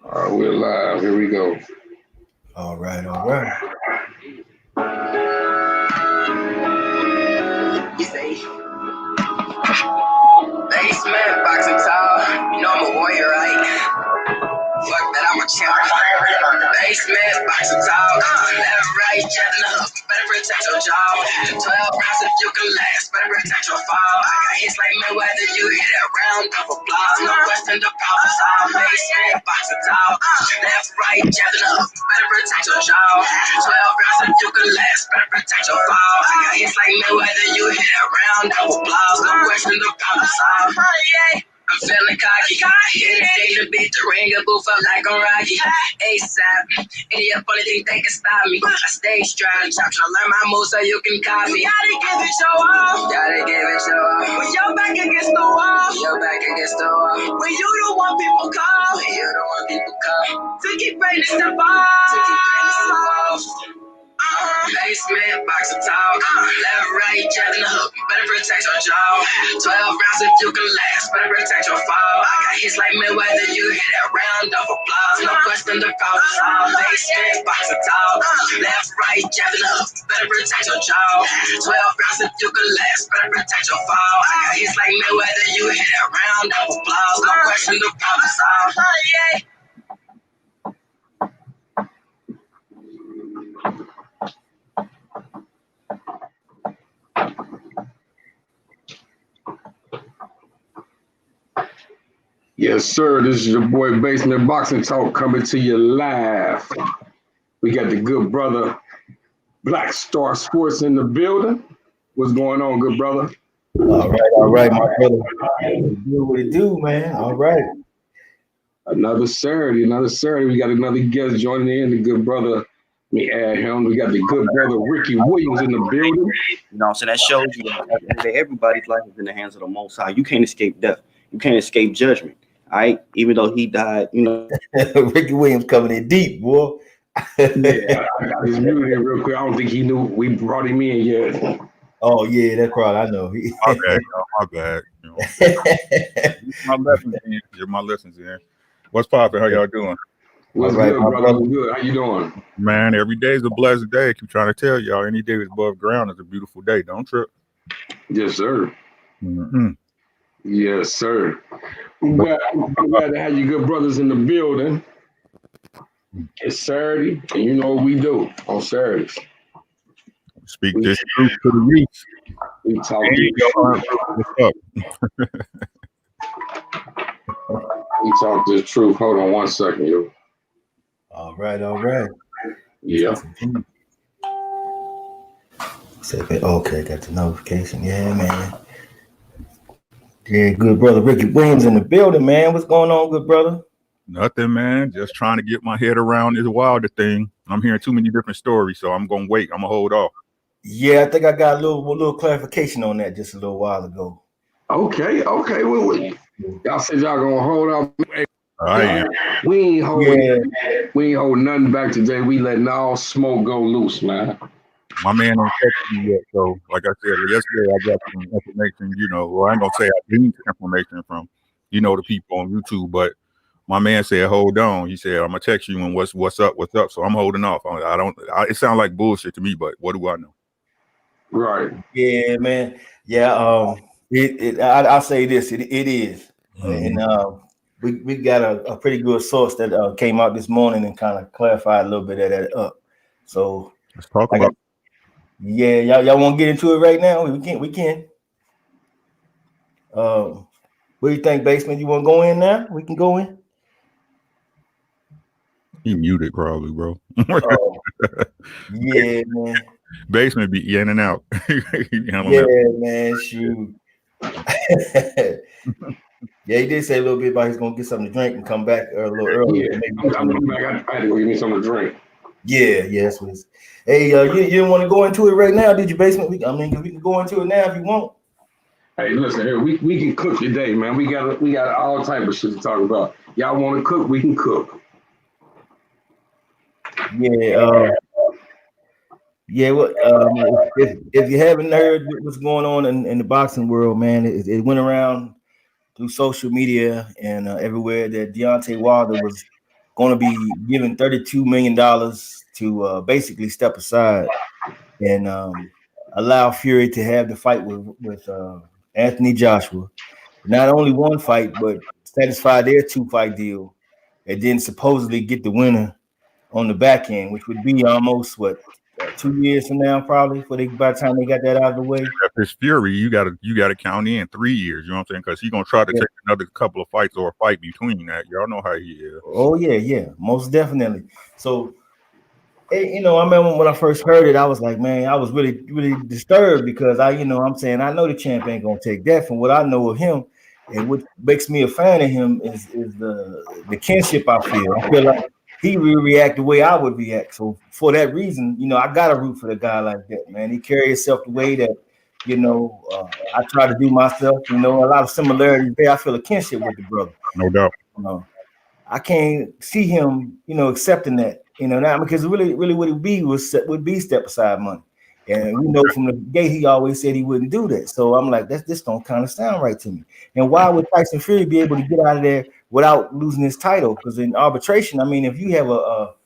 All right, we're live. Here we go. All right, all right. You say, basement, boxing tall. You know I'm a warrior, right? Fuck that, I'm a champ. Basement, boxing tall. Left, right, jab in the hook. Better protect your jaw. 12 rounds if you can last. Better protect your fall. I got hits like Mayweather. You hit that round of applause. No question, the problem solved. Basement, boxing tall. Left, right, jab in the hook. Better protect your jaw. 12 rounds if you can last. Better protect your fall. I got hits like Mayweather. You hit that round of applause. No question, the problem solved. I'm feeling cocky. Hit it, to beat the ring and boof up like I'm Rocky. ASAP. Any up only thing they can stop me. I stay strapped. Trying to learn my moves so you can copy. You gotta give it your all. Gotta give it your all. When your back against the wall. Your back against the wall. When you the one people call. When you the one people call. To keep greatness evolve. To keep greatness evolve. Basement, boxing tall. Left, right, jab in the hook. Better protect your jaw. 12 rounds if you can last. Better protect your fall. I got hits like Mayweather. You hit that round of applause. No question, the call is all. Basement, boxing tall. Left, right, jab in the hook. Better protect your jaw. 12 rounds if you can last. Better protect your fall. I got hits like Mayweather. You hit that round of applause. No question, the call is all. Yeah. Yes, sir. This is your boy Basement Boxing Talk coming to you live. We got the good brother Black Star Sports in the building. What's going on, good brother? All right, my brother. Do what it do, man. All right. Another Saturday. We got another guest joining in. The good brother. Let me add him. We got the good brother Ricky Williams in the building. You know what I'm saying? That shows you that at the end of the day, everybody's life is in the hands of the Most High. You can't escape death. You can't escape judgment. All right? Even though he died, you know. Ricky Williams coming in deep, boy. Yeah, I got his muted here real quick. I don't think he knew we brought him in yet. Oh, yeah, that's right. I know. My bad, y'all. My bad. You know, my lessons in. You're my lessons in. What's poppin'? How y'all doing? What's right, good, brother? What's good? How you doing? Man, every day is a blessed day. I keep trying to tell y'all, any day that's above ground is a beautiful day. Don't trip. Yes, sir. Mm-hmm. Yes, sir. I'm glad to have you good brothers in the building. It's Saturday, and you know what we do on Saturdays. Speak this truth to the youth. We talk We talk this truth. Hold on 1 second, yo. All right. Yeah. Okay, got the notification. Yeah, man. Yeah, good brother Ricky Williams in the building, man. What's going on, good brother? Nothing, man. Just trying to get my head around this Wilder thing. I'm hearing too many different stories, so I'm gonna wait. I'm gonna hold off. Yeah, I think I got a little clarification on that just a little while ago. Okay. Well, y'all said y'all gonna hold off. I am. We ain't holding nothing back today. We letting all smoke go loose, man. My man ain't texted me yet, so like I said yesterday, I got some information. You know, well, I ain't gonna say I gleaned information from, the people on YouTube, but my man said, "Hold on." He said, "I'm gonna text you when what's up." So I'm holding off. It sounds like bullshit to me, but what do I know? Right. Yeah, man. Yeah. I'll say this. It is, and we got a pretty good source that came out this morning and kind of clarified a little bit of that up. So let's talk about. Yeah, y'all want to get into it right now? We can. What do you think, Basement? You want to go in now? We can go in. He muted probably, bro. Yeah, man. Basement be in and out. Yeah, man. Shoot. Yeah, he did say a little bit about he's gonna get something to drink and come back a little early. Yeah, I'm back. I had to go give me something to drink. Yeah, yes. Hey, you didn't want to go into it right now, did you, Basement? We can go into it now if you want. Hey, listen here. We can cook today, man. We got all type of shit to talk about. Y'all want to cook? We can cook. Yeah. Well, if you haven't heard what's going on in the boxing world, man, it went around through social media and everywhere that Deontay Wilder going to be given $32 million to basically step aside and allow Fury to have the fight with Anthony Joshua. Not only one fight, but satisfy their 2-fight deal, and then supposedly get the winner on the back end, which would be almost 2 years from now, probably, by the time they got that out of the way. If it's Fury, you gotta count in 3 years. You know what I'm saying? Because he's gonna try to take another couple of fights or a fight between that. Y'all know how he is. Oh yeah, most definitely. So, I remember when I first heard it, I was like, man, I was really, really disturbed because I'm saying I know the champ ain't gonna take that. From what I know of him, and what makes me a fan of him is the kinship I feel. I feel like he will react the way I would react. So for that reason, I gotta root for the guy like that, man. He carries himself the way that, I try to do myself. A lot of similarities there. I feel a kinship with the brother. No doubt. I can't see him, accepting that, now, because really what it would be step aside money. And we know from the gate he always said he wouldn't do that. So I'm like, this don't kind of sound right to me. And why would Tyson Fury be able to get out of there without losing his title? Because in arbitration, I mean, if you have y'all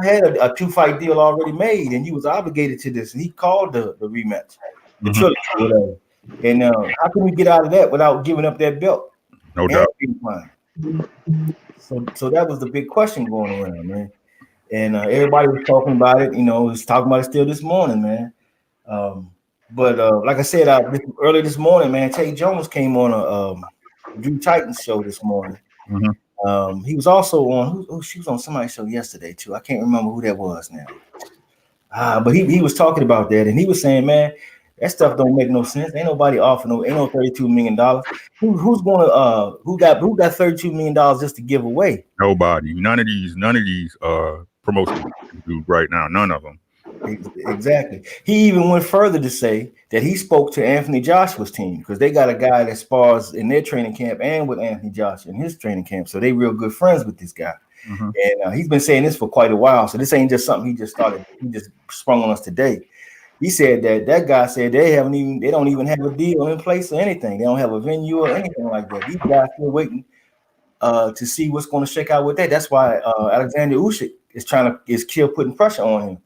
had a 2-fight deal already made, and you was obligated to this, and he called the rematch, the trilogy, whatever. And how can we get out of that without giving up that belt? No doubt. So that was the big question going around, man. And everybody was talking about it, was talking about it still this morning, man. But like I said, early this morning, man, Tay Jones came on a Drew Titans show this morning. He was also on she was on somebody's show yesterday too. I can't remember who that was now. But he was talking about that, and he was saying, man, that stuff don't make no sense. Ain't nobody offering ain't no $32 million. Who got $32 million just to give away? Nobody. None of these promotions do right now. None of them. Exactly. He even went further to say that he spoke to Anthony Joshua's team, because they got a guy that spars in their training camp and with Anthony Joshua in his training camp. So they real good friends with this guy. And he's been saying this for quite a while. So this ain't just something he just sprung on us today. He said that guy said they don't even have a deal in place or anything. They don't have a venue or anything like that. These guys still waiting to see what's going to shake out with that. That's why Alexander Usyk is still putting pressure on him,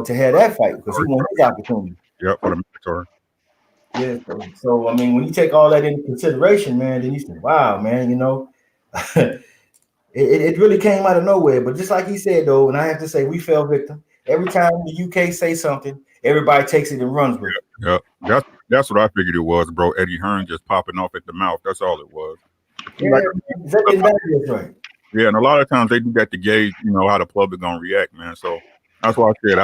to have that fight, because he wants his opportunity. Yep, for the mandatory. Yeah. So I mean, when you take all that into consideration, man, then you say, wow, man, it really came out of nowhere. But just like he said, though, and I have to say, we fell victim. Every time the UK say something, everybody takes it and runs with it. Yeah. That's what I figured it was, bro. Eddie Hearn just popping off at the mouth. That's all it was. Yeah, that's right. Yeah, and a lot of times they do that to gauge, how the public gonna react, man. So that's why I said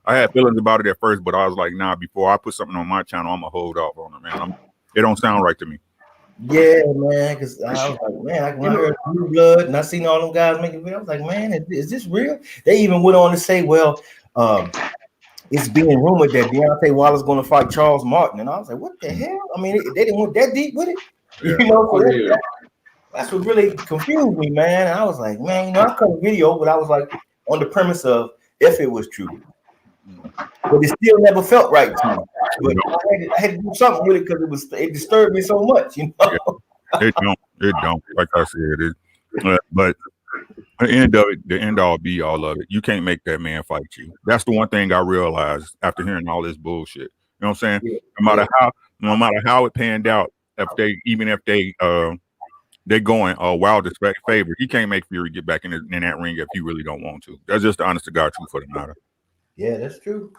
I had feelings about it at first, but I was like, nah, before I put something on my channel, I'm gonna hold off on it, man. It don't sound right to me. Yeah, man, because I was like, man, when I heard Blue Blood and I seen all them guys making videos, I was like, man, is this real? They even went on to say, well, it's being rumored that Deontay Wilder's going to fight Charles Martin, and I was like, what the hell? I mean, they didn't went that deep with it, That's what really confused me, man. And I was like, man, I cut a video, but I was like, on the premise of if it was true, but it still never felt right to me. But I had to do something with it because it disturbed me so much, Yeah, it don't. Like I said, but at the end of it, the end all be all of it. You can't make that man fight you. That's the one thing I realized after hearing all this bullshit. You know what I'm saying? Yeah. No matter how it panned out, if they're going Wilder's favor, he can't make Fury get back in that ring if he really don't want to. That's just the honest to God truth for the matter. Yeah, that's true.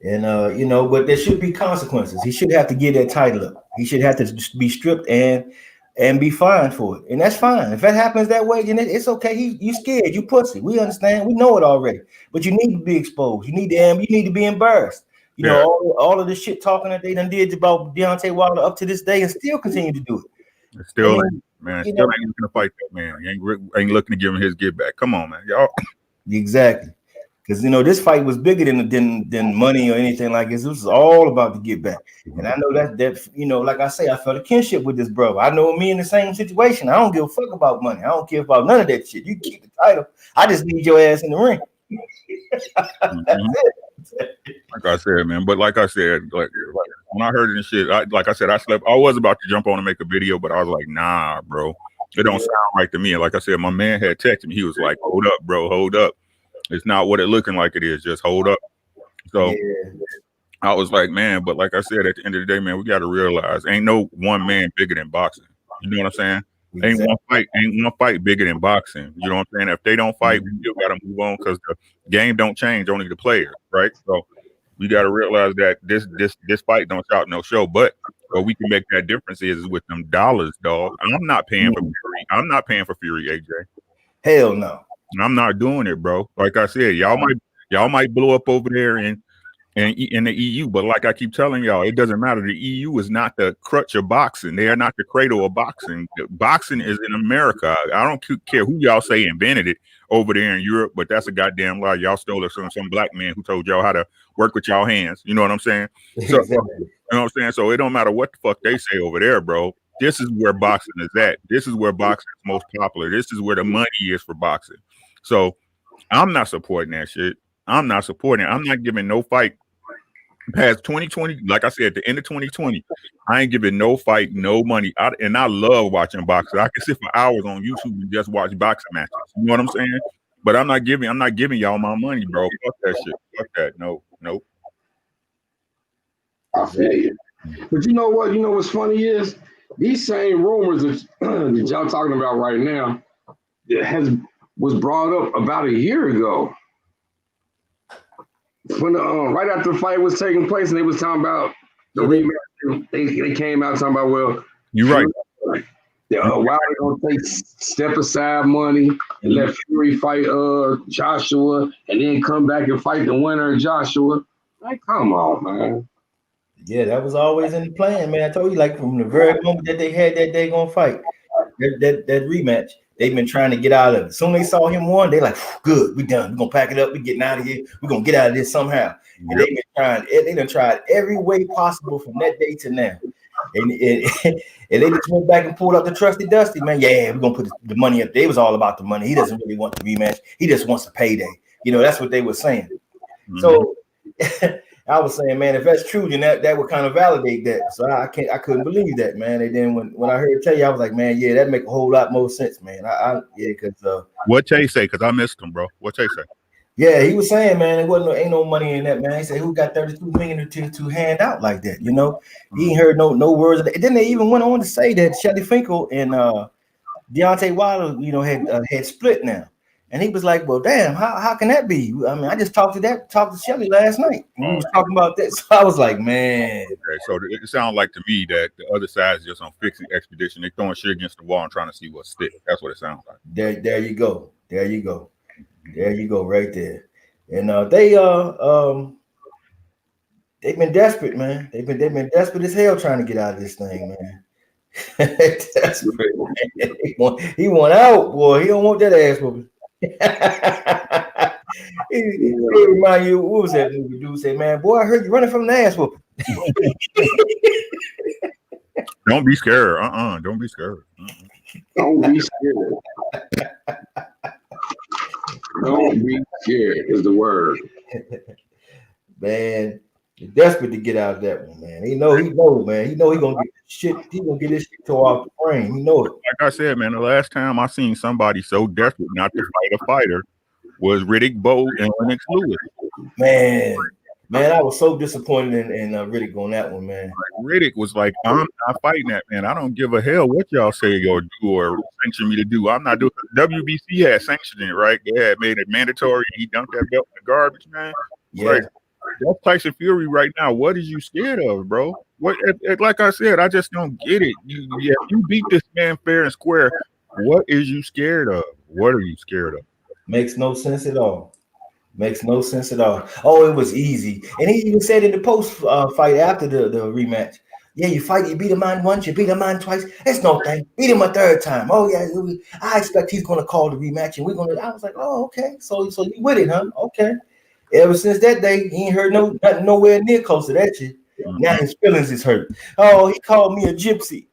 And but there should be consequences. He should have to get that title up. He should have to be stripped and be fined for it. And that's fine. If that happens that way, then it's okay. You scared, you pussy. We understand, we know it already. But you need to be exposed. You need to be embarrassed. You know, all of this shit talking that they done did about Deontay Wilder up to this day and still continue to do it. It still ain't looking to fight that man. He ain't looking to give him his get back. Come on, man. Y'all. Exactly. Because this fight was bigger than money or anything like this. This was all about the get back. And I know that like I say, I felt a kinship with this brother. I know me in the same situation. I don't give a fuck about money. I don't care about none of that shit. You keep the title. I just need your ass in the ring. That's it. Like I said, man. But like I said, like when I heard this shit, I slept. I was about to jump on and make a video, but I was like, nah, bro. It don't sound right to me. And like I said, my man had texted me. He was like, "Hold up, bro, hold up. It's not what it looking like it is. Just hold up." So I was like, man, but like I said, at the end of the day, man, we got to realize ain't no one man bigger than boxing. You know what I'm saying? Exactly. Ain't one fight bigger than boxing. You know what I'm saying? If they don't fight, we still got to move on because the game don't change, only the player, right? So we got to realize that this fight don't shout no show, but what we can make that difference is with them dollars, dog. I'm not paying for Fury. I'm not paying for Fury, AJ. Hell no. I'm not doing it, bro. Like I said, y'all might blow up over there in the EU, but like I keep telling y'all, it doesn't matter. The EU is not the crutch of boxing. They are not the cradle of boxing. Boxing is in America. I don't care who y'all say invented it over there in Europe, but that's a goddamn lie. Y'all stole it from some black man who told y'all how to work with y'all hands. You know what I'm saying? So, you know what I'm saying? So it don't matter what the fuck they say over there, bro. This is where boxing is at. This is where boxing is most popular. This is where the money is for boxing. So I'm not supporting that shit. I'm not supporting it. I'm not giving no fight past 2020. Like I said, at the end of 2020, I ain't giving no fight, no money. And I love watching boxing. I can sit for hours on YouTube and just watch boxing matches. You know what I'm saying? But I'm not giving y'all my money, bro. Fuck that shit. Fuck that. No. I feel you. But you know what? You know what's funny is these same rumors that y'all talking about right now was brought up about a year ago. When right after the fight was taking place, and they was talking about the rematch, they came out talking about, well, you're right. Why they gonna take step aside money and let Fury fight Joshua, and then come back and fight the winner of Joshua? Like, come on, man. Yeah, that was always in the plan, man. I told you, like from the very moment that they had that day gonna fight, that rematch. They've been trying to get out of it. Soon they saw him won, they like, good, we done. We're gonna pack it up, we getting out of here, we're gonna get out of this somehow. And they done tried every way possible from that day to now. And they just went back and pulled up the trusty Dusty, man. Yeah, we're gonna put the money up there. It was all about the money. He doesn't really want the rematch, he just wants a payday. You know, that's what they were saying. So I was saying, man, if that's true, then that would kind of validate that. So I couldn't believe that, man. And then when I heard it tell you, I was like, man, yeah, that make a whole lot more sense, man. Because what Tay say? Because I missed him, bro. What Tay say? Yeah, he was saying, man, ain't no money in that, man. He said, who got 32 million to hand out like that? You know, he ain't heard no words of that. And then they even went on to say that Shelly Finkel and Deontay Wilder, you know, had split now. And he was like, well, damn, how can that be? I mean, I just talked to Shelly last night. And we was talking about that. So I was like, man. Okay, so it sounds like to me that the other side is just on fixing expedition. They're throwing shit against the wall and trying to see what sticks. That's what it sounds like. There you go. Right there. And they've been desperate, man. They've been desperate as hell trying to get out of this thing, man. Desperate, man. He want out, boy. He don't want that ass whooping. He remind you, what was that movie? Dude said, man, boy, I heard you running from the ass whooping. Don't be scared. Don't be scared. Don't be scared. Don't be scared is the word. Man, you're desperate to get out of that one, man. He know, man. He know he gonna get shit. He gonna get this shit tore off the frame. He know it. Like I said, man, the last time I seen somebody so desperate not to fight a fighter was Riddick Bowe and Lennox Lewis. Man, I was so disappointed in Riddick on that one, man. Riddick was like, I'm not fighting that, man. I don't give a hell what y'all say or do or sanction me to do. I'm not doing. WBC had sanctioned it, right? They had made it mandatory. And he dumped that belt in the garbage, man. Yeah. Like, that's Tyson Fury right now. What is you scared of, bro? What? Like I said, I just don't get it. You beat this man fair and square. What is you scared of? What are you scared of? Makes no sense at all. Oh, it was easy. And he even said in the post fight after the rematch, yeah, you beat him on once, you beat him on twice. It's no thing. Beat him a third time. Oh yeah, I expect he's gonna call the rematch, and I was like, oh, okay. So you with it, huh? Okay. Ever since that day, he ain't heard nothing nowhere near close to that shit. Now his feelings is hurt. Oh, he called me a gypsy.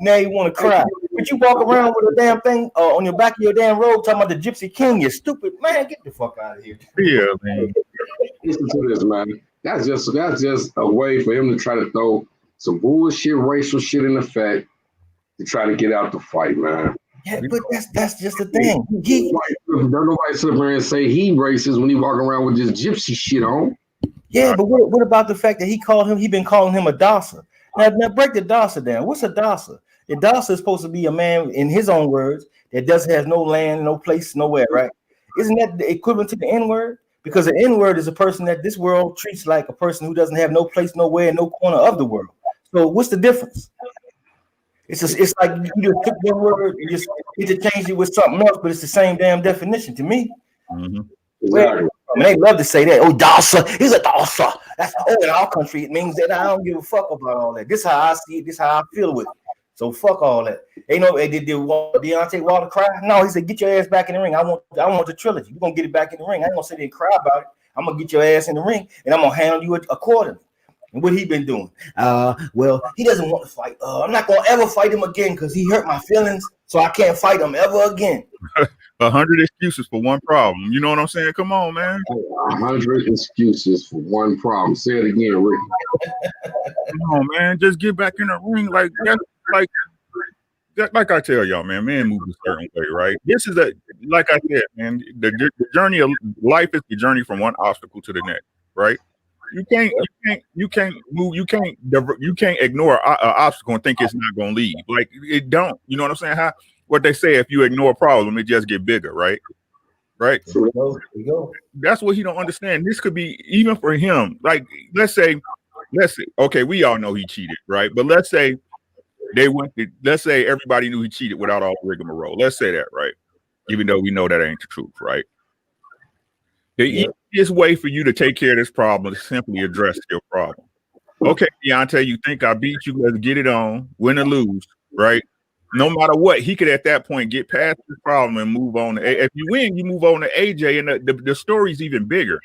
Now you want to cry. But you walk around with a damn thing on your back of your damn robe talking about the Gypsy King. You stupid man. Get the fuck out of here. Yeah, man. Listen to this, man. That's just a way for him to try to throw some bullshit racial shit in effect to try to get out the fight, man. Yeah, but that's just the thing. Don't nobody sit up here and say he racist when he walking around with this gypsy shit on. Yeah, but what about the fact that he been calling him a Dasa? Now break the Dasa down. What's a Dasa? The Dasa is supposed to be a man, in his own words, that doesn't have no land, no place, nowhere, right? Isn't that the equivalent to the N-word? Because the N-word is a person that this world treats like a person who doesn't have no place, nowhere, no corner of the world. So what's the difference? It's like you just took one word and just interchanged it with something else, but it's the same damn definition to me. Mm-hmm. Exactly. They love to say that. Oh, Dasa, he's a Dasa. That's in our country. It means that I don't give a fuck about all that. This is how I see it. This is how I feel with it. So fuck all that. They know they did Deontay Wilder cry. No, he said, get your ass back in the ring. I want the trilogy. You're gonna get it back in the ring. I ain't gonna sit there and cry about it. I'm gonna get your ass in the ring and I'm gonna handle you accordingly. And what he been doing? Well, he doesn't want to fight. I'm not gonna ever fight him again because he hurt my feelings, so I can't fight him ever again. 100 excuses for one problem. You know what I'm saying? Come on, man. 100 excuses for one problem. Say it again, Rick. Come on, man. Just get back in the ring. Like I tell y'all, man move a certain way, right? This is like I said, man, the journey of life is the journey from one obstacle to the next, right? You can't ignore an obstacle and think it's not gonna leave. Like it don't. You know what I'm saying? What they say, if you ignore a problem, it just get bigger, right? Right. There you go. That's what he don't understand. This could be even for him. Like let's say, okay, we all know he cheated, right? But let's say everybody knew he cheated without all the rigmarole. Let's say that, right? Even though we know that ain't the truth, right? The easiest way for you to take care of this problem is simply address your problem. Okay, Deontay, you think I beat you? Let's get it on, win or lose, right? No matter what, he could at that point get past this problem and move on. If you win, you move on to AJ, and the story's even bigger,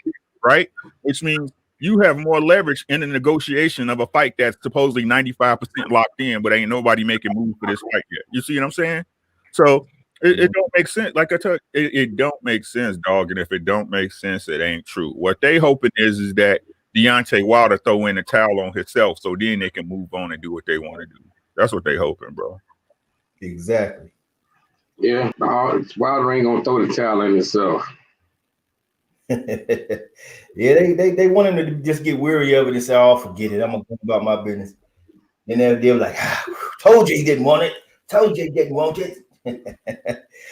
right? Which means you have more leverage in the negotiation of a fight that's supposedly 95% locked in, but ain't nobody making moves for this fight yet. You see what I'm saying? So it don't make sense. Like I tell you, it don't make sense, dog. And if it don't make sense, it ain't true. What they hoping is that Deontay Wilder throw in the towel on himself, so then they can move on and do what they want to do. That's what they hoping, bro. Exactly. Yeah, Wilder ain't gonna throw the towel in himself. Yeah, they want him to just get weary of it and say, "Oh, forget it. I'm gonna go about my business." And then they're like, "Told you he didn't want it. Told you he didn't want it."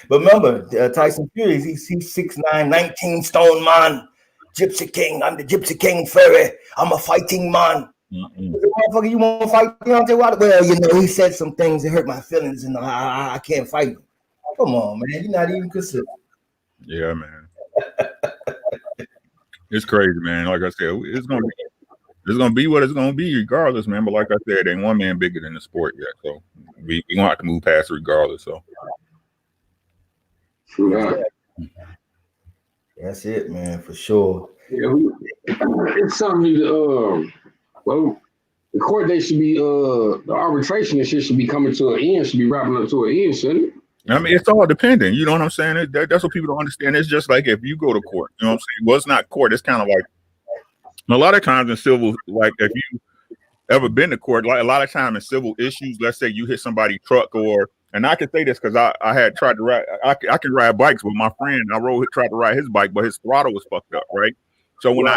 But remember, Tyson Fury, he's 6'9", 19 stone man, Gypsy King. I'm the Gypsy King Fury. I'm a fighting man. Motherfucker, you want to fight Deontay Wilder? Well, you know, he said some things that hurt my feelings, and I can't fight him. Come on, man, you're not even considered. Yeah, man. It's crazy, man. Like I said, it's gonna be what it's gonna be, regardless, man. But like I said, ain't one man bigger than the sport yet, so we gonna have to move past it regardless. So True. That's it, man, for sure. Yeah, it's something well, the court date should be the arbitration and shit should be coming to an end, should be wrapping up to an end, shouldn't it? I mean, it's all dependent. You know what I'm saying? That's what people don't understand. It's just like if you go to court, you know what I'm saying? Well, it's not court. It's kind of like a lot of times in civil, like if you ever been to court, like a lot of time in civil issues, let's say you hit somebody's truck and I can say this because I had tried to ride, I can ride bikes with my friend. Tried to ride his bike, but his throttle was fucked up, right? So when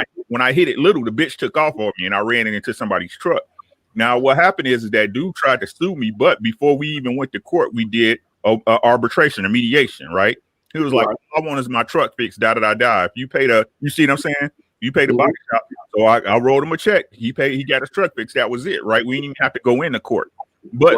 I hit it little, the bitch took off on me and I ran it into somebody's truck. Now, what happened is that dude tried to sue me, but before we even went to court, we did arbitration or mediation, right? He was like, all I want is my truck fixed, If you pay you see what I'm saying? You pay the body shop. So I wrote him a check. He got his truck fixed. That was it, right? We didn't even have to go into court. But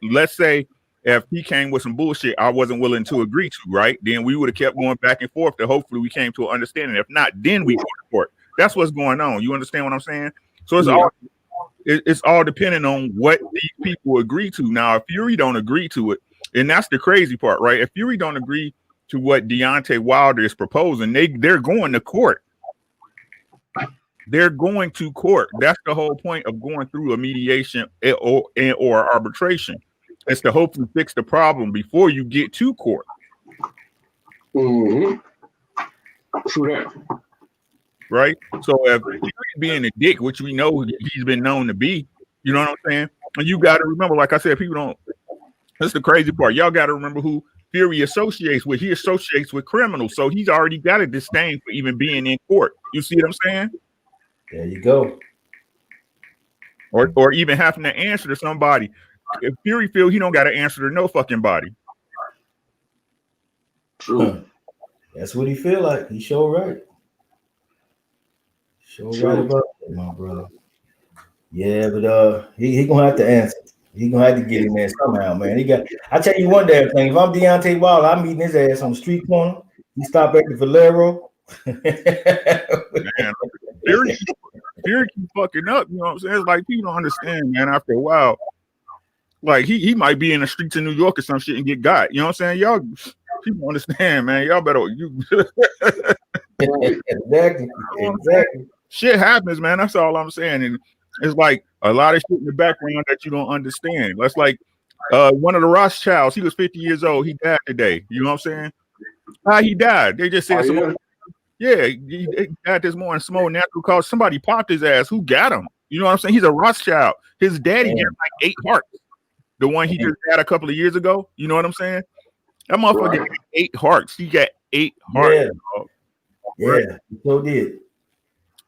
let's say if he came with some bullshit I wasn't willing to agree to, right? Then we would have kept going back and forth to hopefully we came to an understanding. If not, then we go to court. That's what's going on. You understand what I'm saying? So it's all depending on what these people agree to. Now, if Fury don't agree to it, and that's the crazy part, right? If Fury don't agree to what Deontay Wilder is proposing, they're going to court. They're going to court. That's the whole point of going through a mediation or arbitration. It's to hopefully fix the problem before you get to court. Mm-hmm. True that. Right? So if Fury being a dick, which we know he's been known to be, you know what I'm saying? And you got to remember, like I said, people don't. That's the crazy part. Y'all got to remember who Fury associates with. He associates with criminals, so he's already got a disdain for even being in court. You see what I'm saying? There you go. Or even having to answer to somebody. If Fury feel he don't got to answer to no fucking body. True. That's what he feel like. He sure right. Sure right about that, my brother. Yeah, but he gonna have to answer. He gonna have to get in there somehow, man. I tell you one damn thing. If I'm Deontay Wilder, I'm meeting his ass on the street corner. He stop at the Valero. Man, Fury keep fucking up. You know what I'm saying? It's like people don't understand, man. After a while, like he might be in the streets of New York or some shit and get got. You know what I'm saying? Y'all people understand, man. Y'all better Exactly. Shit happens, man. That's all I'm saying. And it's like a lot of shit in the background that you don't understand. That's like one of the Rothschilds. He was 50 years old. He died today. You know what I'm saying? How he died? They just said he died this morning. Small natural cause. Somebody popped his ass. Who got him? You know what I'm saying? He's a Rothschild. His daddy got like 8 hearts. The one he just had a couple of years ago. You know what I'm saying? That motherfucker got 8 hearts. He got 8 hearts. Yeah, he so did.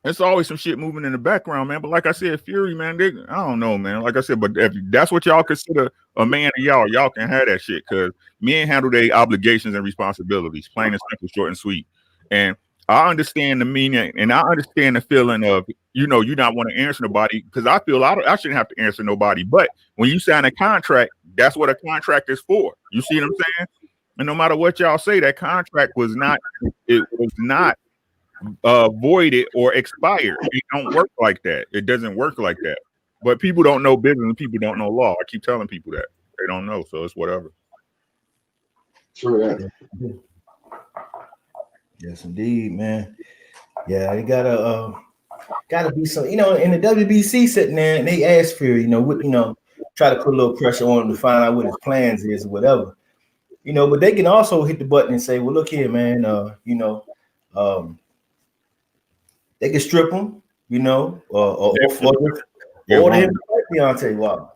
It's always some shit moving in the background, man. But like I said, Fury, man, I don't know, man. Like I said, but if that's what y'all consider a man of y'all can have that shit. Because men handle their obligations and responsibilities, plain and simple, short and sweet. And I understand the meaning and I understand the feeling of, you not want to answer nobody, because I feel I shouldn't have to answer nobody. But when you sign a contract, that's what a contract is for. You see what I'm saying? And no matter what y'all say, that contract was not voided or expired. It don't work like that. It doesn't work like that. But people don't know business and people don't know law. I keep telling people that. They don't know, so it's whatever. Sure. Yes, indeed, man. Yeah, it gotta be some, in the WBC sitting there and they ask for, try to put a little pressure on him to find out what his plans is or whatever. But they can also hit the button and say, well, look here, man, they can strip him, or order him to fight Deontay Wilder.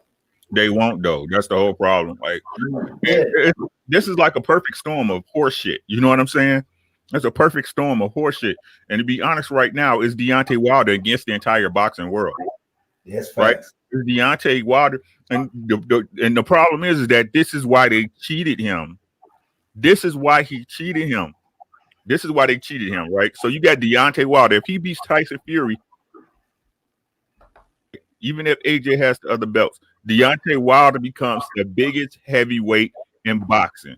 They won't, though. That's the whole problem. Like, this is like a perfect storm of horse shit. You know what I'm saying? It's a perfect storm of horse shit. And to be honest, right now, it's Deontay Wilder against the entire boxing world. Yes, right. It's Deontay Wilder, and the problem is that this is why they cheated him. This is why he cheated him. This is why they cheated him, right? So you got Deontay Wilder. If he beats Tyson Fury, even if AJ has the other belts, Deontay Wilder becomes the biggest heavyweight in boxing.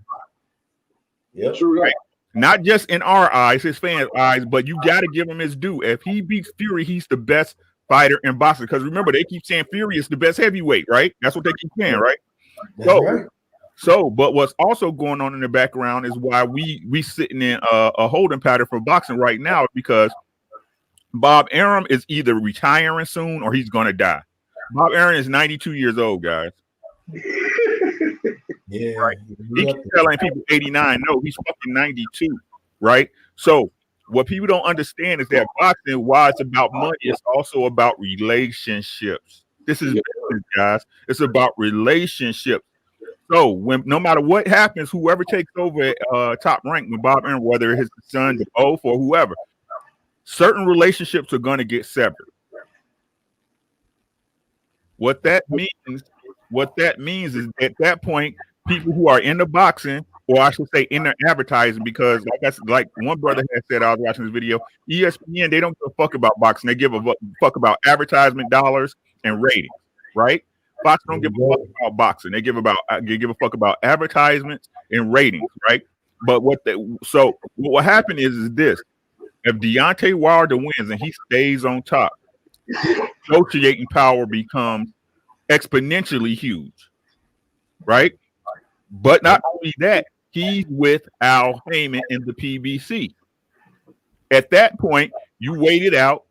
Yep. Right? Not just in our eyes, his fans' eyes, but you got to give him his due. If he beats Fury, he's the best fighter in boxing. Because remember, they keep saying Fury is the best heavyweight, right? That's what they keep saying, right? But what's also going on in the background is why we sitting in a holding pattern for boxing right now, because Bob Arum is either retiring soon or he's going to die. Bob Arum is 92 years old, guys. Yeah, right. He keeps telling people 89. No, he's fucking 92, right? So what people don't understand is that boxing, while it's about money, it's also about relationships. This is business, guys. It's about relationships. So no matter what happens, whoever takes over top rank with Bob Arum, whether it's his son, both, or whoever, certain relationships are going to get severed. What that means is at that point, people who are in the boxing, or I should say in the advertising, because like one brother had said, I was watching this video, ESPN, they don't give a fuck about boxing. They give a fuck about advertisement dollars and ratings, right? Fox don't give a fuck about boxing. They give a fuck about advertisements and ratings, right? But what happened is this: if Deontay Wilder wins and he stays on top, negotiating power becomes exponentially huge, right? But not only that, he's with Al Heyman in the PBC. At that point, you wait it out.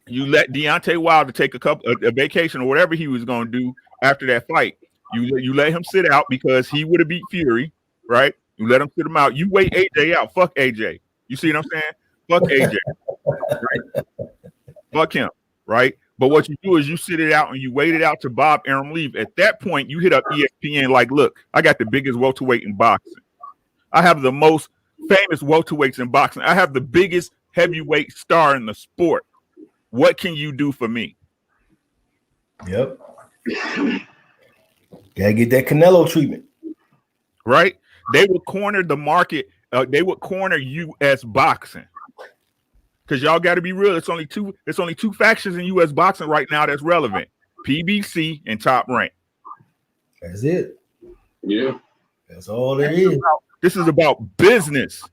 You let Deontay Wilder take a vacation or whatever he was going to do after that fight. You let him sit out because he would have beat Fury, right? You let him sit him out. You wait AJ out. Fuck AJ. You see what I'm saying? Fuck AJ. Right? Fuck him, right? But what you do is you sit it out and you wait it out to Bob Arum leave. At that point, you hit up ESPN like, look, I got the biggest welterweight in boxing. I have the most famous welterweights in boxing. I have the biggest heavyweight star in the sport. What can you do for me? Yep. Gotta get that Canelo treatment. Right? They would corner the market. They would corner U.S. boxing. Because y'all got to be real. It's only two factions in U.S. boxing right now that's relevant: PBC and Top Rank. That's it. Yeah, that's all it is. This is about business.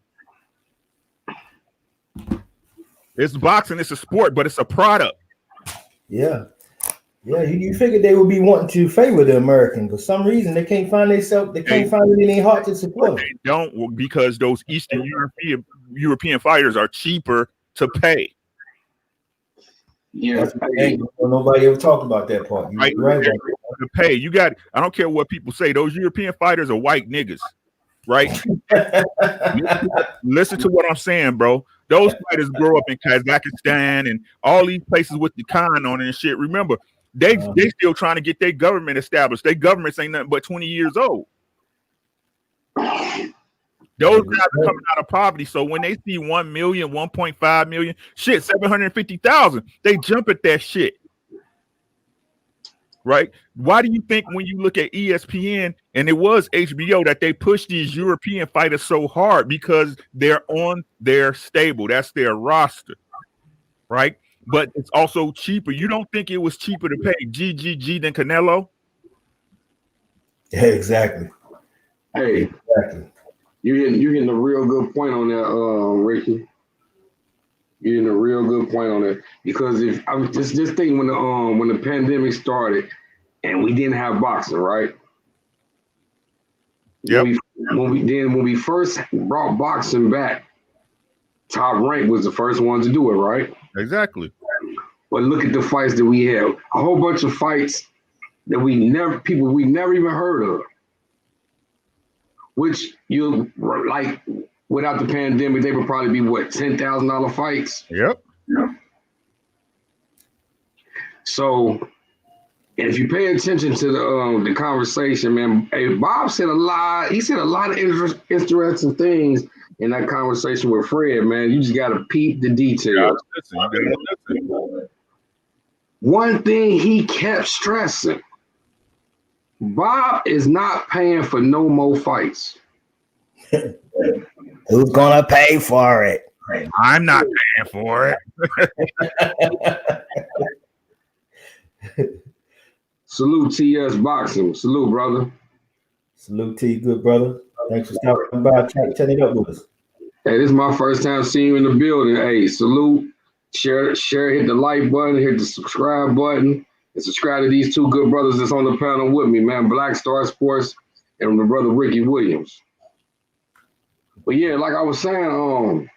It's boxing. It's a sport, but it's a product. Yeah. You figured they would be wanting to favor the American. For some reason, they can't find themselves. They can't find it in their heart to support. They don't, because those Eastern European fighters are cheaper to pay. Yeah, nobody ever talked about that part. Right, to pay. You got. I don't care what people say. Those European fighters are white niggas, right? Listen to what I'm saying, bro. Those fighters grow up in Kazakhstan and all these places with the Khan on it and shit. Remember, they still trying to get their government established. Their governments ain't nothing but 20 years old. Those guys are coming out of poverty. So when they see 1 million, 1.5 million, shit, 750,000, they jump at that shit. Right? Why do you think when you look at ESPN and it was HBO that they pushed these European fighters so hard? Because they're on their stable. That's their roster. Right? But it's also cheaper. You don't think it was cheaper to pay GGG than Canelo? Yeah, exactly. Hey, exactly. You're getting a real good point on that, Ricky. You're getting a real good point on that, because if I was just thinking when the pandemic started and we didn't have boxing, right? Yeah. When we first brought boxing back, Top Rank was the first one to do it, right? Exactly. But look at the fights that we have. A whole bunch of fights that we never even heard of. Which you like without the pandemic, they would probably be what, $10,000 fights? Yep. So, and if you pay attention to the conversation, man, hey, Bob said a lot. He said a lot of interesting things in that conversation with Fred, man. You just gotta peep the details. Listen. One thing he kept stressing: Bob is not paying for no more fights. Who's gonna pay for it? I'm not paying for it. Salute TS Boxing. Salute, brother. Salute to you, good brother. Thanks for stopping by, chatting it up with us. Hey, this is my first time seeing you in the building. Hey, salute. Share, hit the like button, hit the subscribe button. And subscribe to these two good brothers that's on the panel with me, man. Black Star Sports and my brother Ricky Williams. But yeah, like I was saying,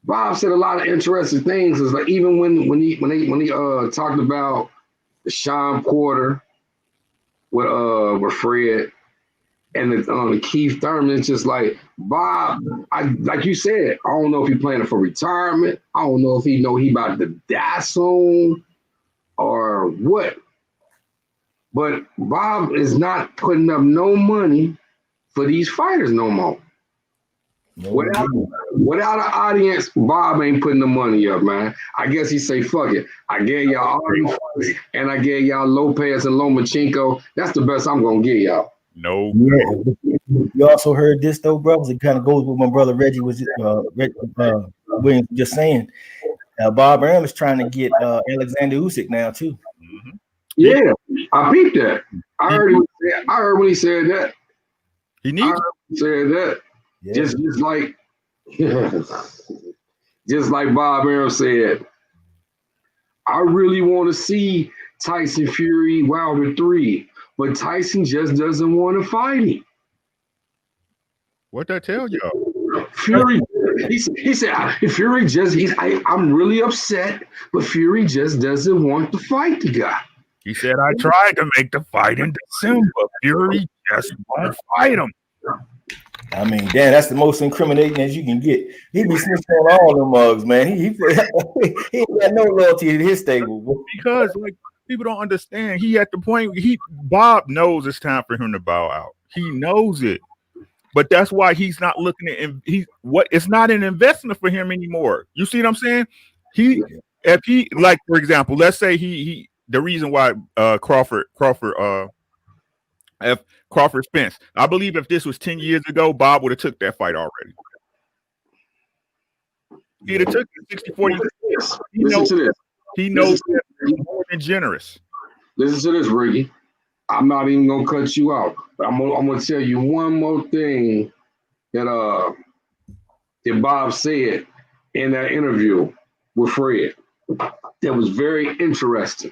Bob said a lot of interesting things. It's like even when he talked about the Sean Porter with Fred and the Keith Thurman, it's just like Bob. Like you said, I don't know if he's planning for retirement. I don't know if he about to die soon or what. But Bob is not putting up no money for these fighters no more. Without an audience, Bob ain't putting the money up, man. I guess he say, fuck it. I gave y'all all these fights, and I gave y'all Lopez and Lomachenko. That's the best I'm going to give y'all. No. Yeah. You also heard this, though, brothers. It kind of goes with my brother Reggie was Williams just saying. Bob Arum is trying to get Alexander Usyk now, too. Mm-hmm. Yeah, I peeped that. I heard when he said that. He said that. Yeah. Just like Bob Arum said, I really want to see Tyson Fury Wilder 3, but Tyson just doesn't want to fight him. What'd I tell y'all? Fury, he said, Fury I'm really upset, but Fury just doesn't want to fight the guy. He said, I tried to make the fight in December. Fury just won't fight him. I mean, damn, that's the most incriminating as you can get. He be snitching on all the mugs, man. He ain't got no loyalty to his stable. Because like people don't understand. He at the point Bob knows it's time for him to bow out. He knows it. But that's why he's not looking at it's not an investment for him anymore. You see what I'm saying? If he like, for example, let's say he the reason why Crawford Spence. I believe if this was 10 years ago, Bob would have took that fight already. He'd have took it 60-40. He knows he's more than generous. Listen to this, Ricky. I'm not even gonna cut you out. But I'm gonna tell you one more thing that Bob said in that interview with Fred that was very interesting.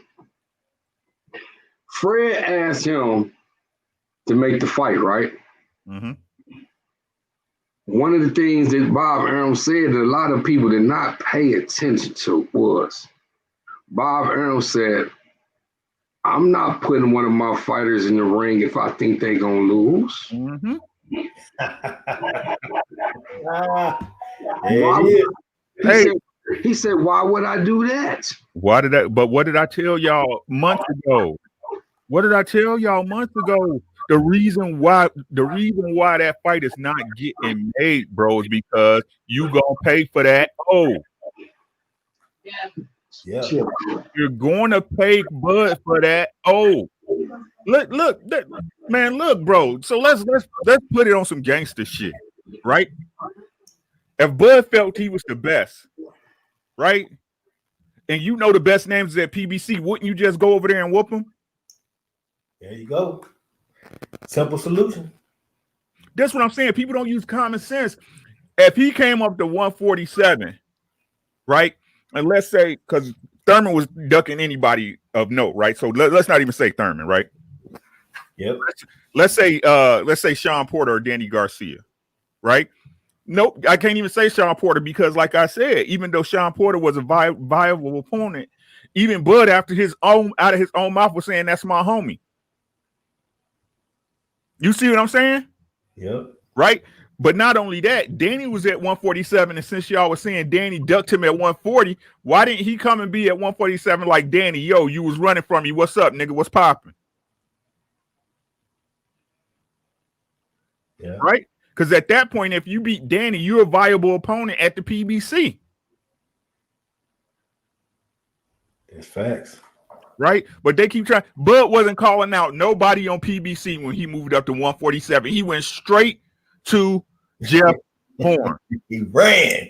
Fred asked him to make the fight, right? Mm-hmm. One of the things that Bob Arum said that a lot of people did not pay attention to was Bob Arum said, I'm not putting one of my fighters in the ring if I think they're going to lose. Mm-hmm. He said, why would I do that? What did I tell y'all months ago? What did I tell y'all months ago? The reason why that fight is not getting made, bro, is because you gonna pay for that. Oh, yeah, you're going to pay Bud for that. Oh, look, man, look, bro. So let's put it on some gangster shit, right? If Bud felt he was the best, right, and you know the best names at PBC, wouldn't you just go over there and whoop him? There you go. Simple solution. That's what I'm saying. People don't use common sense. If he came up to 147, right? And let's say, because Thurman was ducking anybody of note, right? So let's not even say Thurman, right? Yep. Let's say Sean Porter or Danny Garcia, right? Nope, I can't even say Sean Porter because, like I said, even though Sean Porter was a viable opponent, even Bud out of his own mouth was saying that's my homie. You see what I'm saying? Yep. Right? But not only that, Danny was at 147, and since y'all was saying Danny ducked him at 140, why didn't he come and be at 147 like Danny? Yo, you was running from me. What's up, nigga? What's popping? Yeah. Right? Because at that point, if you beat Danny, you're a viable opponent at the PBC. It's facts. Right? But they keep trying. Bud wasn't calling out nobody on PBC when he moved up to 147. He went straight to Jeff Horn. He ran.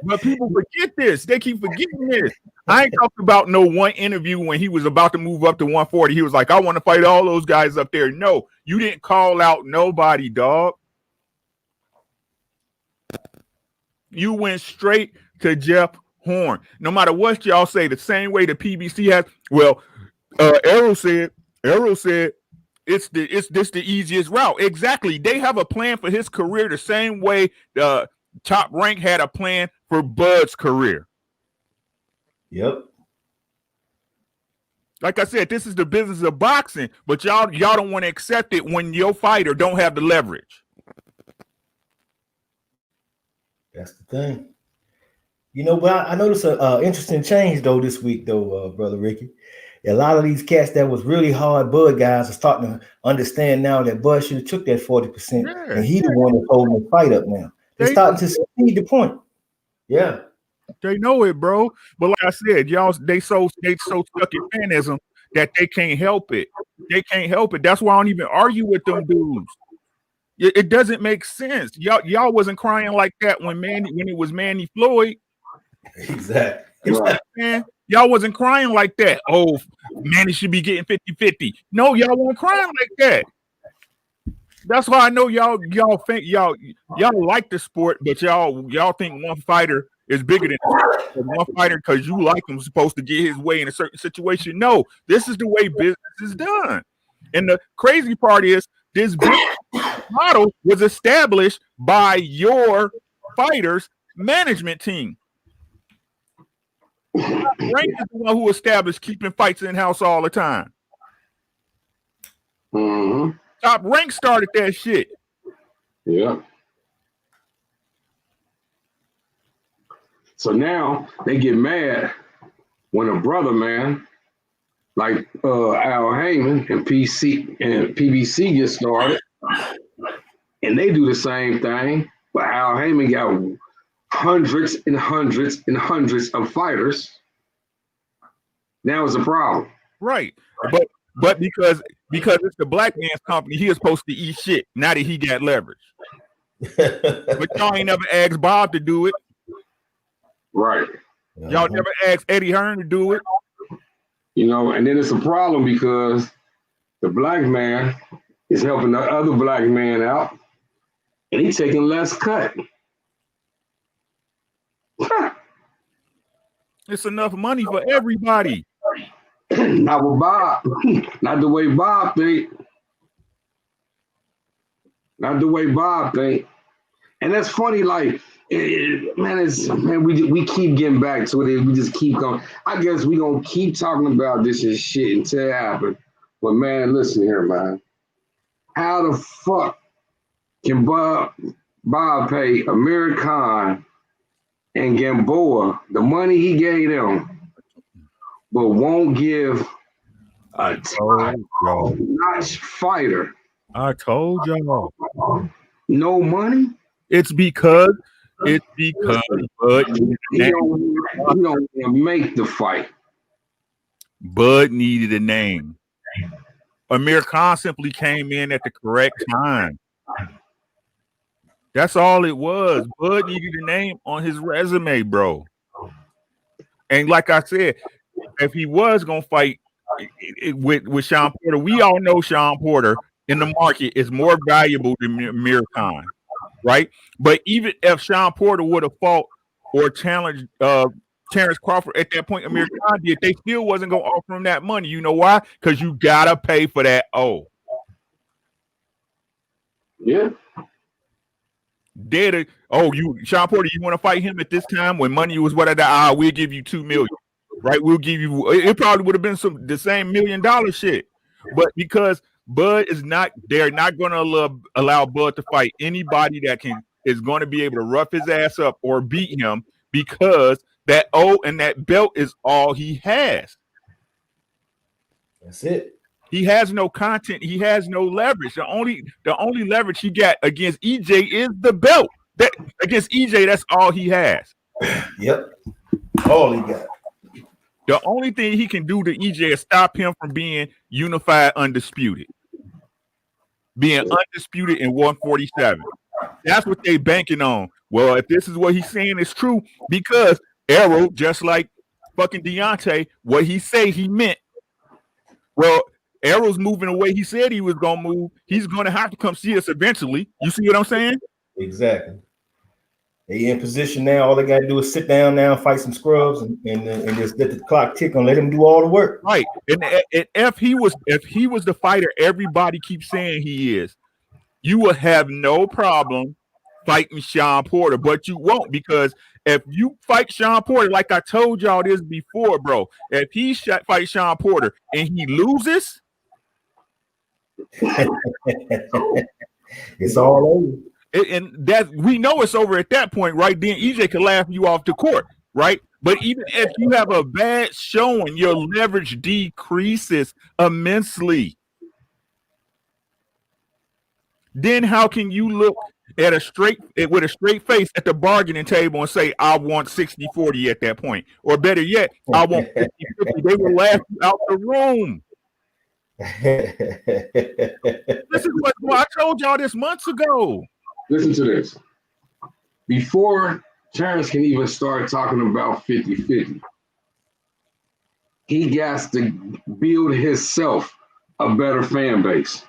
But people forget this. They keep forgetting this. I ain't talking about no one interview when he was about to move up to 140. He was like, I want to fight all those guys up there. No, you didn't call out nobody, dog. You went straight to Jeff Horn. No matter what y'all say, the same way the PBC has. Well, Arrow said it's the easiest route. Exactly. They have a plan for his career the same way the Top Rank had a plan for Bud's career. Yep. Like I said, this is the business of boxing, but y'all don't want to accept it when your fighter don't have the leverage. That's the thing. You know, but I noticed an interesting change though this week, though, Brother Ricky. A lot of these cats that was really hard Bud guys are starting to understand now that Bud should have took that 40%, and he the one that's holding the fight up now. They're starting to see the point. Yeah. They know it, bro. But like I said, y'all, they so stuck in fanism that they can't help it. They can't help it. That's why I don't even argue with them dudes. It doesn't make sense. Y'all wasn't crying like that when it was Manny Floyd. Exactly. You know what I'm saying? Y'all wasn't crying like that. Oh, Manny should be getting 50-50. No, y'all weren't crying like that. That's why I know y'all think y'all like the sport, but y'all think one fighter is bigger than one fighter because you like him supposed to get his way in a certain situation. No, this is the way business is done. And the crazy part is this business model was established by your fighter's management team. Rank is the one who established keeping fights in house all the time. Mm-hmm. Top Rank started that shit. Yeah. So now they get mad when a brother, man, like Al Heyman and PBC get started, and they do the same thing. But Al Heyman got hundreds and hundreds and hundreds of fighters. Now it's a problem. Right. But because it's the black man's company, he is supposed to eat shit now that he got leverage. But y'all ain't never asked Bob to do it. Right. Y'all never asked Eddie Hearn to do it. You know, and then it's a problem because the black man is helping the other black man out, and he's taking less cut. It's enough money for everybody. Not with Bob. Not the way Bob think. Not the way Bob think. And that's funny, like, we keep getting back to it. We just keep going. I guess we gonna keep talking about this and shit until it happens. But man, listen here, man. How the fuck can Bob pay Amir Khan and Gamboa the money he gave them, but won't give a top-notch fighter? I told y'all. No money? It's because Bud he don't want to make the fight. Bud needed a name. Amir Khan simply came in at the correct time. That's all it was. Bud needed a name on his resume, bro. And like I said, if he was gonna fight with Sean Porter, we all know Sean Porter in the market is more valuable than Amir Khan. Right, but even if Sean Porter would have fought or challenged Terrence Crawford at that point, Amir Khan did, they still wasn't gonna offer him that money. You know why? Because you gotta pay for that. Yeah. Sean Porter, you want to fight him at this time when money was what? We'll give you $2 million. Right? We'll give you. It probably would have been the same $1 million shit, but because Bud is not, they're not going to allow Bud to fight anybody that is going to be able to rough his ass up or beat him, because that and that belt is all he has. That's it. He has no content. He has no leverage. The only leverage he got against EJ is the belt. That against EJ, that's all he has. Yep. All he got. The only thing he can do to EJ is stop him from being unified undisputed. Being undisputed in 147. That's what they banking on. Well, if this is what he's saying is true, because Arrow, just like fucking Deontay, what he say he meant. Well, Arrow's moving the way he said he was gonna move. He's gonna have to come see us eventually. You see what I'm saying? Exactly. They in position now. All they gotta do is sit down now, fight some scrubs, and just let the clock tick and let him do all the work. Right. And if he was the fighter everybody keeps saying he is, you will have no problem fighting Sean Porter, but you won't, because if you fight Sean Porter, like I told y'all this before, bro, if he fight Sean Porter and he loses, it's all over. And that we know it's over at that point, right? Then EJ can laugh you off the court, right? But even if you have a bad showing, your leverage decreases immensely. Then how can you look at with a straight face at the bargaining table and say, I want 60-40 at that point? Or better yet, I want 50-50. They will laugh you out the room. This is what I told y'all this months ago. Listen to this. Before Terrence can even start talking about 50-50, he has to build himself a better fan base.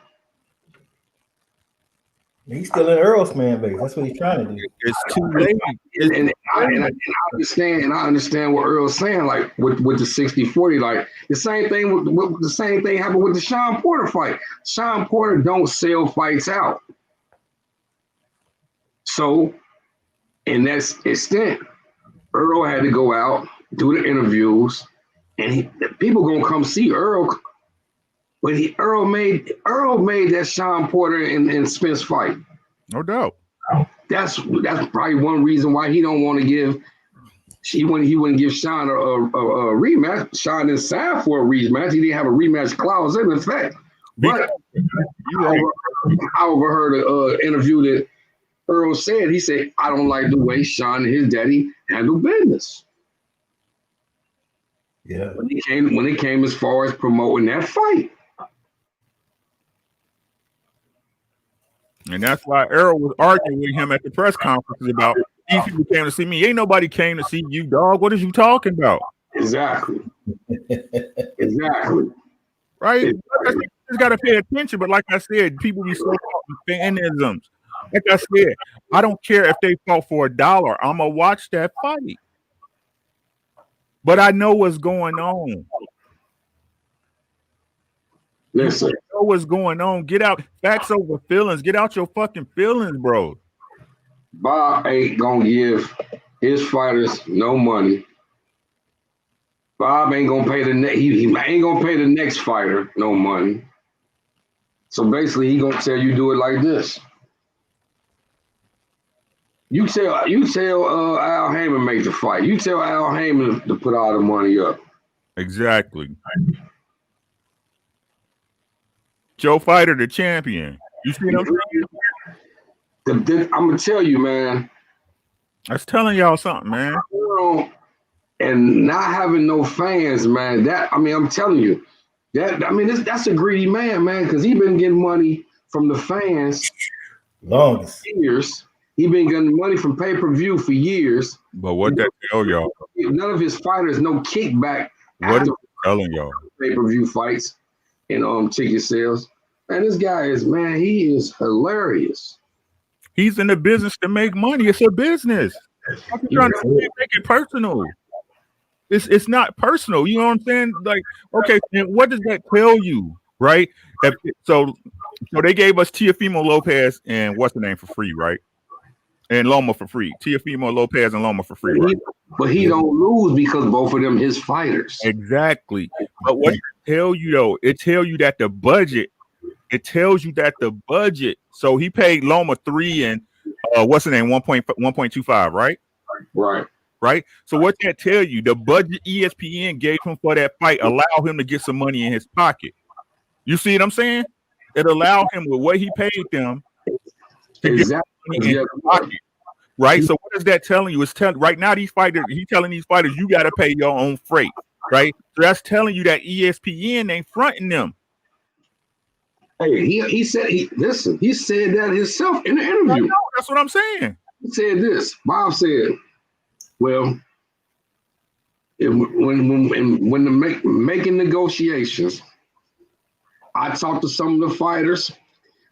He's still in Earl's fan base. That's what he's trying to do. It's too late. And I understand what Earl's saying, like with the 60-40, like the same thing happened with the Sean Porter fight. Sean Porter don't sell fights out. So, in that extent, Earl had to go out, do the interviews, and people gonna come see Earl But Earl made that Sean Porter and Spence fight. No doubt. That's probably one reason why he don't want to give. He wouldn't give Sean a rematch. Sean didn't sign for a rematch. He didn't have a rematch clause in effect. But I overheard an interview that Earl said. He said, "I don't like the way Sean and his daddy handle business." Yeah. When it came as far as promoting that fight. And that's why Earl was arguing with him at the press conferences about these people came to see me. Ain't nobody came to see you, dog. What is you talking about? Exactly. Exactly. Right? You just got to pay attention. But like I said, people be so caught in fanisms. Like I said, I don't care if they fought for $1. I'm going to watch that fight. But I know what's going on. Listen. You know what's going on. Get out. Facts over feelings. Get out your fucking feelings, bro. Bob ain't gonna give his fighters no money. Bob ain't gonna pay he ain't gonna pay the next fighter no money. So basically, he gonna tell you do it like this. You tell Al Heyman make the fight. You tell Al Heyman to put all the money up. Exactly. Joe Fighter, the champion. You see what I'm saying? I'm gonna tell you, man. I was telling y'all something, man. And not having no fans, man. I'm telling you, that's a greedy man, because he been getting money from the fans longest years. He been getting money from pay-per-view for years. But what that tell y'all? None of his fighters no kickback. What is telling y'all? Pay-per-view fights and ticket sales. And this guy he is hilarious. He's in the business to make money. It's a business. I'm trying to make it personal. It's not personal. You know what I'm saying? Like, okay, and what does that tell you, right? So they gave us Teofimo Lopez and what's the name for free, right? And Loma for free. Teofimo Lopez and Loma for free, right? But he don't lose because both of them his fighters. Exactly. But what it tell you though? It tell you that the budget. It tells you that the budget. So he paid Loma 3 and what's the name 1.25, right? Right. So what that tell you? The budget ESPN gave him for that fight allowed him to get some money in his pocket. You see what I'm saying? It allowed him with what he paid them to get money in his pocket. Right. So what is that telling you? It's telling right now he's telling these fighters you got to pay your own freight. Right. So that's telling you that ESPN ain't fronting them. Hey, he said that himself in the interview. That's what I'm saying. He said this. Bob said, "Well, when making negotiations, I talked to some of the fighters.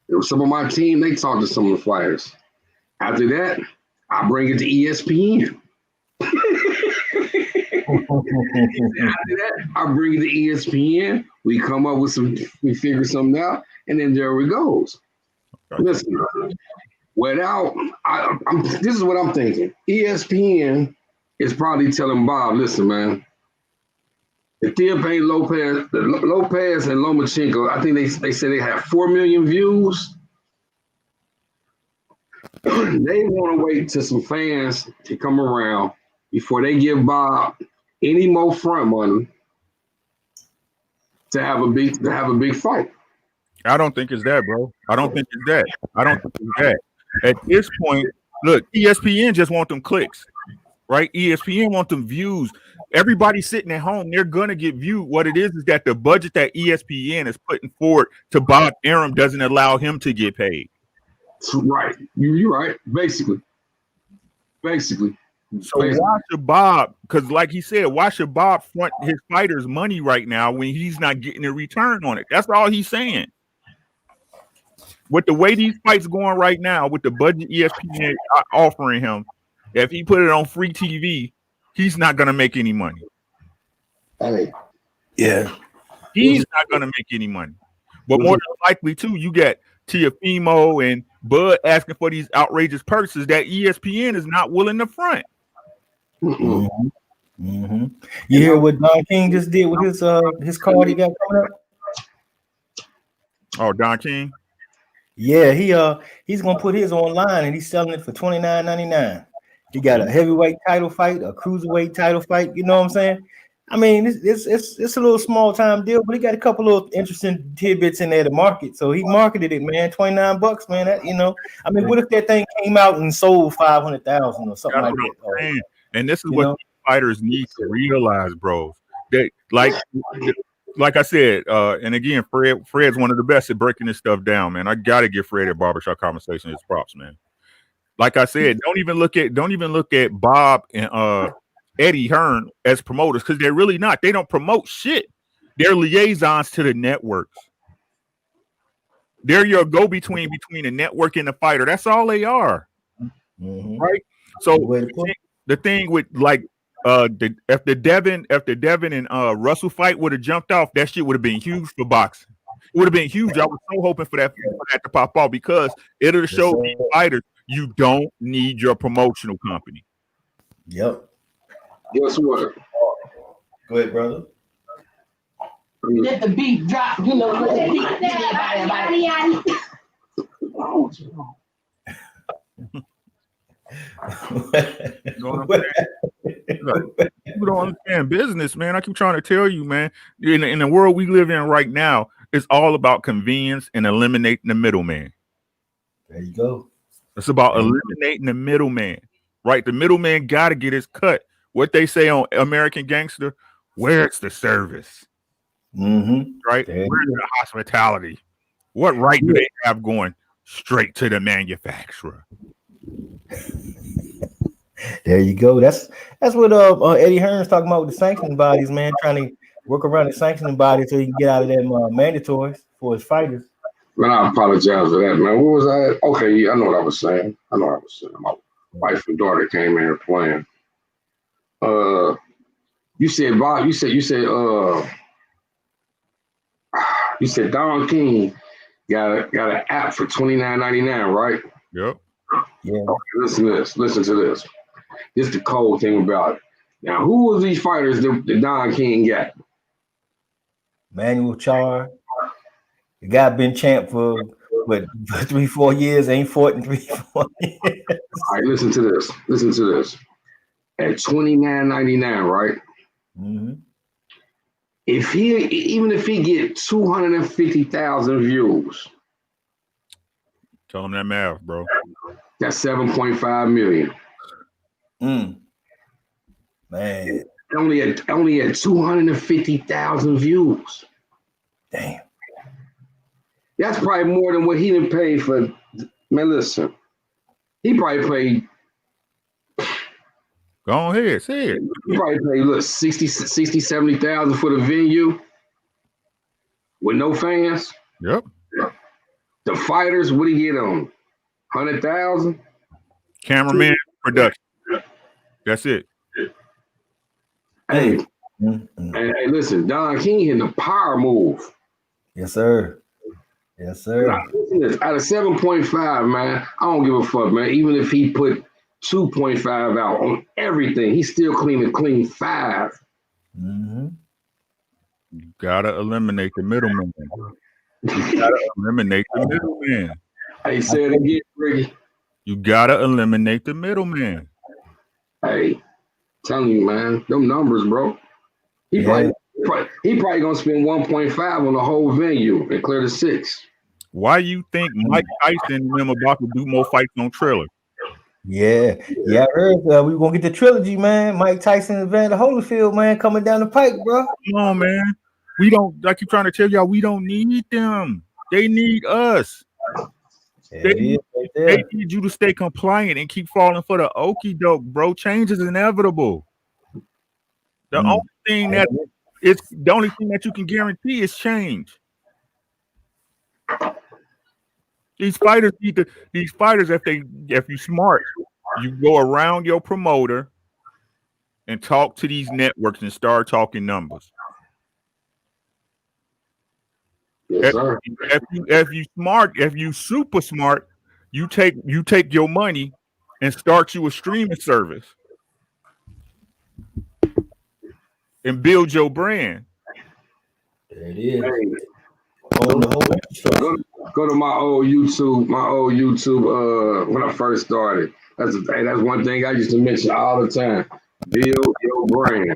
There was some of my team. They talked to some of the fighters. After that, I bring it to ESPN." After that, I bring it to ESPN. We come up with we figure something out, and then there it goes. Okay. Listen, this is what I'm thinking. ESPN is probably telling Bob, listen, man, if Teofimo Lopez and Lomachenko, I think they said they have 4 million views. They want to wait till some fans to come around before they give Bob any more front money to have a big fight. I don't think it's that, bro. I don't think it's that. At this point, look, ESPN just want them clicks, right? ESPN want them views. Everybody sitting at home, they're gonna get viewed. What it is that the budget that ESPN is putting forward to Bob Arum doesn't allow him to get paid. Right. You're right. Basically. So why should Bob, because like he said, why should Bob front his fighters money right now when he's not getting a return on it? That's all he's saying. With the way these fights going right now, with the budget ESPN offering him, if he put it on free TV, he's not going to make any money. Hey. Yeah. He's not going to make any money. But more than likely, too, you get Teofimo and Bud asking for these outrageous purses that ESPN is not willing to front. Mm-hmm. Mm-hmm. You hear what Don King just did with his card he got coming up? Oh, Don King. Yeah, he's gonna put his online and he's selling it for $29.99. He got a heavyweight title fight, a cruiserweight title fight. You know what I'm saying? I mean, it's a little small time deal, but he got a couple of interesting tidbits in there to market. So he marketed it, man. $29, man. That, you know, I mean, what if that thing came out and sold 500,000 or something like that? And this is what fighters need to realize, bro. That like I said, and again, Fred's one of the best at breaking this stuff down, man. I gotta give Fred at Barbershop Conversation his props, man. Like I said, don't even look at Bob and Eddie Hearn as promoters, because they're really not. They don't promote shit. They're liaisons to the networks. They're your go-between between the network and the fighter. That's all they are. Mm-hmm. Right? So the thing with like if the Devin and Russell fight would have jumped off, that shit would have been huge for boxing. It would have been huge. I was so hoping for that to pop off, because it'll show these fighters you don't need your promotional company. Yep. Guess what? Go ahead, brother. Let the beat drop. You know, let the beat. People don't understand business, man. I keep trying to tell you, man. In the world we live in right now, it's all about convenience and eliminating the middleman. There you go. It's about eliminating the middleman, right? The middleman got to get his cut. What they say on American Gangster, where's the service? Mm-hmm. Right? Where's the hospitality? What right do they have going straight to the manufacturer? There you go. That's what Eddie Hearn's talking about with the sanctioning bodies, man. Trying to work around the sanctioning bodies so he can get out of them mandatories for his fighters. Man, I apologize for that, man. What was I? Okay, yeah, I know what I was saying. My wife and daughter came in here playing. You said Bob. You said Don King got an app for $29.99, right? Yep. Yeah. Okay, listen to this. This is the cold thing about it. Now, who was these fighters that Don King got? Manuel Char. The guy been champ for 3-4 years, ain't fought in 3-4 years. All right, listen to this. At $29.99, right? Mm-hmm. Even if he get 250,000 views, tell him that math, bro. That's 7.5 million. Man, only at 250,000 views. Damn. That's probably more than what he done paid for. Man, listen, he probably paid. Go ahead, say it. He probably paid 70,000 for the venue with no fans. Yep. The fighters, what do you get on? 100,000. Cameraman, production. That's it. Hey, hey, listen, Don King hitting the power move. Yes, sir. Yes, sir. Now, listen to this. Out of 7.5, man, I don't give a fuck, man. Even if he put 2.5 out on everything, he's still clean 5. Mm-hmm. You gotta eliminate the middleman. You gotta eliminate the middleman. Hey, say it again, Ricky. You gotta eliminate the middleman. Hey, telling you, man, them numbers, bro. He probably gonna spend 1.5 on the whole venue and clear the 6. Why you think Mike Tyson and them about to do more fights on Triller? Yeah, I heard we gonna get the trilogy, man. Mike Tyson and Evander Holyfield, man, coming down the pike, bro. Come on, man. We don't. I keep trying to tell y'all, we don't need them. They need us. They need you to stay compliant and keep falling for the okie doke, bro. Change is inevitable. The only thing that you can guarantee is change. These fighters, if you smart, you go around your promoter and talk to these networks and start talking numbers. Yes, sir. If you super smart, you take your money and start you a streaming service and build your brand. There it is. own the whole infrastructure. Go to my old YouTube. When I first started. That's one thing I used to mention all the time. Build your brand.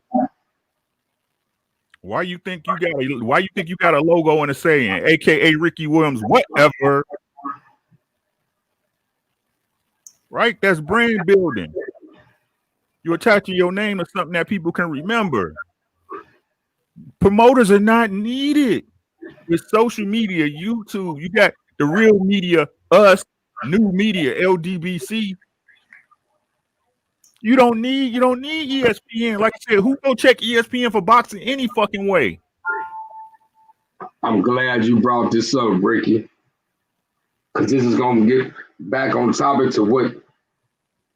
Why you think you got a logo and a saying, aka Ricky Williams, whatever? Right? That's brand building. You're attaching your name to something that people can remember. Promoters are not needed. With social media, YouTube, you got the real media, us, new media, LDBC. You don't need ESPN. Like I said, who go check ESPN for boxing any fucking way? I'm glad you brought this up, Ricky. Because this is gonna get back on topic to what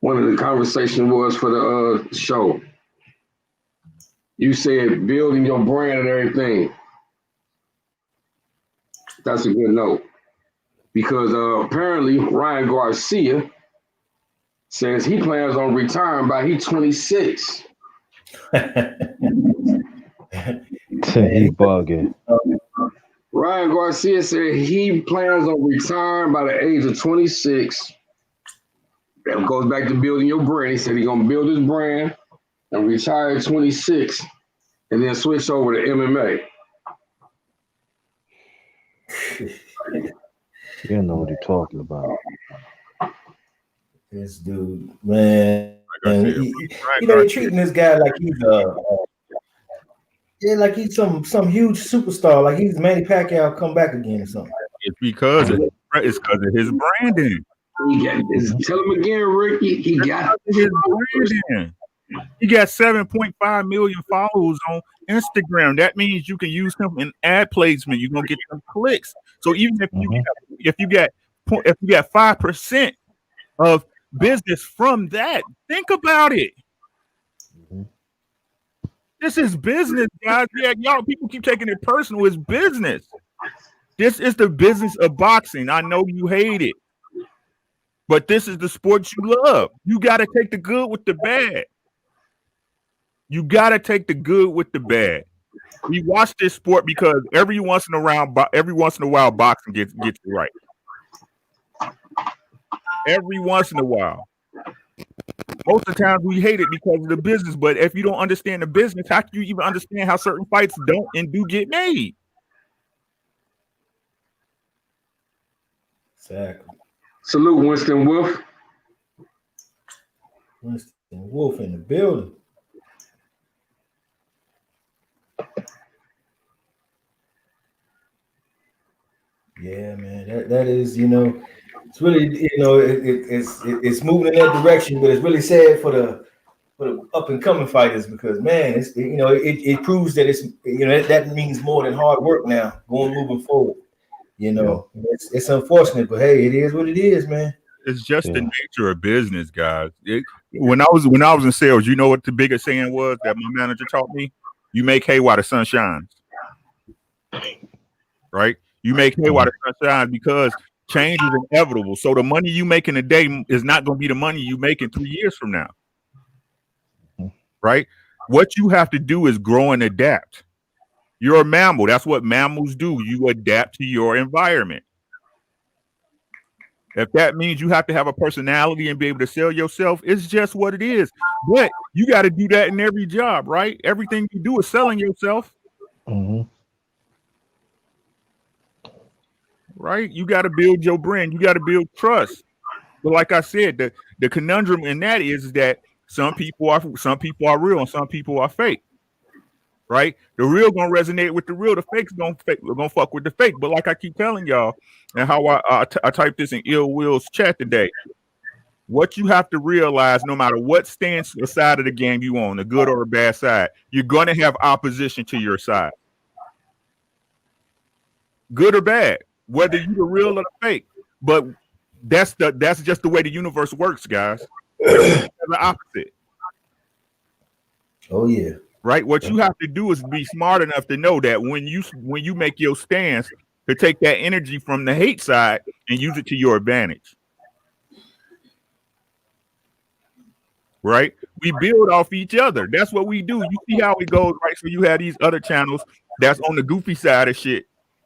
one of the conversation was for the show. You said building your brand and everything. That's a good note. Because apparently Ryan Garcia says he plans on retiring by he's 26. He bugging. Ryan Garcia said he plans on retiring by the age of 26. That goes back to building your brand. He said he's going to build his brand and retire at 26 and then switch over to MMA. You know what he's talking about. This dude, man, they're treating this guy like he's like he's some huge superstar, like he's Manny Pacquiao come back again or something. It's because of his branding. Tell him again, Ricky. He got his branding. He got 7.5 million followers on Instagram. That means you can use him in ad placement. You're gonna get some clicks. So even if you get 5% of business from that, think about it. This is business, guys. Yeah, y'all people keep taking it personal. It's business. This is the business of boxing. I know you hate it, but this is the sport you love. You got to take the good with the bad. You got to take the good with the bad. We watch this sport because every once in a while, boxing gets it right. Every once in a while. Most of the time we hate it because of the business, but if you don't understand the business, how can you even understand how certain fights don't and do get made? Exactly. Salute Winston Wolf. Winston Wolf in the building. Yeah, man, that is, it's really, it's moving in that direction, but it's really sad for the up and coming fighters because, man, it's it proves that it's that means more than hard work now moving forward. It's unfortunate, but hey, it is what it is, man. It's just the nature of business, guys. When I was in sales, you know what the biggest saying was that my manager taught me? You make hay while the sun shines. Right? You make hay while the sun shines because change is inevitable. So the money you make in a day is not going to be the money you make in 3 years from now. Right? What you have to do is grow and adapt. You're a mammal. That's what mammals do. You adapt to your environment. If that means you have to have a personality and be able to sell yourself, it's just what it is. But you got to do that in every job, right? Everything you do is selling yourself. Mm-hmm. Right? You got to build your brand. You got to build trust. But like I said, the conundrum in that is that some people are real and some people are fake. Right? The real gonna resonate with the real. The fake's gonna fuck with the fake. But like I keep telling y'all, and how I typed this in Ill Will's chat today, what you have to realize, no matter what stance or side of the game you on, the good or the bad side, you're gonna have opposition to your side. Good or bad, whether you're the real or the fake. But that's just the way the universe works, guys. The opposite. Oh yeah. Right. What you have to do is be smart enough to know that when you make your stance, to take that energy from the hate side and use it to your advantage. Right. We build off each other. That's what we do. You see how it goes, right? So you have these other channels that's on the goofy side of shit,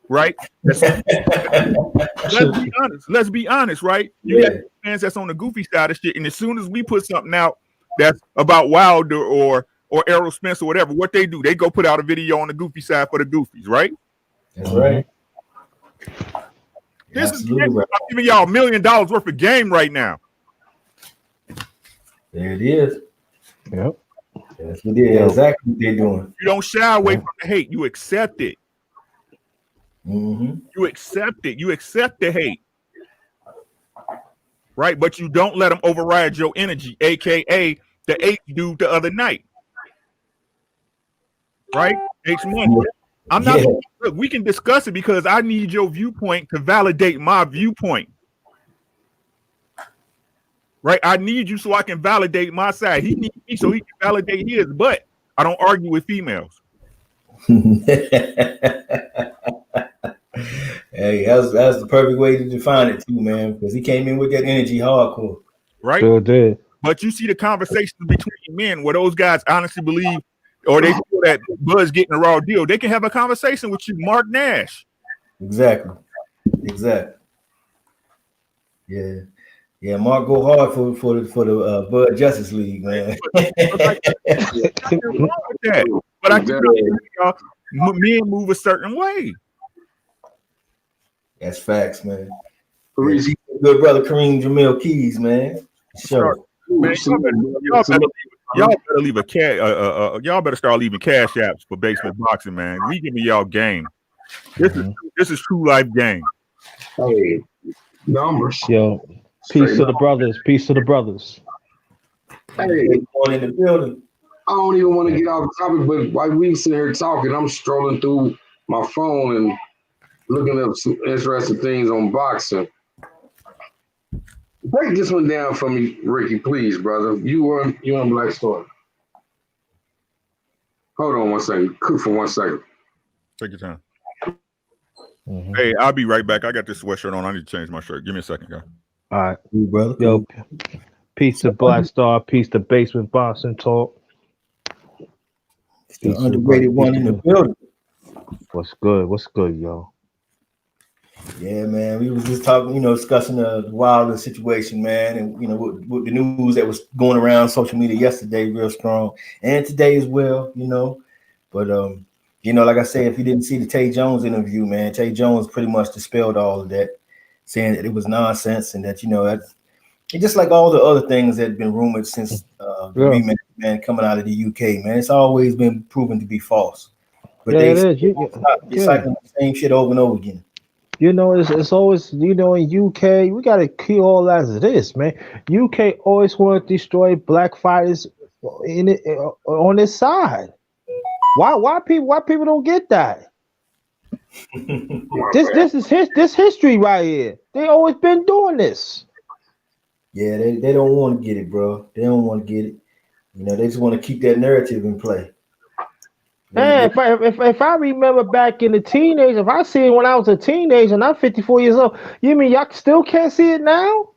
right? Let's be honest. Let's be honest, right? You got fans that's on the goofy side of shit, and as soon as we put something out that's about Wilder or Errol Spence or whatever, what they do, they go put out a video on the goofy side for the goofies, right? That's right. This is I'm giving y'all $1 million worth of game right now. There it is. Yep. That's what they exactly what they're doing. You don't shy away from the hate. You accept it. Mm-hmm. You accept it. You accept the hate. Right? But you don't let them override your energy, aka the H dude the other night. Right? H money. I'm not look, we can discuss it because I need your viewpoint to validate my viewpoint. Right? I need you so I can validate my side. He needs me so he can validate his, but I don't argue with females. Hey, that's the perfect way to define it too, man, because he came in with that energy hardcore. Right? Sure did. But you see the conversations between men where those guys honestly believe or they feel that Bud's getting a raw deal. They can have a conversation with you, Mark Nash. Exactly. Yeah, Mark go hard for the Bud Justice League, man. But I can tell y'all, men move a certain way. That's facts, man. Yeah, good brother Kareem Jamil Keys, man. Sure. Man, y'all better leave a cash. Y'all better start leaving cash apps for basement boxing, man. We giving y'all game. This is true life game. Hey, numbers. Yo, peace to the brothers. Peace to the brothers. Hey, going in the building. I don't even want to get off the topic, but while we sitting here talking, I'm strolling through my phone and looking up some interesting things on boxing. Break this one down for me, Ricky, please, brother. You on Black Star. Hold on 1 second. Cook for 1 second. Take your time. Mm-hmm. Hey, I'll be right back. I got this sweatshirt on. I need to change my shirt. Give me a second, guy. All right, brother. Yo, peace to Black Star. Peace to Basement Boxing Talk. It's the underrated one in the building. What's good? What's good, yo? Yeah, man. We was just talking, discussing the Wilder situation, man, and with the news that was going around social media yesterday, real strong, and today as well, But like I said, if you didn't see the Tay Jones interview, man, Tay Jones pretty much dispelled all of that, saying that it was nonsense and that that's just like all the other things that have been rumored since the rematch, man, coming out of the UK, man. It's always been proven to be false. But it is. You're cycling the same shit over and over again. It's always, in UK, we got to keep all as it is, man. UK always want to destroy black fighters on this side. Why people don't get that? This is history right here. They always been doing this. Yeah, they don't want to get it, bro. They don't want to get it. They just want to keep that narrative in play. Man, if I remember back in the teenage, if I see it when I was a teenager and I'm 54 years old, you mean y'all still can't see it now?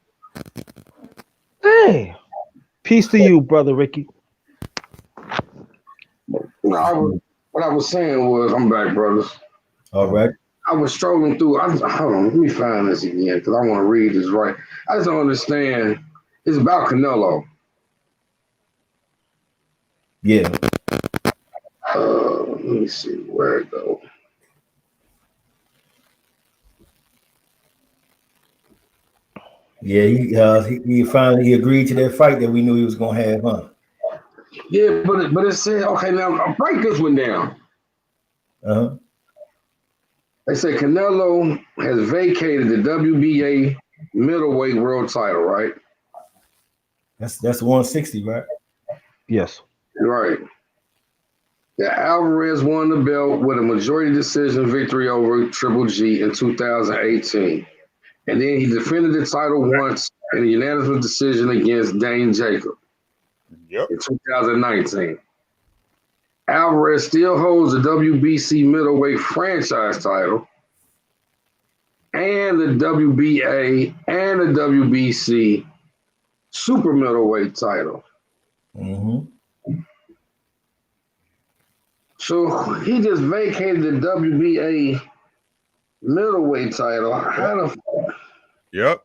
Hey, peace to you, brother Ricky. What I was saying was, I'm back, brothers. All right. I was strolling through. Hold on, let me find this again because I want to read this right. I just don't understand. It's about Canelo. Yeah. Let me see where it goes. Yeah, he finally agreed to that fight that we knew he was gonna have, huh? Yeah, but it said, okay, now I'll break this one down. Uh-huh. They say Canelo has vacated the WBA middleweight world title, right? That's 160, right? Yes. Right. Yeah, Alvarez won the belt with a majority decision victory over Triple G in 2018. And then he defended the title once in a unanimous decision against Dane Jacob in 2019. Alvarez still holds the WBC middleweight franchise title and the WBA and the WBC super middleweight title. Mm-hmm. So he just vacated the WBA Middleweight title. How the Yep.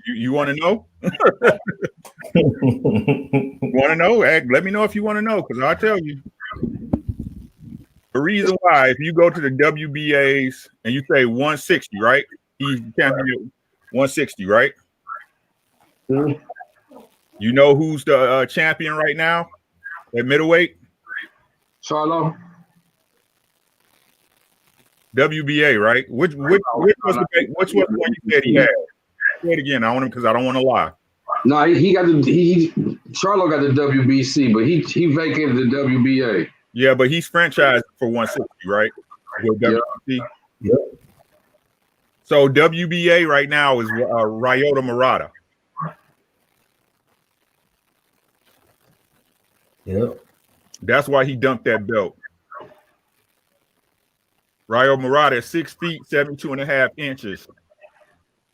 You want to know? Want to know? Let me know if you want to know, because I'll tell you. The reason why, if you go to the WBAs and you say 160, right? He's champion 160, right? Mm-hmm. You know who's the champion right now at middleweight? Charlo? WBA, right? Which was the one you said he had? Say it again. I want him because I don't want to lie. No, he got Charlo got the WBC, but he vacated the WBA. Yeah, but he's franchised for 160, right? With WBC. Yep. So WBA right now is Ryota Murata. Yep. That's why he dumped that belt. Ryota Murata is 6 feet, 72.5 inches.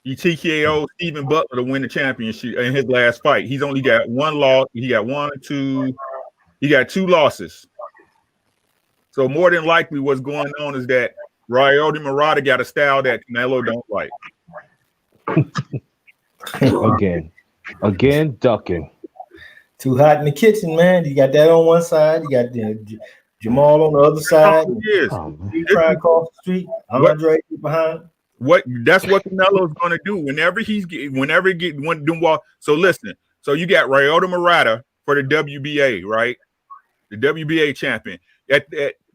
He TKO'd Stephen Butler to win the championship in his last fight. He's only got one loss. He got two losses. So more than likely what's going on is that Ryota Murata got a style that Canelo don't like. Again, ducking. Too hot in the kitchen, man. You got that on one side. You got Jamal on the other side. He trying across the street. Andre behind. That's what Canelo's going to do So listen. So you got Ryota Murata for the WBA, right? The WBA champion.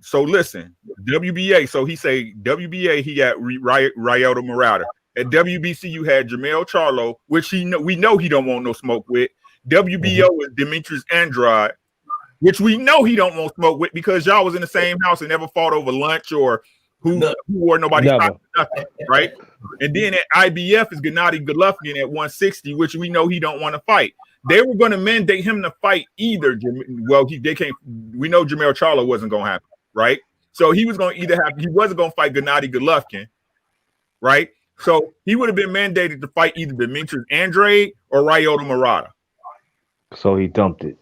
So listen, WBA. So he say WBA. He got Ryota Murata. At WBC, you had Jermell Charlo, which we know he don't want no smoke with. WBO is Demetrius Andrade, which we know he don't want smoke with because y'all was in the same house and never fought over lunch or who or nobody nothing, right? And then at IBF is Gennady Golovkin at 160, which we know he don't want to fight. They were going to mandate him to fight either. Well, they can't. We know Jermell Charlo wasn't going to happen, right? So he was going to he wasn't going to fight Gennady Golovkin, right? So he would have been mandated to fight either Demetrius Andrade or Ryota Murata. So he dumped it.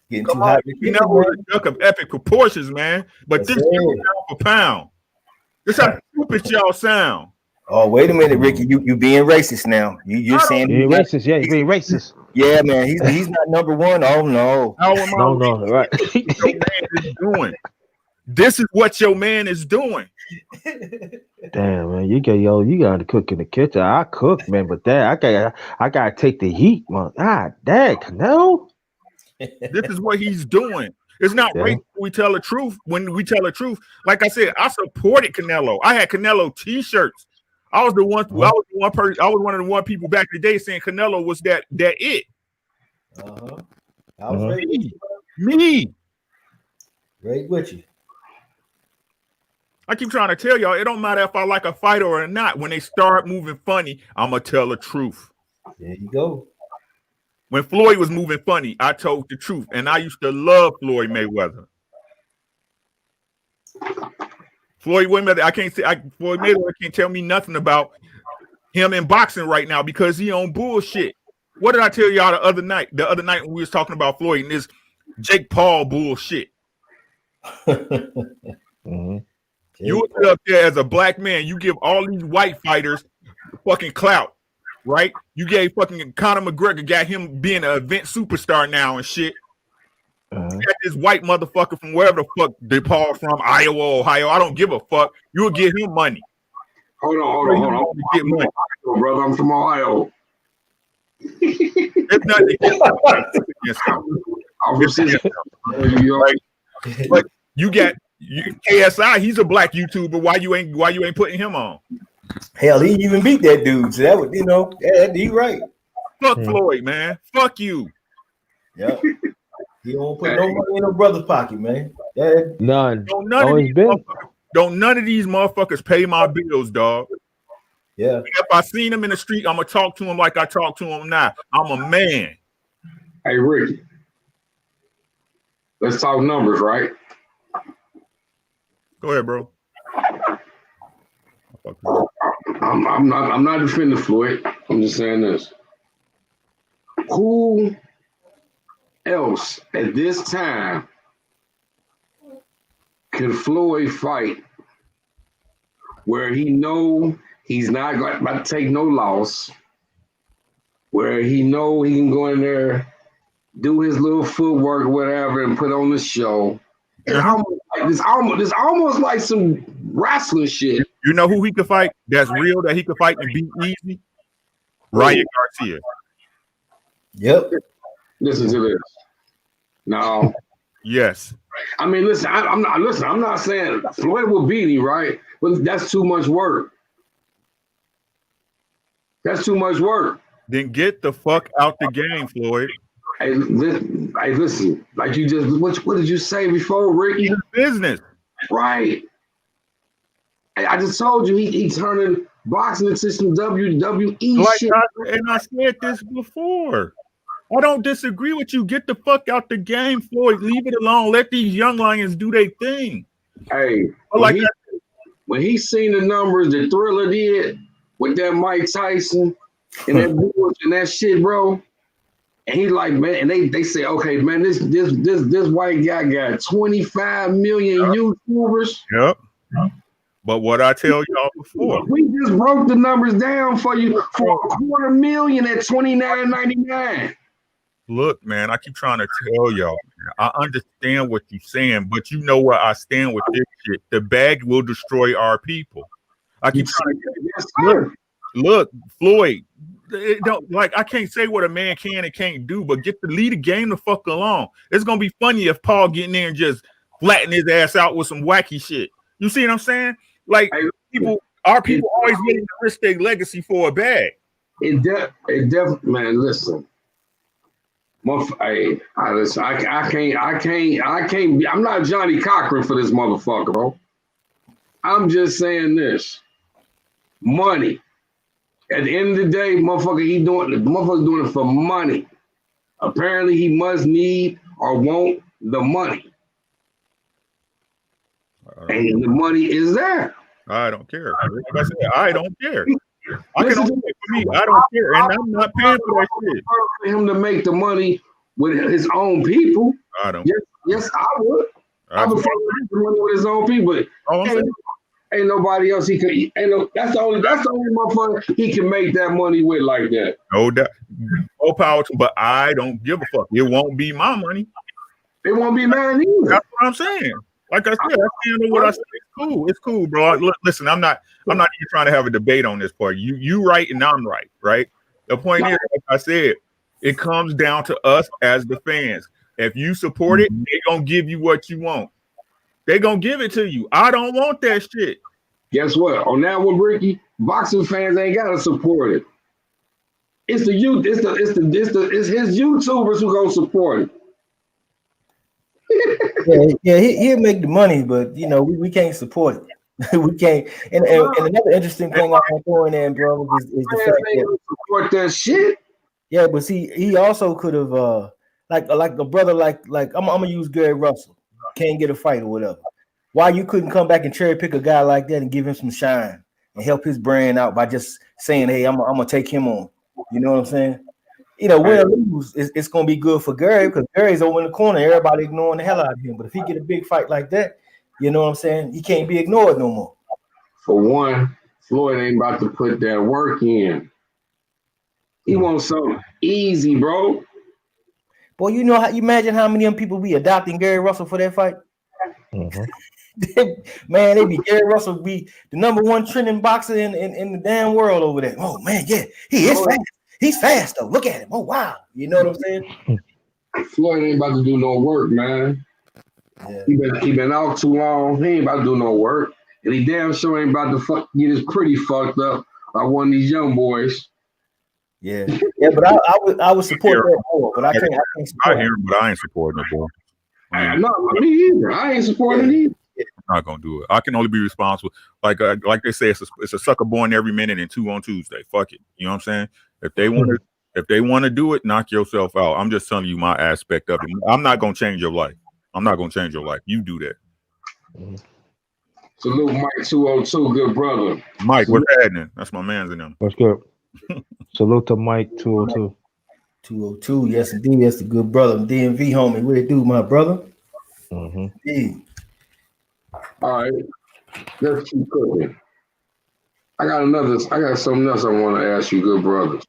Getting too hot. You know, we're a duck of epic proportions, man. But this is pound for pound. This how stupid y'all sound. Oh, wait a minute, Ricky. You being racist now. You're saying you're racist. Yeah, you're being racist. Yeah, man. He's not number one. Oh no. No, right. Your man is doing. This is what your man is doing. Damn, man, you got to cook in the kitchen. I cook, man, but that I gotta take the heat, man. God, dang, Canelo. This is what he's doing. It's not right when we tell the truth. When we tell the truth, like I said, I supported Canelo. I had Canelo T-shirts. I was one of the one people back in the day saying Canelo was that it. I was me. Right with you. I keep trying to tell y'all, it don't matter if I like a fighter or not. When they start moving funny, I'm going to tell the truth. There you go. When Floyd was moving funny, I told the truth. And I used to love Floyd Mayweather. Floyd Mayweather can't tell me nothing about him in boxing right now because he on bullshit. What did I tell y'all the other night? The other night when we was talking about Floyd and this Jake Paul bullshit. You were up there as a black man. You give all these white fighters fucking clout, right? You gave fucking Conor McGregor, got him being an event superstar now and shit. You got this white motherfucker from wherever the fuck they Paul from, Iowa, Ohio. I don't give a fuck. You'll give him money. Hold on. Get money. Brother, I'm from Ohio. It's nothing against him. But you got KSI, he's a black YouTuber. Why you ain't putting him on? Hell, he even beat that dude. So that would, he right. Fuck Floyd, man. Fuck you. Yeah. He don't put no money in no brother's pocket, man. None. Don't none of these motherfuckers pay my bills, dog. Yeah. If I seen him in the street, I'm gonna talk to him like I talk to him now. I'm a man. Hey, Ricky. Let's talk numbers, right? Go ahead, bro. I'm not defending Floyd. I'm just saying this. Who else at this time can Floyd fight where he know he's not about to take no loss, where he know he can go in there, do his little footwork or whatever, and put on the show. It's almost like some wrestling shit. You know who he could fight? That's real. That he could fight and beat easy. Ryan Garcia. Yep. Listen to this. No. Yes. I mean, listen. I'm not saying Floyd will beat him, right? But that's too much work. That's too much work. Then get the fuck out the game, Floyd. Hey, listen. Like you just, what did you say before, Ricky? Business. Right. I just told you he turning boxing into some WWE like shit. I said this before. I don't disagree with you. Get the fuck out the game, Floyd. Leave it alone. Let these young lions do their thing. Hey, like when he seen the numbers that Thriller did with that Mike Tyson and that shit, bro. And he like, man, and they say, okay, man, this white guy got 25 million YouTubers. Yep. But what I tell y'all before, we just broke the numbers down for you for $250,000 at $29.99. Look, man, I keep trying to tell y'all, I understand what you're saying, but you know where I stand with this shit. The bag will destroy our people. I keep trying to look, Floyd. It don't, like, I can't say what a man can and can't do, but get to lead the game the fuck along. It's gonna be funny if Paul get in there and just flatten his ass out with some wacky shit. You see what I'm saying? Like, our people always willing to risk their legacy for a bag. It definitely, man. Listen, listen. I can't. I'm not Johnny Cochran for this motherfucker, bro. I'm just saying this. Money. At the end of the day, motherfucker's doing it for money. Apparently, he must need or want the money. And the money is there. I don't care. Like I said, I don't care. I can only make for me. I don't care, and I'm not paying for that shit. For him to make the money with his own people. I don't. Yes, I would. I would make the money with his own people. Ain't nobody else he could. That's the only motherfucker he can make that money with like that. No doubt. No power to. But I don't give a fuck. It won't be my money. It won't be mine either. That's what I'm saying. Like I said, I stand on what I said. It's cool. It's cool, bro. Listen, I'm not even trying to have a debate on this part. You right and I'm right, right? The point is, like I said, it comes down to us as the fans. If you support it, they're gonna give you what you want. They're gonna give it to you. I don't want that shit. Guess what? On that one, Ricky, boxing fans ain't gotta support it. It's the youth, it's his YouTubers who gonna support it. He'll make the money, but you know, we can't support it. We can't. And another interesting thing I want to throw in there, bro, is the fact that support that shit. Yeah, but see, he also could have like a brother like I'm gonna use Gary Russell, can't get a fight or whatever. Why you couldn't come back and cherry pick a guy like that and give him some shine and help his brand out by just saying, hey, I'm gonna take him on. You know what I'm saying? You know, win or lose, it's gonna be good for Gary because Gary's over in the corner, everybody ignoring the hell out of him. But if he get a big fight like that, you know what I'm saying? He can't be ignored no more. For one, Floyd ain't about to put that work in. He wants something easy, bro. Boy, you know how you imagine how many of them people be adopting Gary Russell for that fight? Mm-hmm. Man, they be Gary Russell be the number one trending boxer in the damn world over there. Oh man, yeah, he is fast. He's fast though. Look at him. Oh wow, you know what I'm saying? Floyd ain't about to do no work, man. Yeah. He been out too long. He ain't about to do no work, and he damn sure ain't about to get his pretty fucked up by one of these young boys. Yeah, but I would support that more, but I can't support. I hear him, but I ain't supporting it, boy. No, me either. I ain't supporting it either. I'm not gonna do it. I can only be responsible. Like they say, it's a sucker born every minute and 2 on Tuesday. Fuck it. You know what I'm saying? If they want to do it, knock yourself out. I'm just telling you my aspect of it. I'm not gonna change your life. I'm not gonna change your life. You do that. Salute Mike 202, good brother. Mike, what's happening? That's my man's in them. What's good? Salute to Mike 202. 202, yes indeed. That's the good brother. DMV homie. What it do, my brother? Mm-hmm. Indeed. All right, let's keep cooking. I got something else I want to ask you, good brothers.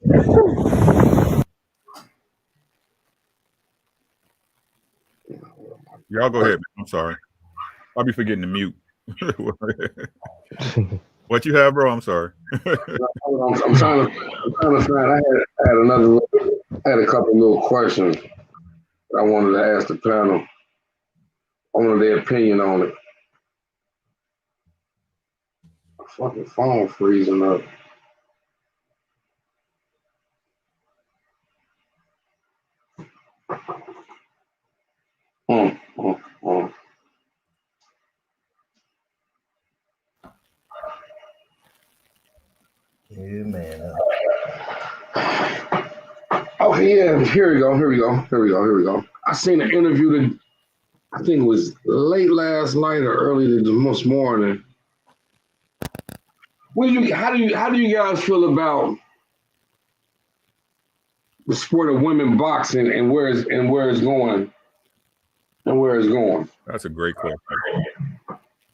Y'all go ahead, man. I'm sorry. I'll be forgetting to mute. What you have, bro? I'm sorry. I'm trying to find. I had a couple little questions I wanted to ask the panel. I wanted their opinion on it. My fucking phone freezing up. Mm, mm, mm. Yeah, man. Oh yeah, here we go. I seen an interview that I think it was late last night or early this morning. How do you guys feel about the sport of women boxing and where it's going? That's a great question.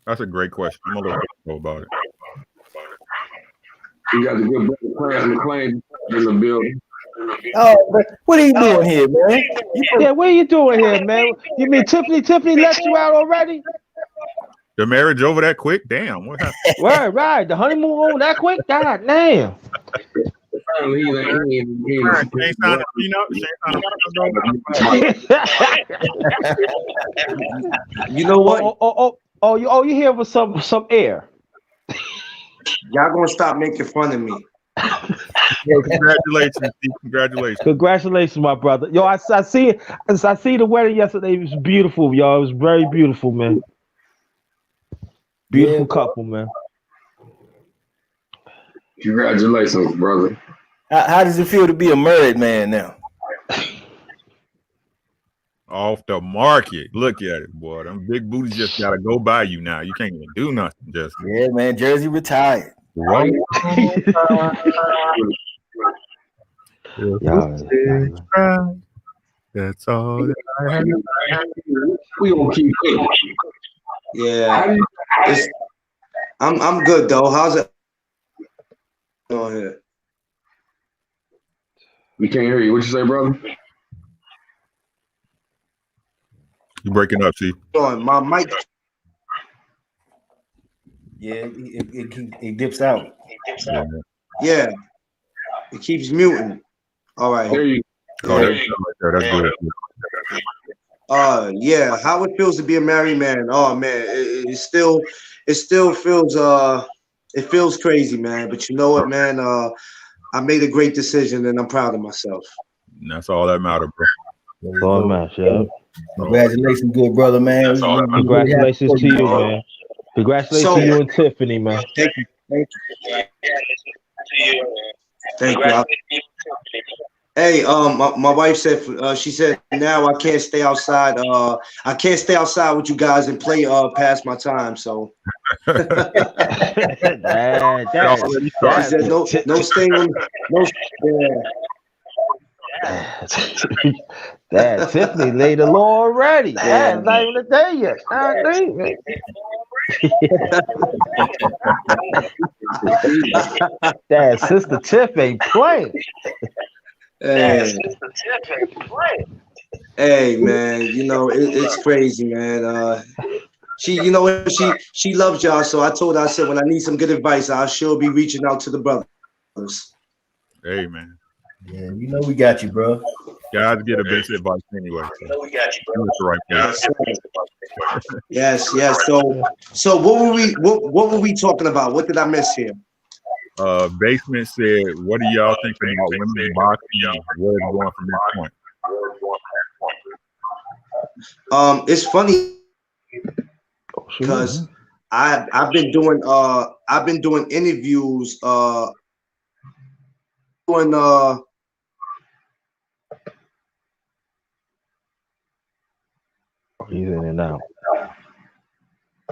I'm a little know about it. You got the good brother Clarence McClain in the building. Oh, what are you doing here, man? Yeah, what are you doing here, man? You mean Tiffany let you out already? The marriage over that quick? Damn, what happened? Right. The honeymoon over that quick? God damn. Apparently he She ain't signed a prenup? You know what? You here with some air. Y'all gonna stop making fun of me. Yo, congratulations, Steve. Congratulations, my brother. Yo, I see the wedding yesterday. It was beautiful, y'all. It was very beautiful, man. Beautiful couple, man. Congratulations, brother. How does it feel to be a married man now? Off the market. Look at it, boy. Them big booties just gotta go by you now. You can't even do nothing. Just Yeah, man. Jersey retired. right. That's all that I have. We gonna keep cooking. Yeah. I'm good though. How's it going here? We can't hear you. What you say, brother? You breaking up, Chief? My mic. Yeah, it dips out. Yeah. It keeps muting. All right. There you go. That's good. Yeah, how it feels to be a married man. Oh man, it still feels it feels crazy, man. But you know what, man? I made a great decision and I'm proud of myself. And that's all that matters, bro. That's all that matters, yeah. Congratulations, good brother, man. Congratulations to you, man. Congratulations to you and Tiffany, man. Thank you. Thank you. Hey, my wife said she said now I can't stay outside. I can't stay outside with you guys and play past my time. So She said no staying, no. Dad, Tiffany laid the law already. Yeah, it's not even a day yet. Dad, Sister Tiff ain't playing. Hey man, you know it's crazy, man. She loves y'all, so I told her, I said when I need some good advice, I'll sure be reaching out to the brothers. Hey man. Yeah, you know we got you, bro. Guys get a best advice anyway. So. We got you, bro. That's right. Yes. So what were we talking about? What did I miss here? Basement said, what do y'all think about women's boxing? Where it's going from this point? It's funny because I've been doing interviews He's in and out.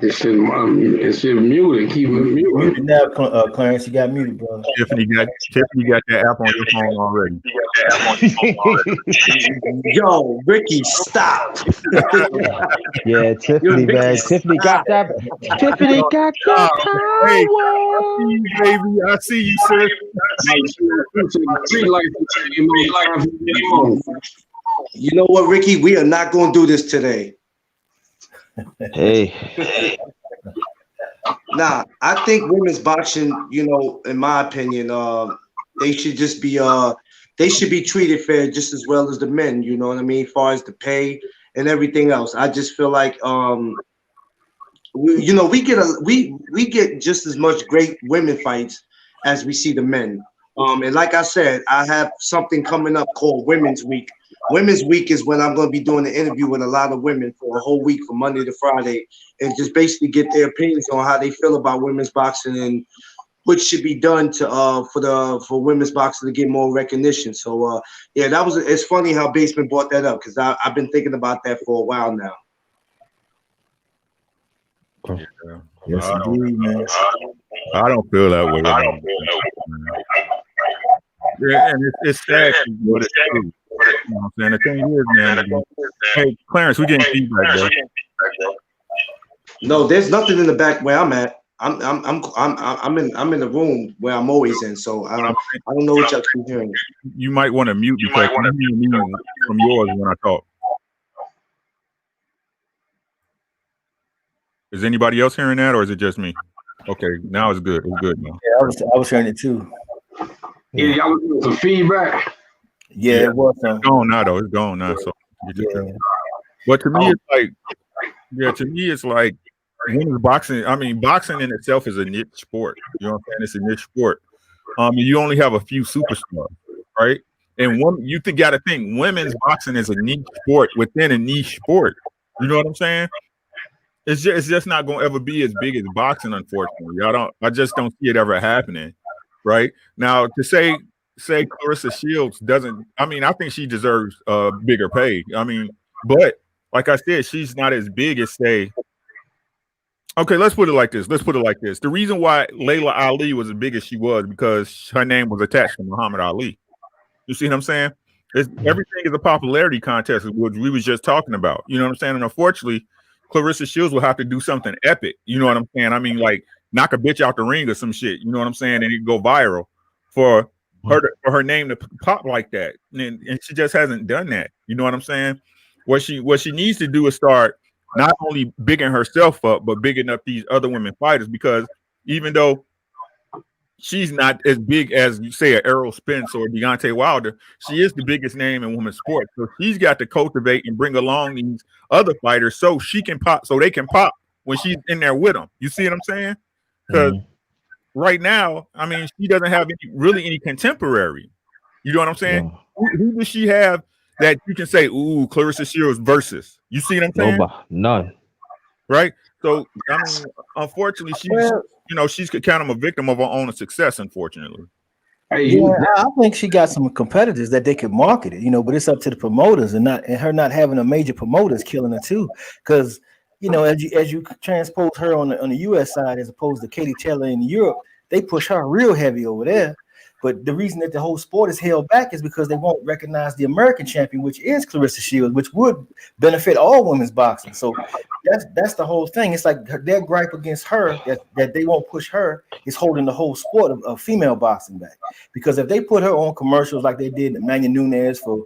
It should mute and keep it muted. Muted now, Clarence. You got muted, brother. Tiffany got that app on your phone already. Yo, Ricky, stop. Yeah, Tiffany, man. Tiffany got that. Tiffany got that power. Hey, baby, I see you, sir. You know what, Ricky? We are not going to do this today. Hey. Nah, I think women's boxing, you know, in my opinion, they should just be they should be treated fair just as well as the men, you know what I mean, as far as the pay and everything else. I just feel like we get just as much great women fights as we see the men. And like I said, I have something coming up called Women's Week. Women's Week is when I'm going to be doing an interview with a lot of women for a whole week from Monday to Friday and just basically get their opinions on how they feel about women's boxing and what should be done to for women's boxing to get more recognition. So yeah, it's funny how Basement brought that up because I've been thinking about that for a while now. Yeah. Yes, indeed, man. I don't feel that way. Yeah, and it's sad, but it's true. You know what I'm saying? The thing is, man. Hey, Clarence, we getting feedback, bro. No, there's nothing in the back where I'm at. I'm in the room where I'm always in, so I don't know what y'all keep hearing. You might want to mute because I'm hearing me from yours when I talk. Is anybody else hearing that, or is it just me? Okay, now it's good. It's good now. Yeah, I was hearing it too. Yeah, y'all was doing some feedback. Yeah, it was. It's gone now, though. It's gone now. So, but to me, it's like women's boxing. I mean, boxing in itself is a niche sport. You know what I'm saying? It's a niche sport. You only have a few superstars, right? And you got to think women's boxing is a niche sport within a niche sport. You know what I'm saying? It's just not going to ever be as big as boxing, unfortunately. I just don't see it ever happening, right? Now, to say Clarissa Shields doesn't, I mean, I think she deserves bigger pay. I mean, but like I said, she's not as big as okay, let's put it like this. The reason why Layla Ali was as big as she was because her name was attached to Muhammad Ali. You see what I'm saying? Everything is a popularity contest, which we was just talking about. You know what I'm saying? And unfortunately, Clarissa Shields will have to do something epic. You know what I'm saying? I mean, like knock a bitch out the ring or some shit. You know what I'm saying? And it go viral for her name to pop like that. And she just hasn't done that. You know what I'm saying? What she needs to do is start not only bigging herself up, but bigging up these other women fighters, because even though she's not as big as, you say, Errol Spence or Deontay Wilder, she is the biggest name in women's sports. So she's got to cultivate and bring along these other fighters so she can pop, so they can pop when she's in there with them. You see what I'm saying? Because right now, I mean, she doesn't have any contemporary. You know what I'm saying? Yeah. Who does she have that you can say, ooh, Clarissa Shields versus? You see what I'm saying? None. Right? So, I mean, unfortunately, she's kind of a victim of her own success, unfortunately. Yeah, I think she got some competitors that they could market it, but it's up to the promoters and her not having a major promoter is killing her too. Because, as you transpose her on the US side as opposed to Katie Taylor in Europe, they push her real heavy over there. But the reason that the whole sport is held back is because they won't recognize the American champion, which is Clarissa Shields, which would benefit all women's boxing. So that's the whole thing. It's like their gripe against her that they won't push her is holding the whole sport of female boxing back. Because if they put her on commercials like they did Emmanuel Nunes for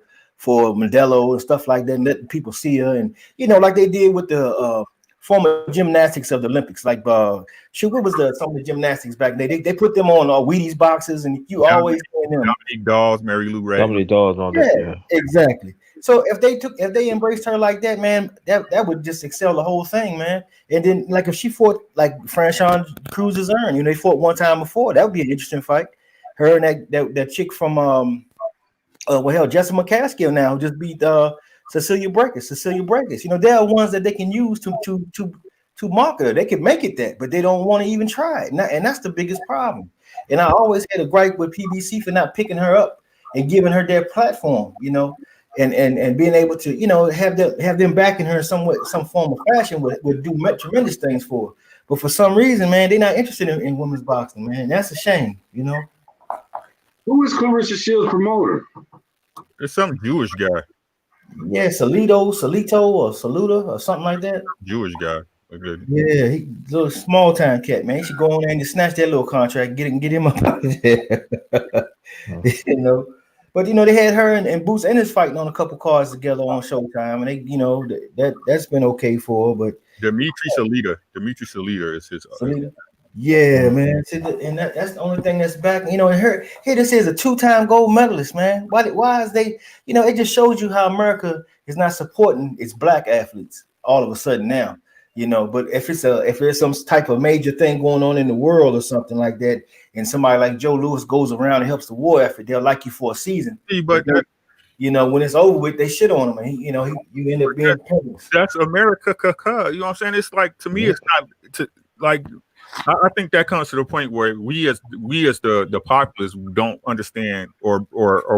Modelo and stuff like that, and let people see her, and like they did with the former gymnastics of the Olympics, like what was some of the gymnastics back then? They put them on Wheaties boxes, and you always see them. Dominique Dawes, Mary Lou Ray. Dominique Dawes, all that. Yeah, exactly. So if they embraced her like that, man, that would just excel the whole thing, man. And then like if she fought like Franchon Cruz's Earn, they fought one time before, that would be an interesting fight. Her and that chick from Jessica McCaskill now who just beat Cecilia Brækhus. They are ones that they can use to market her. They can make it that, but they don't want to even try it. And that's the biggest problem. And I always had a gripe with PBC for not picking her up and giving her their platform, and being able to, have them backing her in some form of fashion would do tremendous things for her. But for some reason, man, they're not interested in women's boxing, man. And that's a shame, Who is Clarissa Shields' promoter? It's some Jewish guy. Yeah, Salito, or Saluda, or something like that. Jewish guy. Okay. Yeah, he little small time cat, man. He should go in there and just snatch that little contract, get him up out of there. But they had her and Boots Ennis fighting on a couple cards together on Showtime, and they, that's been okay for her. But Dimitri Salita is his. Salita? Yeah, man. And that's the only thing that's back. And this is a 2-time gold medalist, man. Why is they? It just shows you how America is not supporting its black athletes all of a sudden now. But if there's some type of major thing going on in the world or something like that, and somebody like Joe Louis goes around and helps the war effort, they'll like you for a season. But when it's over with, they shit on him, and you end up being famous. That's America, you know what I'm saying? It's like, to me, it's not to like. I think that comes to the point where we as the populace don't understand or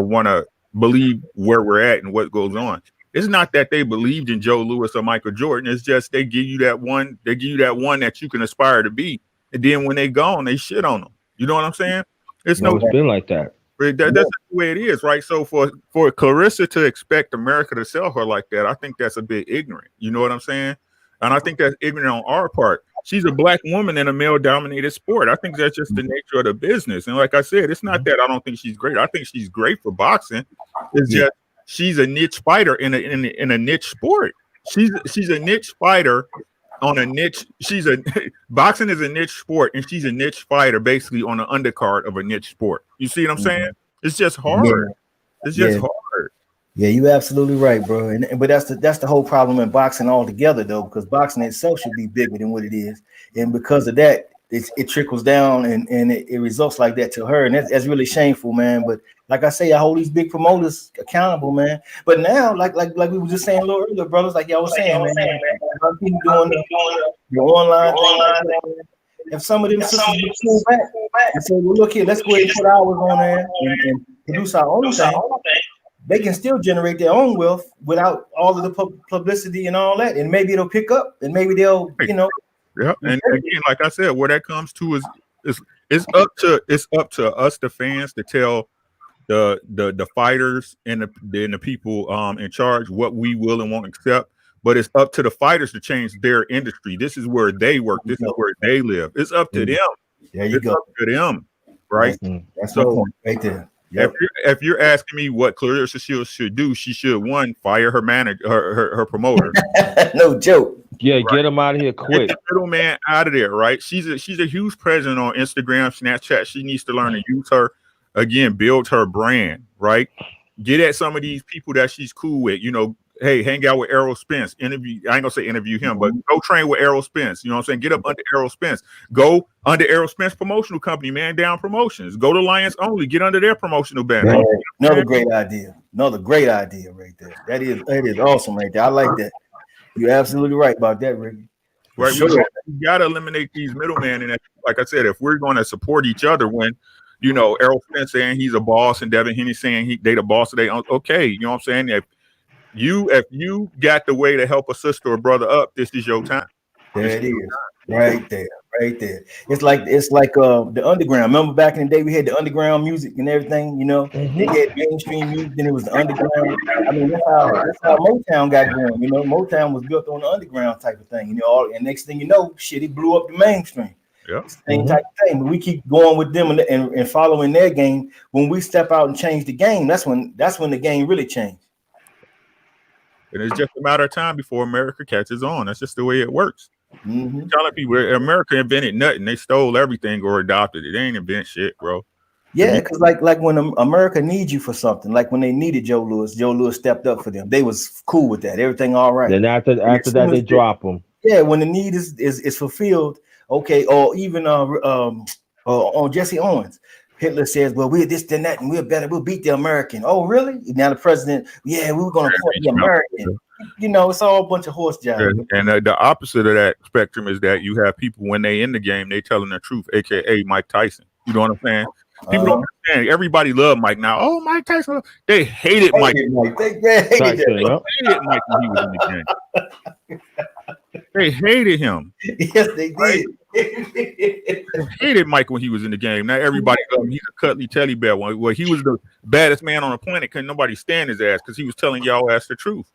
want to believe where we're at and what goes on. It's not that they believed in Joe Louis or Michael Jordan. It's just they give you that one. They give you that one that you can aspire to be, and then when they gone, they shit on them. You know what I'm saying? It's been like that. That's the way it is, right? So for Clarissa to expect America to sell her like that, I think that's a bit ignorant. You know what I'm saying? And I think that's ignorant on our part. She's a black woman in a male-dominated sport. I think that's just the nature of the business. And like I said, it's not that I don't think she's great. I think she's great for boxing. It's just she's a niche fighter in a niche sport. She's a niche fighter on a niche. Boxing is a niche sport, and she's a niche fighter basically on the undercard of a niche sport. You see what I'm saying? It's just hard. Yeah. It's just hard. Yeah, you're absolutely right, bro. But that's the whole problem in boxing altogether, though, because boxing itself should be bigger than what it is, and because of that, it trickles down and it results like that to her, and that's really shameful, man. But like I say, I hold these big promoters accountable, man. But now, like we were just saying a little earlier, brothers, like y'all was saying, man, people doing the online thing. If some of them sisters would pull back and say, well, look here, let's go ahead and put ours on there and produce our own thing, they can still generate their own wealth without all of the publicity and all that. And maybe it'll pick up, and maybe they'll, Yeah, and again, like I said, where that comes to is it's up to us, the fans, to tell the fighters and the people in charge what we will and won't accept. But it's up to the fighters to change their industry. This is where they work. This is where they live. It's up to them. There you go. Up to them, right? That's the point right there. Yep. If you're asking me what Clarissa Shields should do, she should fire her manager, her promoter. No joke. Yeah, right. Get him out of here quick. Get the middleman out of there, right? She's a huge presence on Instagram, Snapchat. She needs to learn to use her again, build her brand, right? Get at some of these people that she's cool with. Hey, hang out with Errol Spence. I ain't gonna say interview him, but go train with Errol Spence. You know what I'm saying? Get up under Errol Spence. Go under Errol Spence promotional company, Man Down Promotions. Go to Lions Only. Get under their promotional banner. Right. Another great idea right there. That is awesome right there. I like that. You're absolutely right about that, Ricky. Right. Sure. You gotta eliminate these middlemen. And like I said, if we're gonna support each other when Errol Spence saying he's a boss and Devin Haney saying they the boss today, okay, you know what I'm saying? If you got the way to help a sister or brother up, this is your time. There it is. Right there. It's like the underground. Remember back in the day we had the underground music and everything, They had mainstream music, then it was the underground. I mean, that's how Motown got going, Motown was built on the underground type of thing, and next thing you know, shit, it blew up the mainstream. Yeah. Same type of thing. But we keep going with them and following their game. When we step out and change the game, that's when the game really changed. And it's just a matter of time before America catches on. That's just the way it works. Mm-hmm. Telling people America invented nothing. They stole everything or adopted it. They ain't invent shit, bro. Yeah, because like when America needs you for something, like when they needed Joe Louis stepped up for them. They was cool with that. Everything all right. Then after that, they drop them. Yeah, when the need is fulfilled, okay. Or even on Jesse Owens. Hitler says, well, we're this, then that, and we're better. We'll beat the American. Oh, really? Now the president, we were going to beat the American. It's all a bunch of horse jobs. And the opposite of that spectrum is that you have people, when they in the game, they telling the truth, a.k.a. Mike Tyson. You know what I'm saying? People don't understand. Everybody loved Mike now. Oh, Mike Tyson. They hated Mike. They hated Mike when he was in the game. They hated him. Yes, they did. They hated Mike when he was in the game. Now everybody loved him. He's a cuddly teddy bear. Well, he was the baddest man on the planet. Couldn't nobody stand his ass because he was telling y'all ass the truth.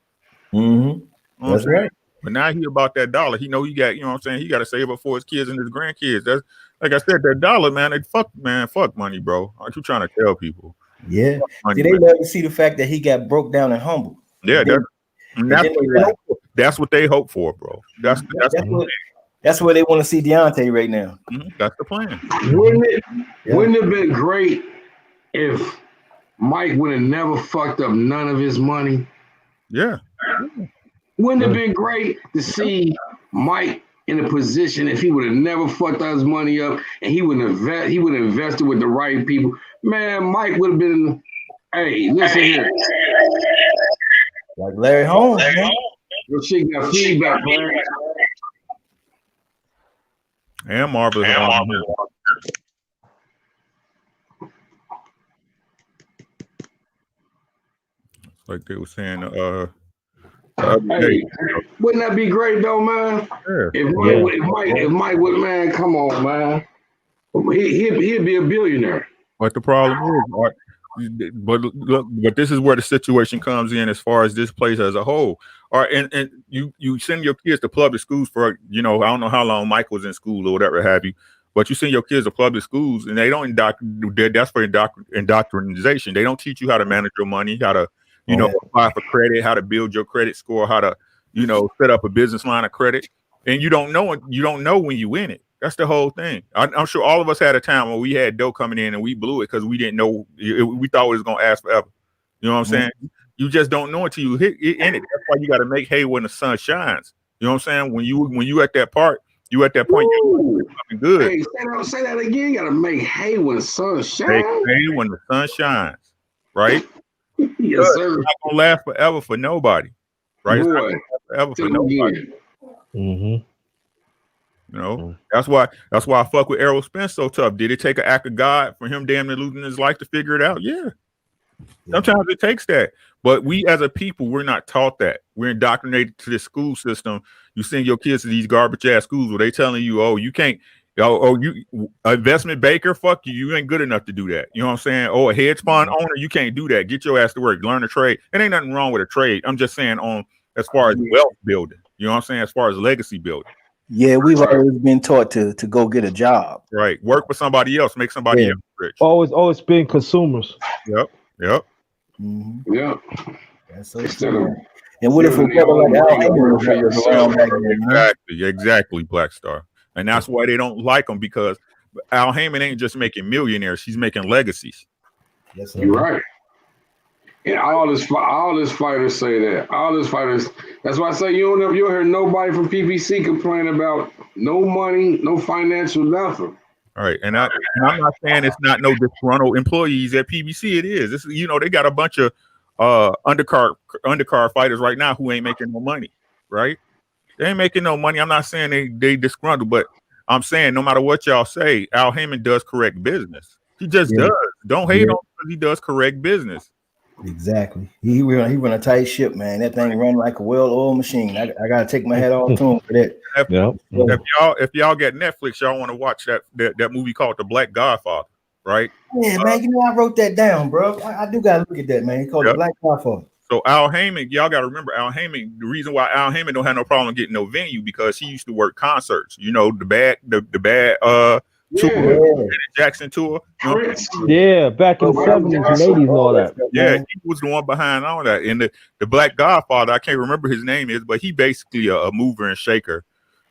Mm-hmm. That's right. But now he about that dollar. He know he got, you know what I'm saying? He got to save up for his kids and his grandkids. That's like I said, that dollar, man. Fuck money, bro. Aren't you trying to tell people? Yeah. Money, they love to see the fact that he got broke down and humble. Yeah, that's what they hope for, bro. That's where they want to see Deontay right now. That's the plan. Wouldn't it have been great if Mike would have never fucked up none of his money? Yeah. Wouldn't it have been great to see Mike in a position if he would have never fucked his money up and he would have invested with the right people? Man, Mike would have been. Hey, listen here. Like Larry Holmes. Your shit got feedback, man. And Marvelous. Like they were saying, hey, wouldn't that be great though, man? Yeah. If Mike would, man, come on, man. He'd be a billionaire. But the problem is, but this is where the situation comes in as far as this place as a whole. All right, and you send your kids to public schools for, I don't know how long Mike was in school or whatever have you, but you send your kids to public schools and they don't that's for indoctrination. They don't teach you how to manage your money, how to apply for credit, how to build your credit score, how to set up a business line of credit, and you don't know when you in it. That's the whole thing. I'm sure all of us had a time when we had dough coming in and we blew it because we didn't know. We thought it was going to last forever. You know what I'm saying? You just don't know until you hit in it. That's why you got to make hay when the sun shines. You know what I'm saying? When you at that part, you're something good. Hey, say that again. You got to make hay when the sun shines. Make hay when the sun shines, right? Yes, sir. It's not going to last forever for nobody, right? It's not gonna last forever for nobody. Mm-hmm. That's why I fuck with Errol Spence so tough. Did it take an act of God for him damn near losing his life to figure it out? Yeah. Sometimes it takes that. But we as a people, we're not taught that. We're indoctrinated to this school system. You send your kids to these garbage ass schools where they telling you, oh, you can't, you investment banker, fuck you. You ain't good enough to do that. You know what I'm saying? Oh, a hedge fund owner, you can't do that. Get your ass to work. Learn a trade. It ain't nothing wrong with a trade. I'm just saying as far as wealth building. You know what I'm saying? As far as legacy building. Yeah, we've always been taught to go get a job. Right. Work for somebody else. Make somebody else rich. Always been consumers. Yep. Mm-hmm. Yeah. That's so true. And what if a brother like Al Haymon was around back then? Exactly, Black Star. And that's why they don't like him, because Al Haymon ain't just making millionaires, he's making legacies. Yes, sir. You're right. And all this fighters say that. All this fighters. That's why I say you'll hear nobody from PPC complain about no money, no financial nothing. All right, and I'm not saying it's not no disgruntled employees at PBC. It is. This is, they got a bunch of undercard fighters right now who ain't making no money. Right? They ain't making no money. I'm not saying they disgruntled, but I'm saying no matter what y'all say, Al Haymon does correct business. He just does. Don't hate on him because he does correct business. Exactly. He run a tight ship, man. That thing run like a well-oiled machine. I gotta take my hat off to him for that. If y'all get Netflix, y'all want to watch that movie called The Black Godfather, right? Yeah, man. I wrote that down, bro. I do gotta look at that, man. He called The Black Godfather. So Al Haymon, y'all gotta remember Al Haymon. The reason why Al Haymon don't have no problem getting no venue because he used to work concerts. The bad Jackson tour. Yeah, back in the 70s and 80s and all that. Yeah, he was the one behind all that. And the Black Godfather, I can't remember his name is, but he basically a mover and shaker.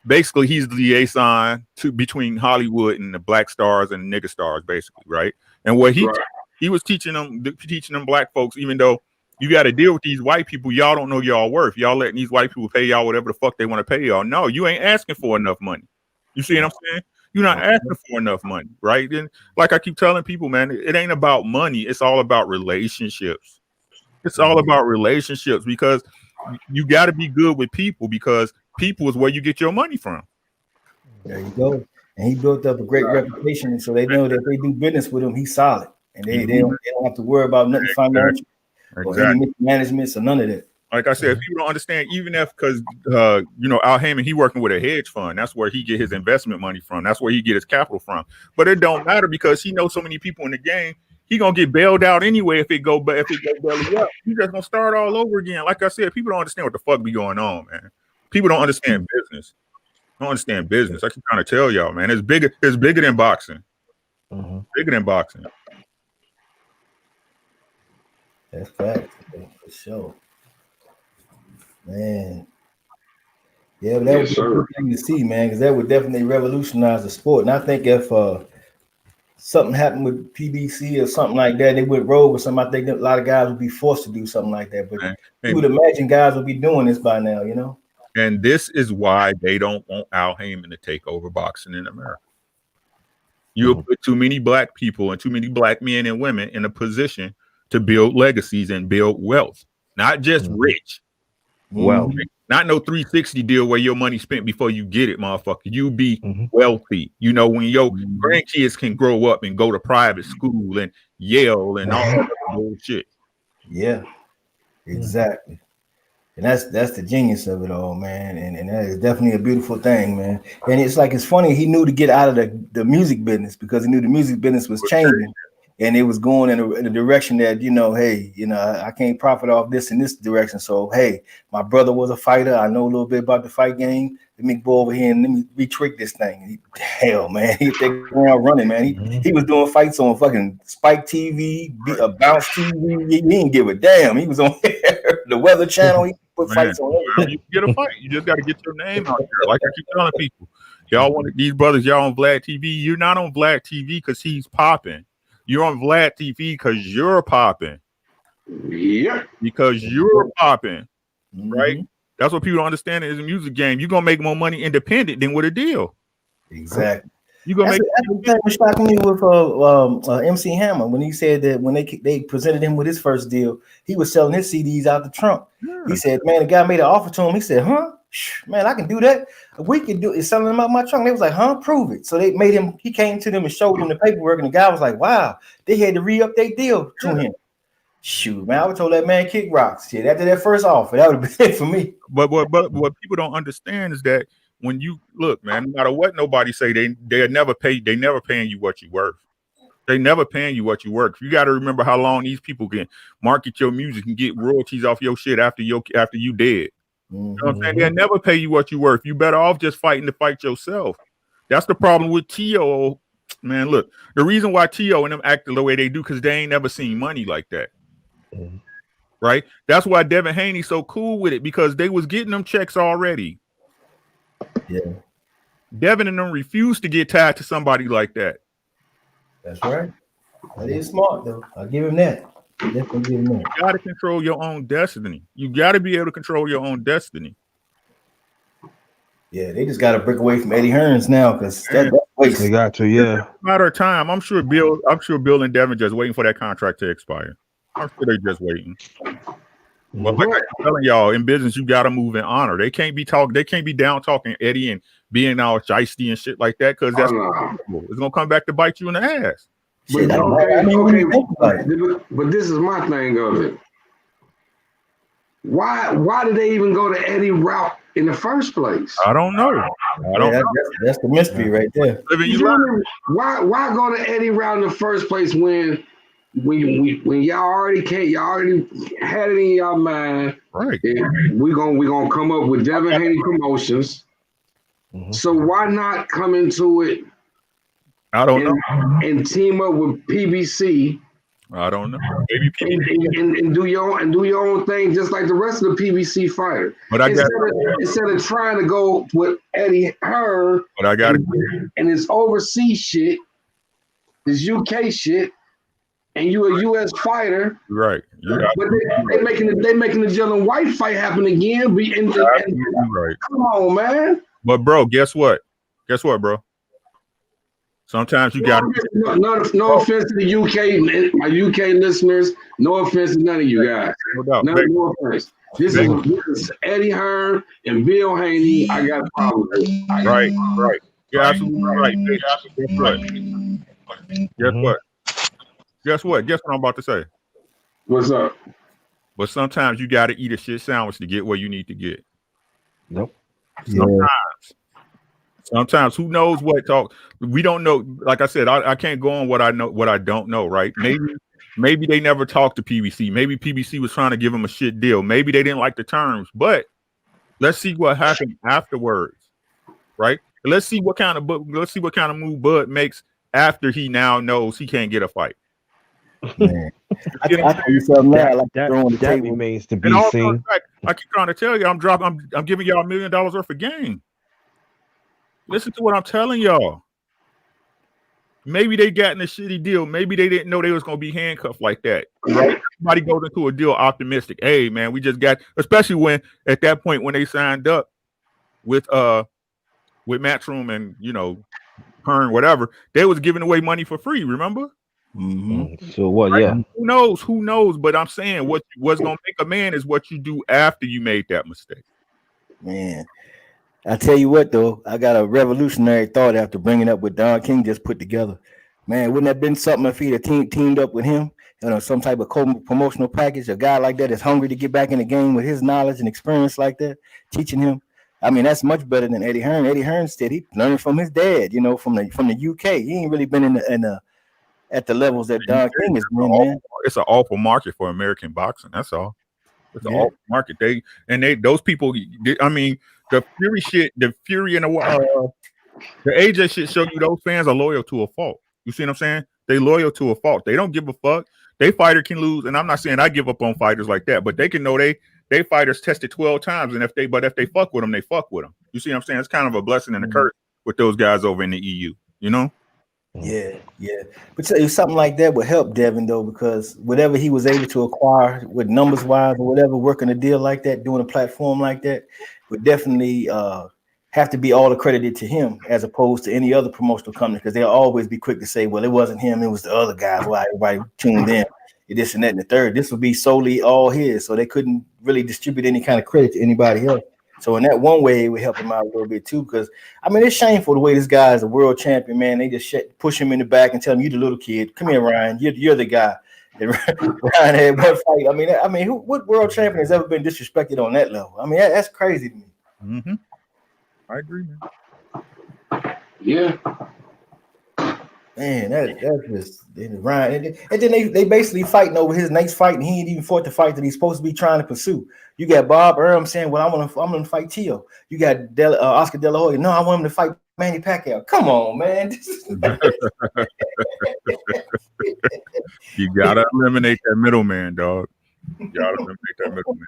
Basically, he's the liaison between Hollywood and the black stars and the nigga stars, basically, right? And what he was teaching them black folks, even though you got to deal with these white people, y'all don't know y'all worth. Y'all letting these white people pay y'all whatever the fuck they want to pay y'all. No, you ain't asking for enough money. You see what I'm saying? You're not asking for enough money, right? And like I keep telling people, man, it ain't about money. It's all about relationships. It's all about relationships, because you got to be good with people, because people is where you get your money from. There you go. and he built up a great reputation. And so they know that if they do business with him, he's solid, and they don't have to worry about nothing financial or any managements or none of that. Like I said, people don't understand, even if because Al Heyman, he working with a hedge fund. That's where he get his investment money from. That's where he get his capital from. But it don't matter because he knows so many people in the game. He gonna get bailed out anyway if it go belly up. He just gonna start all over again. Like I said, people don't understand what the fuck be going on, man. People don't understand business. Don't understand business. I keep trying to tell y'all, man. It's bigger than boxing. Bigger than boxing. That's fact, for sure. Man. Yeah, but that would be a good thing to see, man, because that would definitely revolutionize the sport. And I think if something happened with PBC or something like that, they would roll with something. I think a lot of guys would be forced to do something like that. But you would imagine guys would be doing this by now, you know? And this is why they don't want Al Heyman to take over boxing in America. You'll put too many black people and too many black men and women in a position to build legacies and build wealth, not just rich. Well, not no 360 deal where your money spent before you get it, motherfucker. You be wealthy. You know, when your grandkids can grow up and go to private school and Yale and all that bullshit. Yeah, exactly. And that's the genius of it all, man. And that is definitely a beautiful thing, man. And it's like, it's funny, he knew to get out of the music business because he knew the music business was changing. And it was going in a direction that, hey, I can't profit off this in this direction. So, hey, my brother was a fighter. I know a little bit about the fight game. Let me go over here and let me retweak this thing. Hell, man, he hit that ground running, man. He was doing fights on fucking Spike TV, Bounce TV. He didn't give a damn. He was on the Weather Channel. He put fights on everything. You get a fight. You just got to get your name out there. Like I keep telling people, y'all want these brothers, y'all on Vlad TV. You're not on Vlad TV because he's popping. You're on Vlad TV because you're popping. Yeah. Because you're popping. Right? That's what people don't understand is a music game. You're going to make more money independent than with a deal. Exactly. You're going to make that was shocking me with MC Hammer when he said that when they presented him with his first deal, he was selling his CDs out the trunk. He said, man, the guy made an offer to him. He said, huh? Man, I can do that. We can do it. Selling them out my trunk. They was like, huh? Prove it. So they made him. He came to them and showed them the paperwork, and the guy was like, wow. They had to re-up their deal to him. Shoot, man, I would told that man kick rocks. Shit, after that first offer, that would have been it for me. But what people don't understand is that when you look, man, no matter what nobody say, they never paying you what you worth. They never paying you what you work. You got to remember how long these people can market your music and get royalties off your shit after you dead. You know what I'm saying? They'll never pay you what you worth. You better off just fighting to fight yourself. That's the problem with T.O. Man, look, the reason why T.O. and them act the way they do because they ain't never seen money like that. Right? That's why Devin Haney's so cool with it because they was getting them checks already. Yeah. Devin and them refused to get tied to somebody like that. That's right. That is smart, though. I'll give him that. Definitely give him that. You got to control your own destiny. You got to be able to control your own destiny. Yeah, they just got to break away from Eddie Hearns now because that's waste. They got to, yeah. It's a matter of time. I'm sure Bill and Devin just waiting for that contract to expire. I'm sure they're just waiting. But like I'm telling y'all, in business, you got to move in honor. They can't be down talking Eddie and being all shiesty and shit like that because that's it's gonna come back to bite you in the ass. But, but this is my thing of it. Why did they even go to Eddie route in the first place? I don't know. That's the mystery right there. Why go to Eddie route in the first place when y'all already had it in y'all mind? Right. We're gonna come up with Devin Haney Promotions. So why not come into it? I don't know. And team up with PBC. I don't know. Maybe and do your own thing, just like the rest of the PBC fighter. But instead of trying to go with Eddie Hearn, and his overseas shit, his UK shit, and you a US fighter, right? But they making the Jalen White fight happen again. Right. Come on, man. But bro, guess what? Bro? Sometimes you got no offense to the UK, my UK listeners. No offense to none of you guys. No doubt. No offense. This is Eddie Hearn and Bill Haney. I got a problem. Right. You're absolutely right. Guess what? Guess what? Guess what? Guess what I'm about to say. What's up? But sometimes you got to eat a shit sandwich to get where you need to get. Nope. Sometimes who knows what talk? We don't know. Like I said, I can't go on what I know, what I don't know. Right? Maybe they never talked to PBC. Maybe PBC was trying to give them a shit deal. Maybe they didn't like the terms. But let's see what happened afterwards. Right? Let's see what kind of move Bud makes after he now knows he can't get a fight. Man. I tell you something now, like that remains to be seen. I keep trying to tell you, I'm giving y'all $1 million worth of game. Listen to what I'm telling y'all. Maybe they got in a shitty deal. Maybe they didn't know they was gonna be handcuffed like that. Right? Everybody goes into a deal optimistic. Hey man, we just got, especially when at that point when they signed up with Matchroom and Hearn, whatever, they was giving away money for free, remember? Mm-hmm. So what? Right? Yeah. Who knows? But I'm saying what's gonna make a man is what you do after you made that mistake. Man, I tell you what though, I got a revolutionary thought after bringing up what Don King just put together. Man, wouldn't that have been something if he'd have teamed up with him, some type of promotional package? A guy like that is hungry to get back in the game with his knowledge and experience like that, teaching him. I mean, that's much better than Eddie Hearn. Eddie Hearn said he learned from his dad, from the UK. He ain't really been at the levels that Don King is in, man. It's an awful market for American boxing. That's all. It's an awful market. Those people. I mean, the Fury shit, the Fury and the AJ shit show you those fans are loyal to a fault. You see what I'm saying? They loyal to a fault. They don't give a fuck. They fighter can lose, and I'm not saying I give up on fighters like that, but they can know they fighters tested 12 times, and if they fuck with them, they fuck with them. You see what I'm saying? It's kind of a blessing and a curse with those guys over in the EU. Yeah. But something like that would help Devin though, because whatever he was able to acquire with numbers wise or whatever, working a deal like that, doing a platform like that, would definitely have to be all accredited to him as opposed to any other promotional company, because they'll always be quick to say, well, it wasn't him, it was the other guys. Why everybody tuned in, this and that and the third. This would be solely all his, so they couldn't really distribute any kind of credit to anybody else. So in that one way, it would help him out a little bit too, because I mean, it's shameful the way this guy is a world champion, man. They just push him in the back and tell him, "You the little kid. Come here, Ryan. You're the guy." And Ryan had one fight. I mean, what world champion has ever been disrespected on that level? I mean, that's crazy to me. Mm-hmm. I agree, man. Yeah. Man, that's just Ryan. And then they basically fighting over his next fight, and he ain't even fought the fight that he's supposed to be trying to pursue. You got Bob Earl saying, "Well, I'm gonna fight Tio." You got Oscar De La Hoya. No, I want him to fight Manny Pacquiao. Come on, man. You gotta eliminate that middleman, dog. You gotta eliminate that middleman.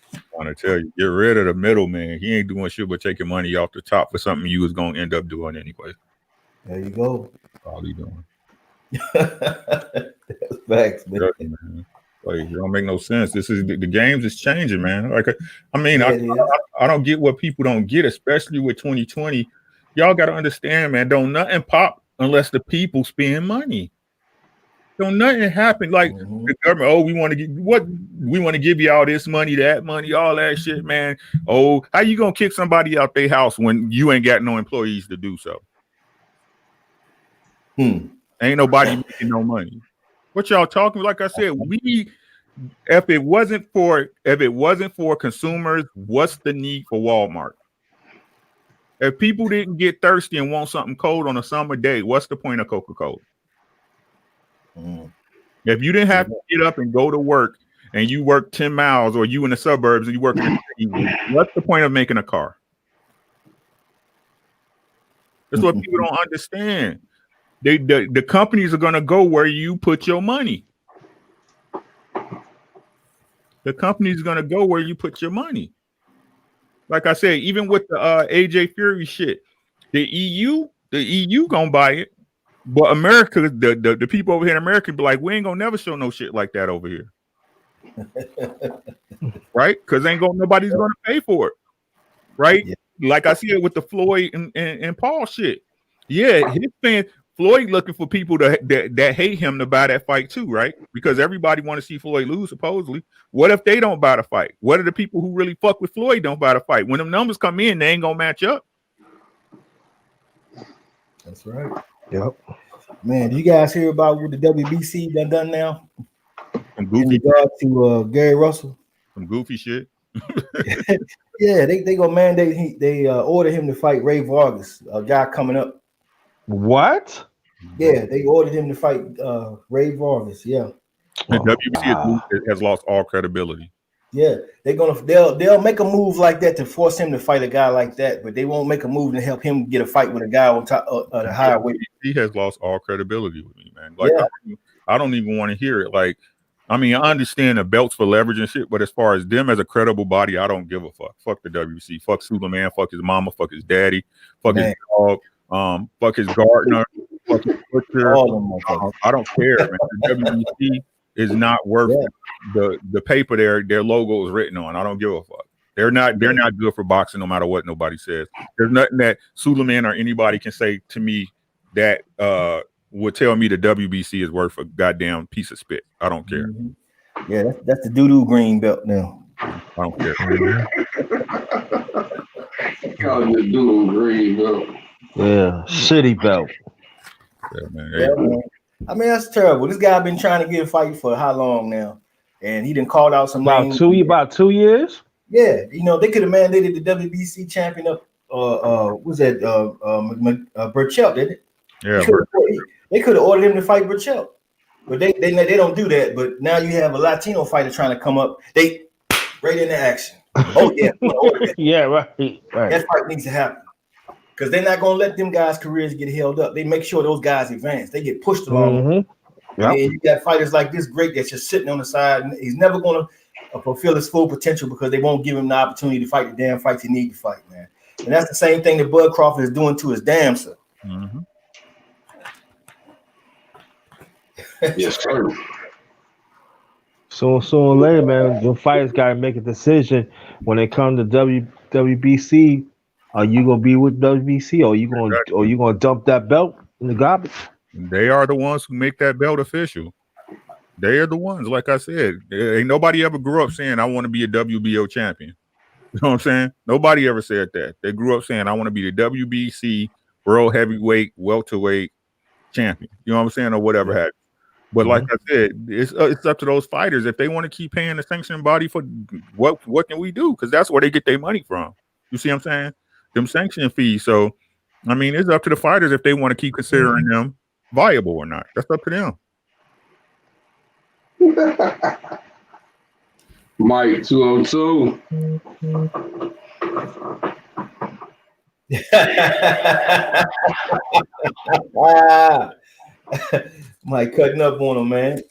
I want to tell you, get rid of the middleman. He ain't doing shit but taking money off the top for something you was gonna end up doing anyway. There you go. That's all he doing. That's facts, man. Like, it don't make no sense. This is the games is changing, man. Like, I mean, I don't get what people don't get, especially with 2020. Y'all got to understand, man. Don't nothing pop unless the people spend money. Don't nothing happen. Like the government. We want to give you all this money, that money, all that shit, man. Oh, how you gonna kick somebody out their house when you ain't got no employees to do so? Ain't nobody making no money. What y'all talking? Like I said, if it wasn't for consumers, what's the need for Walmart? If people didn't get thirsty and want something cold on a summer day, what's the point of Coca-Cola? If you didn't have to get up and go to work and you work 10 miles, or you in the suburbs and you work in the city, what's the point of making a car? That's what people don't understand. The companies are going to go where you put your money. The company's going to go where you put your money. Like I said, even with the AJ Fury shit, the EU going to buy it. But America, the people over here in America be like, we ain't going to never show no shit like that over here. Right? Because nobody's going to pay for it. Right? Yeah. Like I said with the Floyd and Paul shit. Yeah, his fans. Floyd looking for people that hate him to buy that fight too, right? Because everybody want to see Floyd lose, supposedly. What if they don't buy the fight? What if the people who really fuck with Floyd don't buy the fight? When them numbers come in, they ain't gonna match up. That's right. Yep. Man, do you guys hear about what the WBC done now Some in goofy, regard to Gary Russell? some goofy shit. Yeah, they gonna mandate they order him to fight Ray Vargas, a guy coming up. What? Yeah, they ordered him to fight Ray Vargas. Yeah. The WBC has lost all credibility. Yeah, they'll make a move like that to force him to fight a guy like that, but they won't make a move to help him get a fight with a guy on top of the higher weight. He has lost all credibility with me, man. Like Yeah. I don't even want to hear it. Like, I mean, I understand the belts for leverage and shit, but as far as them as a credible body, I don't give a fuck. Fuck the WBC. Fuck Superman. Fuck his mama. Fuck his daddy. Fuck his dog. Fuck his gardener. Fuck his butcher. I don't care, man. The WBC is not worth the paper their logo is written on. I don't give a fuck. They're not good for boxing no matter what nobody says. There's nothing that Suleiman or anybody can say to me that would tell me the WBC is worth a goddamn piece of spit. I don't care. Mm-hmm. Yeah, that's the doo-doo green belt now. I don't care. Call it the doo-doo green belt. Yeah, shitty belt. Yeah, man. Man. I mean, that's terrible. This guy been trying to get a fight for how long now? And he done called out some names. About 2 years? Yeah, they could have mandated the WBC champion up. Was that Burchell? Did it? Yeah, they could have ordered him to fight Burchell, but they don't do that. But now you have a Latino fighter trying to come up. They right into action. Oh yeah, yeah, right. That fight needs to happen because they're not going to let them guys' careers get held up. They make sure those guys advance. They get pushed along. Mm-hmm. Yep. And you got fighters like this great that's just sitting on the side. And he's never going to fulfill his full potential because they won't give him the opportunity to fight the damn fights he needs to fight, man. And that's the same thing that Bud Crawford is doing to his damn self. Mm-hmm. Yes, sir. Sooner or later, man, the fighters got to make a decision when they come to WBC. Are you gonna be with WBC, or you gonna dump that belt in the garbage? They are the ones who make that belt official. They are the ones. Like I said, ain't nobody ever grew up saying I want to be a WBO champion. You know what I'm saying? Nobody ever said that. They grew up saying I want to be the WBC world heavyweight, welterweight champion. You know what I'm saying, or whatever happened. But like I said, it's up to those fighters if they want to keep paying the sanctioning body for what can we do? Because that's where they get their money from. You see what I'm saying? Them sanction fees. So, I mean, it's up to the fighters if they want to keep considering them viable or not. That's up to them. Mike 202. Mike cutting up on him, man.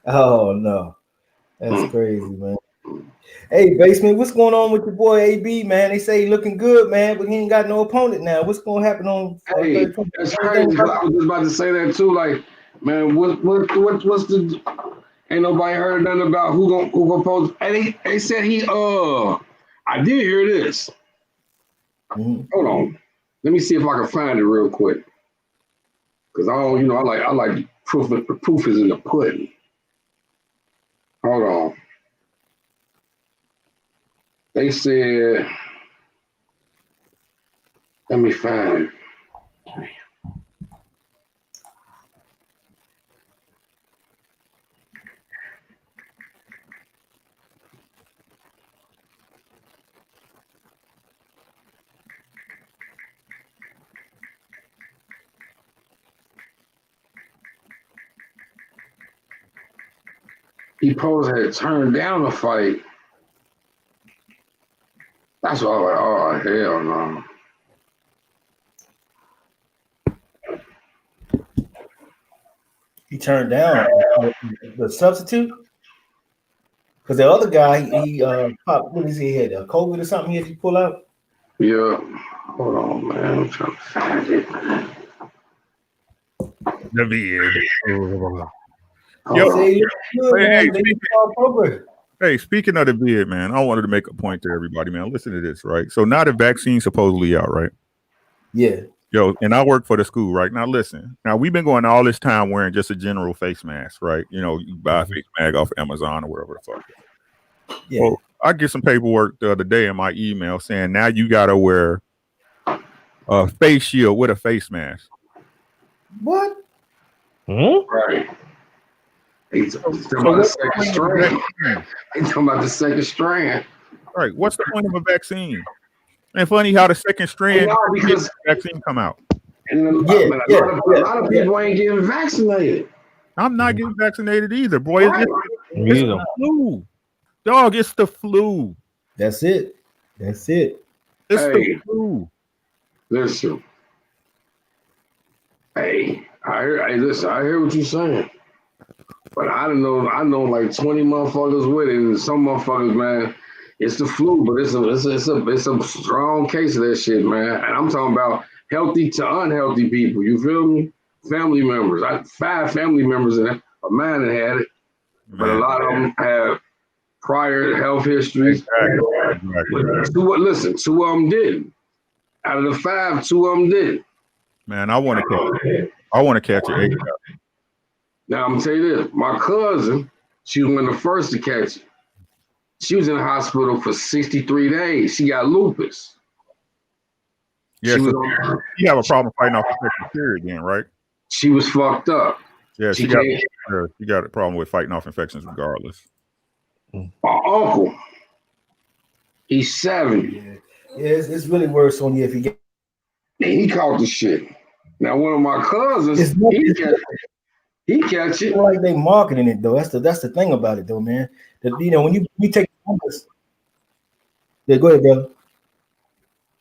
Oh no, that's crazy, man. Hey, Basement, what's going on with your boy AB, man? They say he looking good, man, but he ain't got no opponent now. What's going to happen on? Hey, that's crazy. I was just about to say that too. Like, man, what's the? Ain't nobody heard nothing about who gonna pose. And they said he. I did hear this. Hold on. Let me see if I can find it real quick. Cause I like proof. The proof is in the pudding. Hold on. They said, let me find it. He supposed had turned down the fight. That's why I was like, oh, hell no. He turned down the substitute? Because the other guy, he popped, what is he had? A COVID or something he had to pull out? Yeah. Hold on, man. I'm trying to find it. The beard. Hey, speaking of the vid, man, I wanted to make a point to everybody, man. Listen to this, right? So now the vaccine's supposedly out, right? Yeah. Yo, and I work for the school, right? Now listen. Now we've been going all this time wearing just a general face mask, right? You know, you buy a face mask off Amazon or wherever the fuck. Yeah. Well, I get some paperwork the other day in my email saying now you gotta wear a face shield with a face mask. What? Right. He's talking about the second strand. He's talking about the second strand. Right. What's the point of a vaccine? And funny how the second strand because the vaccine come out. And a lot of people ain't getting vaccinated. I'm not getting vaccinated either, boy. Right. It's the flu. Dog, it's the flu. That's it. That's it. It's the flu. Listen. Hey, listen, I hear what you're saying. But I know like 20 motherfuckers with it, and some motherfuckers, man, it's the flu, but it's a strong case of that shit, man. And I'm talking about healthy to unhealthy people. You feel me? Family members. 5 family members of mine that had it, but a lot of them have prior health histories. Listen, 2 of them didn't. Out of the 5, 2 of them didn't. Man, I want to catch it. Now I'm gonna tell you this: my cousin, she was one of the first to catch it. She was in the hospital for 63 days. She got lupus. Yeah, you have a problem fighting off infectious period again, right? She was fucked up. Yeah, she got a problem with fighting off infections regardless. My uncle, he's 70. Yeah, it's really worse on you if you get. He caught the shit. Now one of my cousins, he catch it. Like they marketing it though. That's the thing about it though, man. That when you take numbers. Yeah, go ahead, brother.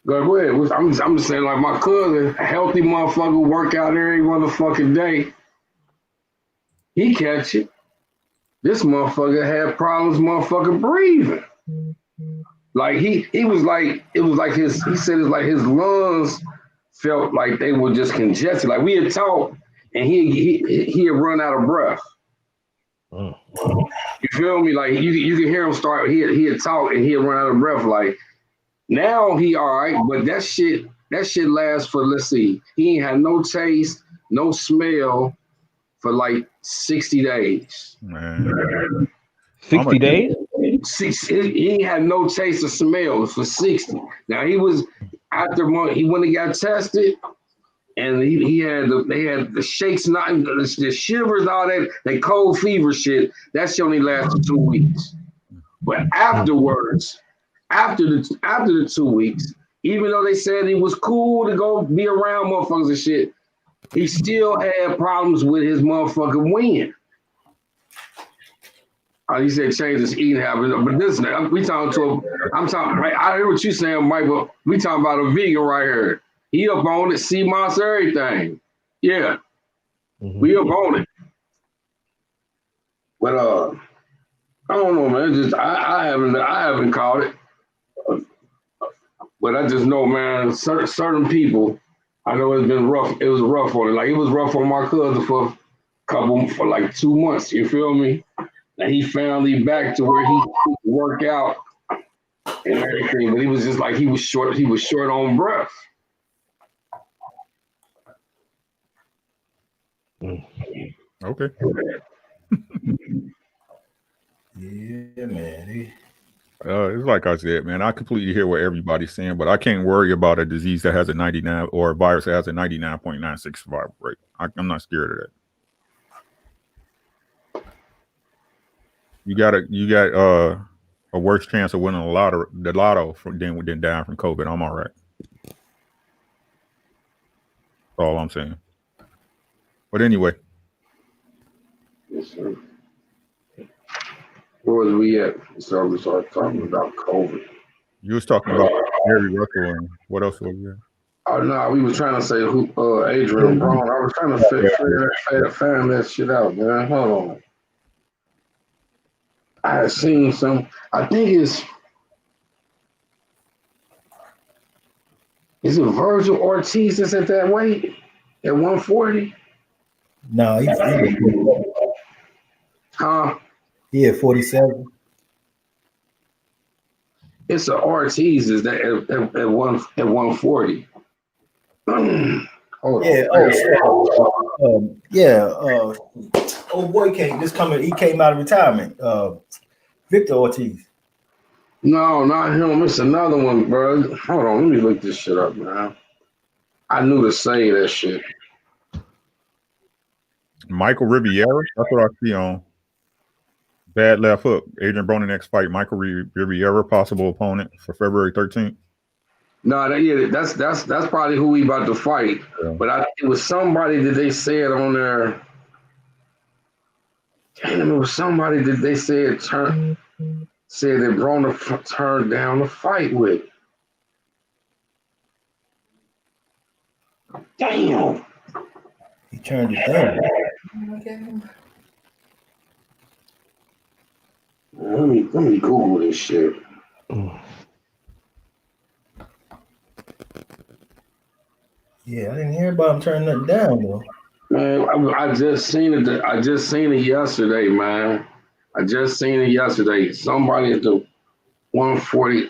Go ahead. I'm just saying, like my cousin, a healthy motherfucker, work out every motherfucking day. He catch it. This motherfucker had problems motherfucking breathing. Like he was like, it was like he said it's like his lungs felt like they were just congested. Like we had talked and he had run out of breath. You feel me? Like you can hear him start, he had talked and he had run out of breath. Like now he all right, but that shit lasts for, let's see, he ain't had no taste, no smell for like 60 days. Man. 60 days? He ain't had no taste or smell for 60. Now he was after he went and got tested, and they had the shakes, not the shivers, all that cold fever shit. That shit only lasted 2 weeks. But afterwards, after the 2 weeks, even though they said it was cool to go be around motherfuckers and shit, he still had problems with his motherfucking wind. He said change his eating habits, but this we talking to right. I hear what you saying, Mike, but we talking about a vegan right here. He up on it, sea moss, everything. Yeah, we up on it. But I don't know, man. Just I haven't caught it, but I just know, man. Certain people, I know it's been rough. It was rough on it. Like it was rough on my cousin for like 2 months. You feel me? And he finally back to where he could work out and everything, but he was just like he was short on breath. Okay. Yeah, man. It's like I said, man, I completely hear what everybody's saying, but I can't worry about a disease that has a 99 or a virus that has a 99.96 survival rate. I'm not scared of that. You got a worse chance of winning the lotto than dying from COVID. I'm all right. That's all I'm saying. But anyway. Yes, sir. Where was we at? So we started talking about COVID. You was talking about Gary Russell and what else was there? Oh no, we were trying to say who Adrian Broner. I was trying to find that shit out, man. Hold on. I had seen some. I think is it Virgil Ortiz that's at that weight at 140? No, he at 47. It's an Ortiz is that at 140. Hold on. Old boy he came out of retirement. Victor Ortiz. No, not him. It's another one, bro. Hold on, let me look this shit up, man. I knew to say that shit. Michael Riviera. That's what I see on Bad Left Hook. Adrian Broner next fight. Michael Riviera, possible opponent for February 13th. No, that's probably who we about to fight. Yeah. But it was somebody that they said on there. Damn, it was somebody that they said that Broner turned down the fight with. Damn. He turned it down. Let me Google this shit. Yeah, I didn't hear about him turning that down though. Man, I just seen it. I just seen it yesterday, man. I just seen it yesterday. Somebody at the 140.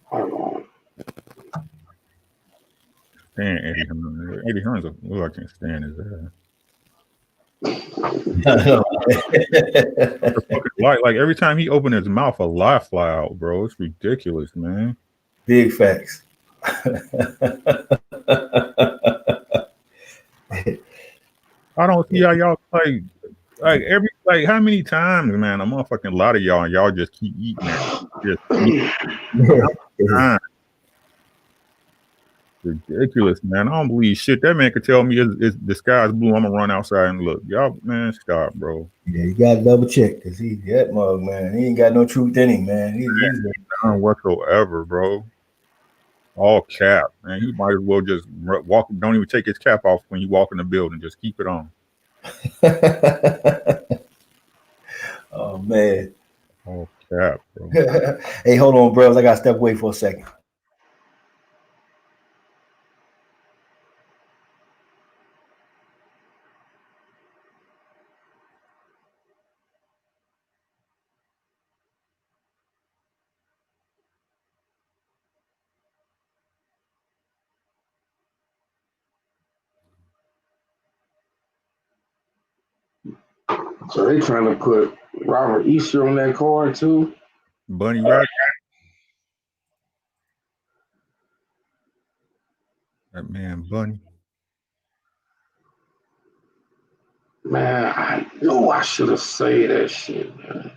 Hold on. Stand Eddie Hearn. Eddie Hearn's a who I can't stand his ass. Like every time he opened his mouth, a lie fly out, bro. It's ridiculous, man. Big facts. I don't see how y'all like how many times, man, a motherfucking lot of y'all and y'all just keep eating it. Ridiculous, man. I don't believe shit. That man could tell me the sky's blue. I'm gonna run outside and look. Y'all, man, stop, bro. Yeah, you gotta double check because that mug, man. He ain't got no truth in him, man. He's none whatsoever, bro. All cap, man. He might as well just walk. Don't even take his cap off when you walk in the building. Just keep it on. Oh man. All cap, bro. Hey, hold on, bros. I gotta step away for a second. So they trying to put Robert Easter on that card too. Bunny Rabbit. That man, Bunny. Man, I knew I should have said that shit, man.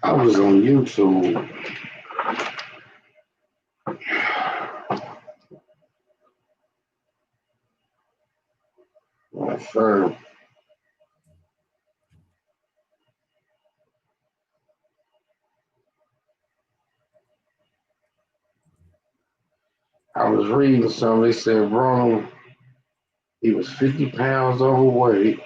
I was on YouTube. Yes, sir. I was reading something. They said Broner, he was 50 pounds overweight.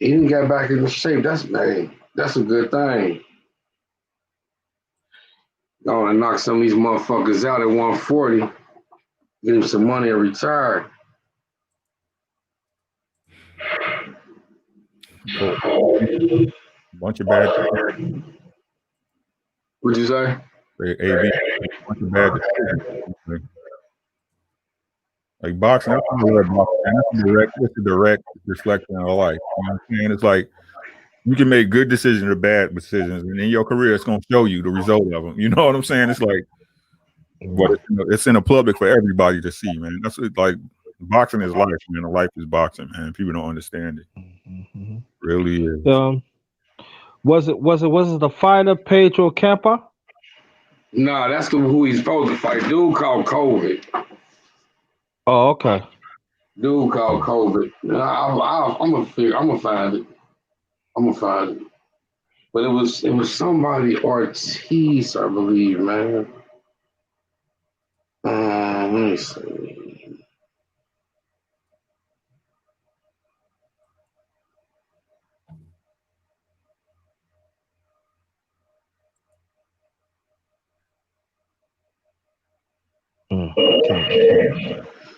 He didn't get back into shape. That's a good thing. Going to knock some of these motherfuckers out at 140, get him some money and retire. Bunch of bad. What'd you say? AB. Bunch of bad decisions. Like boxing, that's a direct reflection of life. You know what I'm saying? It's like you can make good decisions or bad decisions, and in your career, it's gonna show you the result of them. You know what I'm saying? It's like, it's in the public for everybody to see, man. That's like boxing is life, man. Life is boxing, man. People don't understand it. Mm-hmm. Really is. Was it the fighter Pedro Campa? Nah, that's who he's supposed to fight. Dude called COVID. Oh, okay. Dude called COVID. I'm gonna find it. But it was somebody Ortiz, I believe, man. Let me see.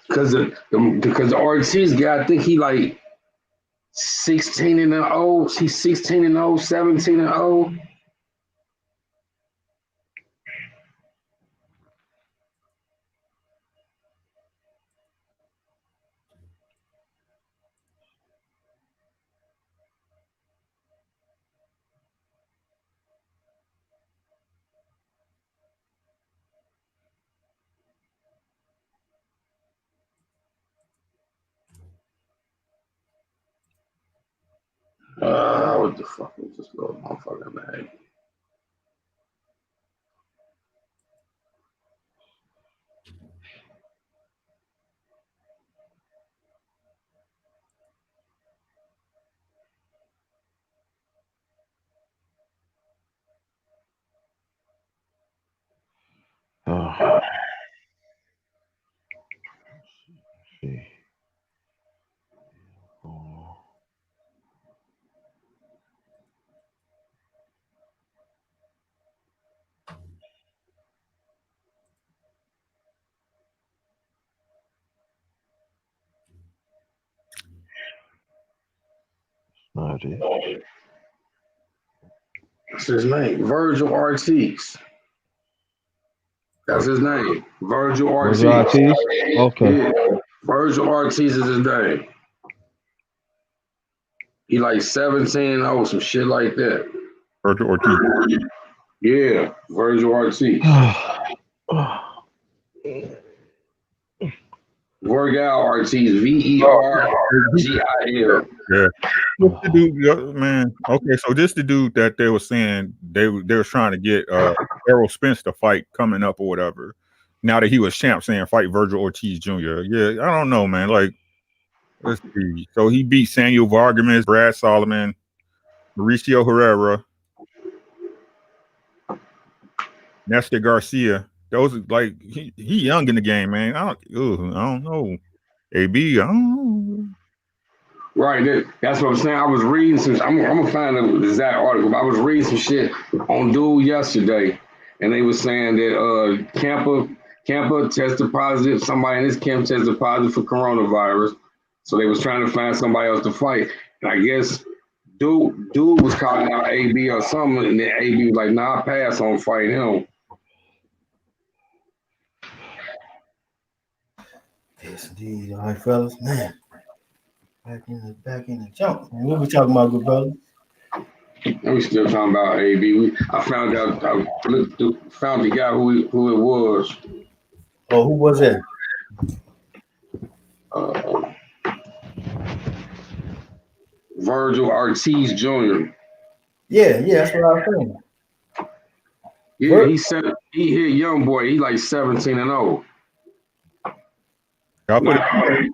Because the Ortiz guy, I think he like 16-0. He's 16-0, 17-0. the fuck is this little motherfucker name? Oh. See. Oh. Not it. What's his name? Virgil Ortiz. That's his name. Virgil Was Ortiz. it okay. Yeah. Virgil Ortiz is his name. He like 17-0, some shit like that. Virgil Ortiz. Yeah, Virgil Ortiz. Virgil Ortiz, Vergil. Yeah. What's the dude, man? Okay, so this the dude that they were saying they were trying to get Errol Spence to fight coming up or whatever. Now that he was champ, saying fight Virgil Ortiz Jr. Yeah, I don't know, man. Like, let's see. So he beat Samuel Vargas, Brad Solomon, Mauricio Herrera, Nestor Garcia. Those are like he young in the game, man. I don't know. AB, I don't know. Right, that's what I'm saying. I was reading some. I'm gonna find the exact article. But I was reading some shit on Dude yesterday, and they were saying that Camper tested positive. Somebody in his camp tested positive for coronavirus, so they was trying to find somebody else to fight. And I guess Dude was calling out AB or something, and then AB was like, "Nah, I pass on fighting him." Yes, indeed. All right, fellas, man. Back in the jump. Man. What we talking about, good brother? And we still talking about AB. I found out. I found the guy who it was. Oh, who was that? Virgil Ortiz Jr. Yeah, that's what I was saying. Yeah, he hit young boy. He like 17-0. I'll put it in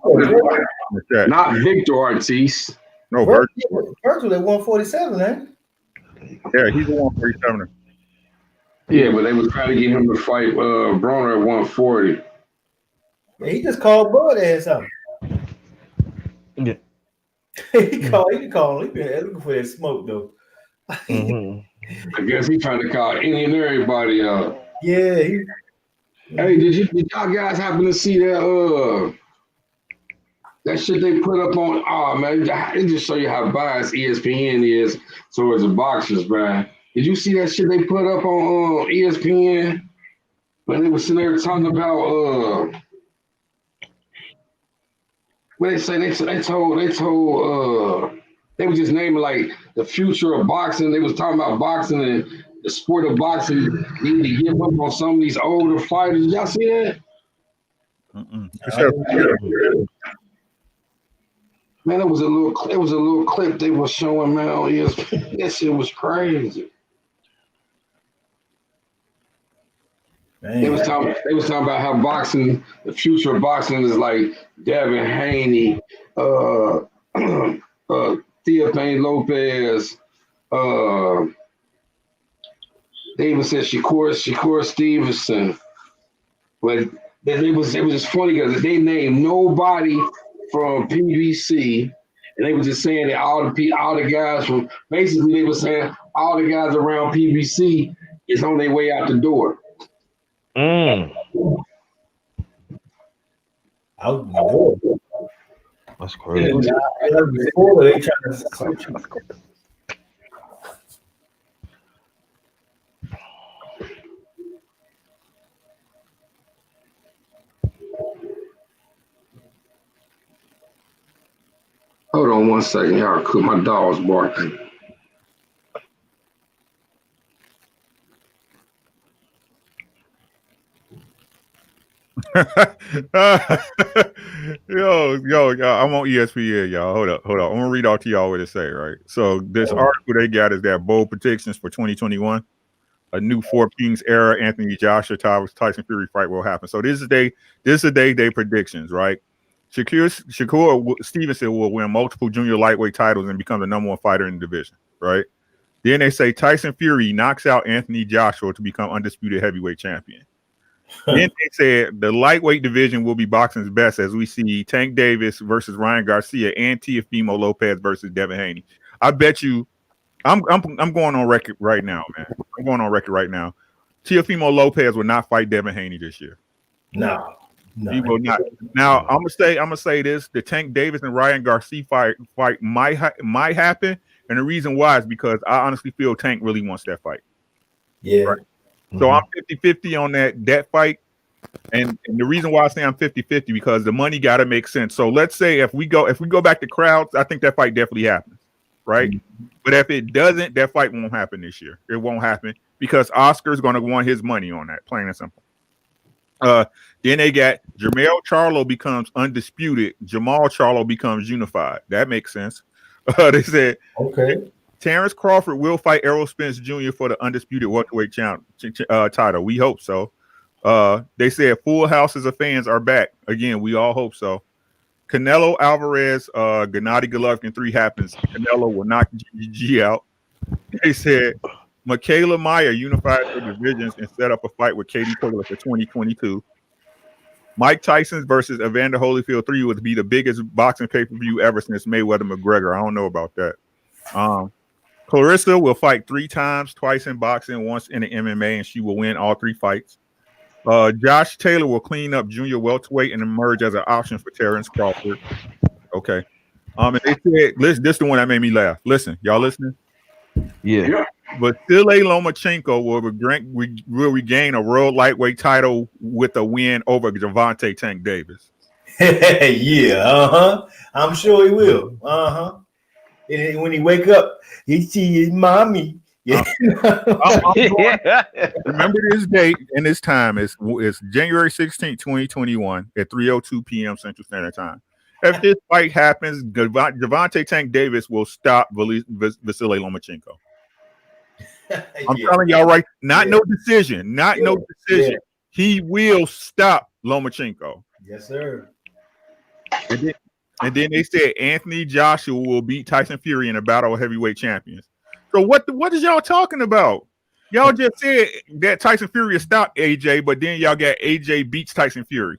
the chat. Not Victor Ortiz. No, Virgil at 147, eh? Yeah, he's 147. Yeah, but they was trying to get him to fight Broner at 140. Yeah, he just called Bud ass out. Yeah. He been looking for that smoke though. Mm-hmm. I guess he trying to call any and everybody out. Yeah. Hey, did y'all guys happen to see that shit they put up on? Oh man, it just show you how biased ESPN is towards the boxers, man. Did you see that shit they put up on ESPN when they were sitting there talking about what they say? They told they were just naming like the future of boxing. They was talking about boxing and the sport of boxing need to give up on some of these older fighters. Y'all see that? Man, it was a little clip they were showing, man, on ESPN. That shit was crazy. Man. They was talking about how boxing, the future of boxing is like Devin Haney, Theophane Lopez, they even said Shakur Stevenson. But it was just funny because they named nobody from PBC, and they were just saying that all the guys from basically they were saying all the guys around PBC is on their way out the door. Out the door. That's crazy. Hold on one second, y'all. Cool, my dog's barking. Yo, I'm on ESPN, y'all. Hold up. I'm gonna read out to y'all what it say, right? So this article they got is that bold predictions for 2021, a new Four Kings era Anthony Joshua Tyson Fury fight will happen. So this is the day predictions, right? Shakur Stevenson will win multiple junior lightweight titles and become the #1 fighter in the division, right? Then they say Tyson Fury knocks out Anthony Joshua to become undisputed heavyweight champion. Then they said the lightweight division will be boxing's best as we see Tank Davis versus Ryan Garcia and Teofimo Lopez versus Devin Haney. I bet you, I'm going on record right now, man. I'm going on record right now. Teofimo Lopez will not fight Devin Haney this year. No, he will not. Now I'm gonna say this: the Tank Davis and Ryan Garcia fight might happen, and the reason why is because I honestly feel Tank really wants that fight. Yeah. Right? So I'm 50-50 on that fight. And the reason why I say I'm 50-50 because the money got to make sense. So let's say if we go back to crowds, I think that fight definitely happens, right? But if it doesn't, that fight won't happen this year. It won't happen because Oscar's going to want his money on that, plain and simple. Then they got Jermell Charlo becomes undisputed. Jamal Charlo becomes unified. That makes sense. They said, okay. Terrence Crawford will fight Errol Spence Jr. for the undisputed welterweight title. We hope so. They said full houses of fans are back. Again, we all hope so. Canelo Alvarez, Gennady Golovkin 3 happens. Canelo will knock GG out. They said Michaela Meyer unifies her divisions and set up a fight with Katie Taylor for 2022. Mike Tyson versus Evander Holyfield 3 would be the biggest boxing pay-per-view ever since Mayweather McGregor. I don't know about that. Clarissa will fight 3 times, twice in boxing, once in the MMA, and she will win all 3 fights. Josh Taylor will clean up junior welterweight and emerge as an option for Terrence Crawford. Okay. And they said, listen, this is the one that made me laugh. Listen, y'all listening? Yeah. Vasily Lomachenko will regain a world lightweight title with a win over Gervonta Tank Davis. Yeah, I'm sure he will. And when he wake up, he see his mommy. Yeah. Remember this date and this time is January 16th, 2021 at 3:02 p.m. Central Standard Time. If this fight happens, Gervonta Tank Davis will stop Vasily Lomachenko. I'm telling y'all right, no decision. Yeah. He will stop Lomachenko. Yes, sir. And then they said Anthony Joshua will beat Tyson Fury in a battle of heavyweight champions. So what is y'all talking about? Y'all just said that Tyson Fury will stop AJ, but then y'all got AJ beats Tyson Fury.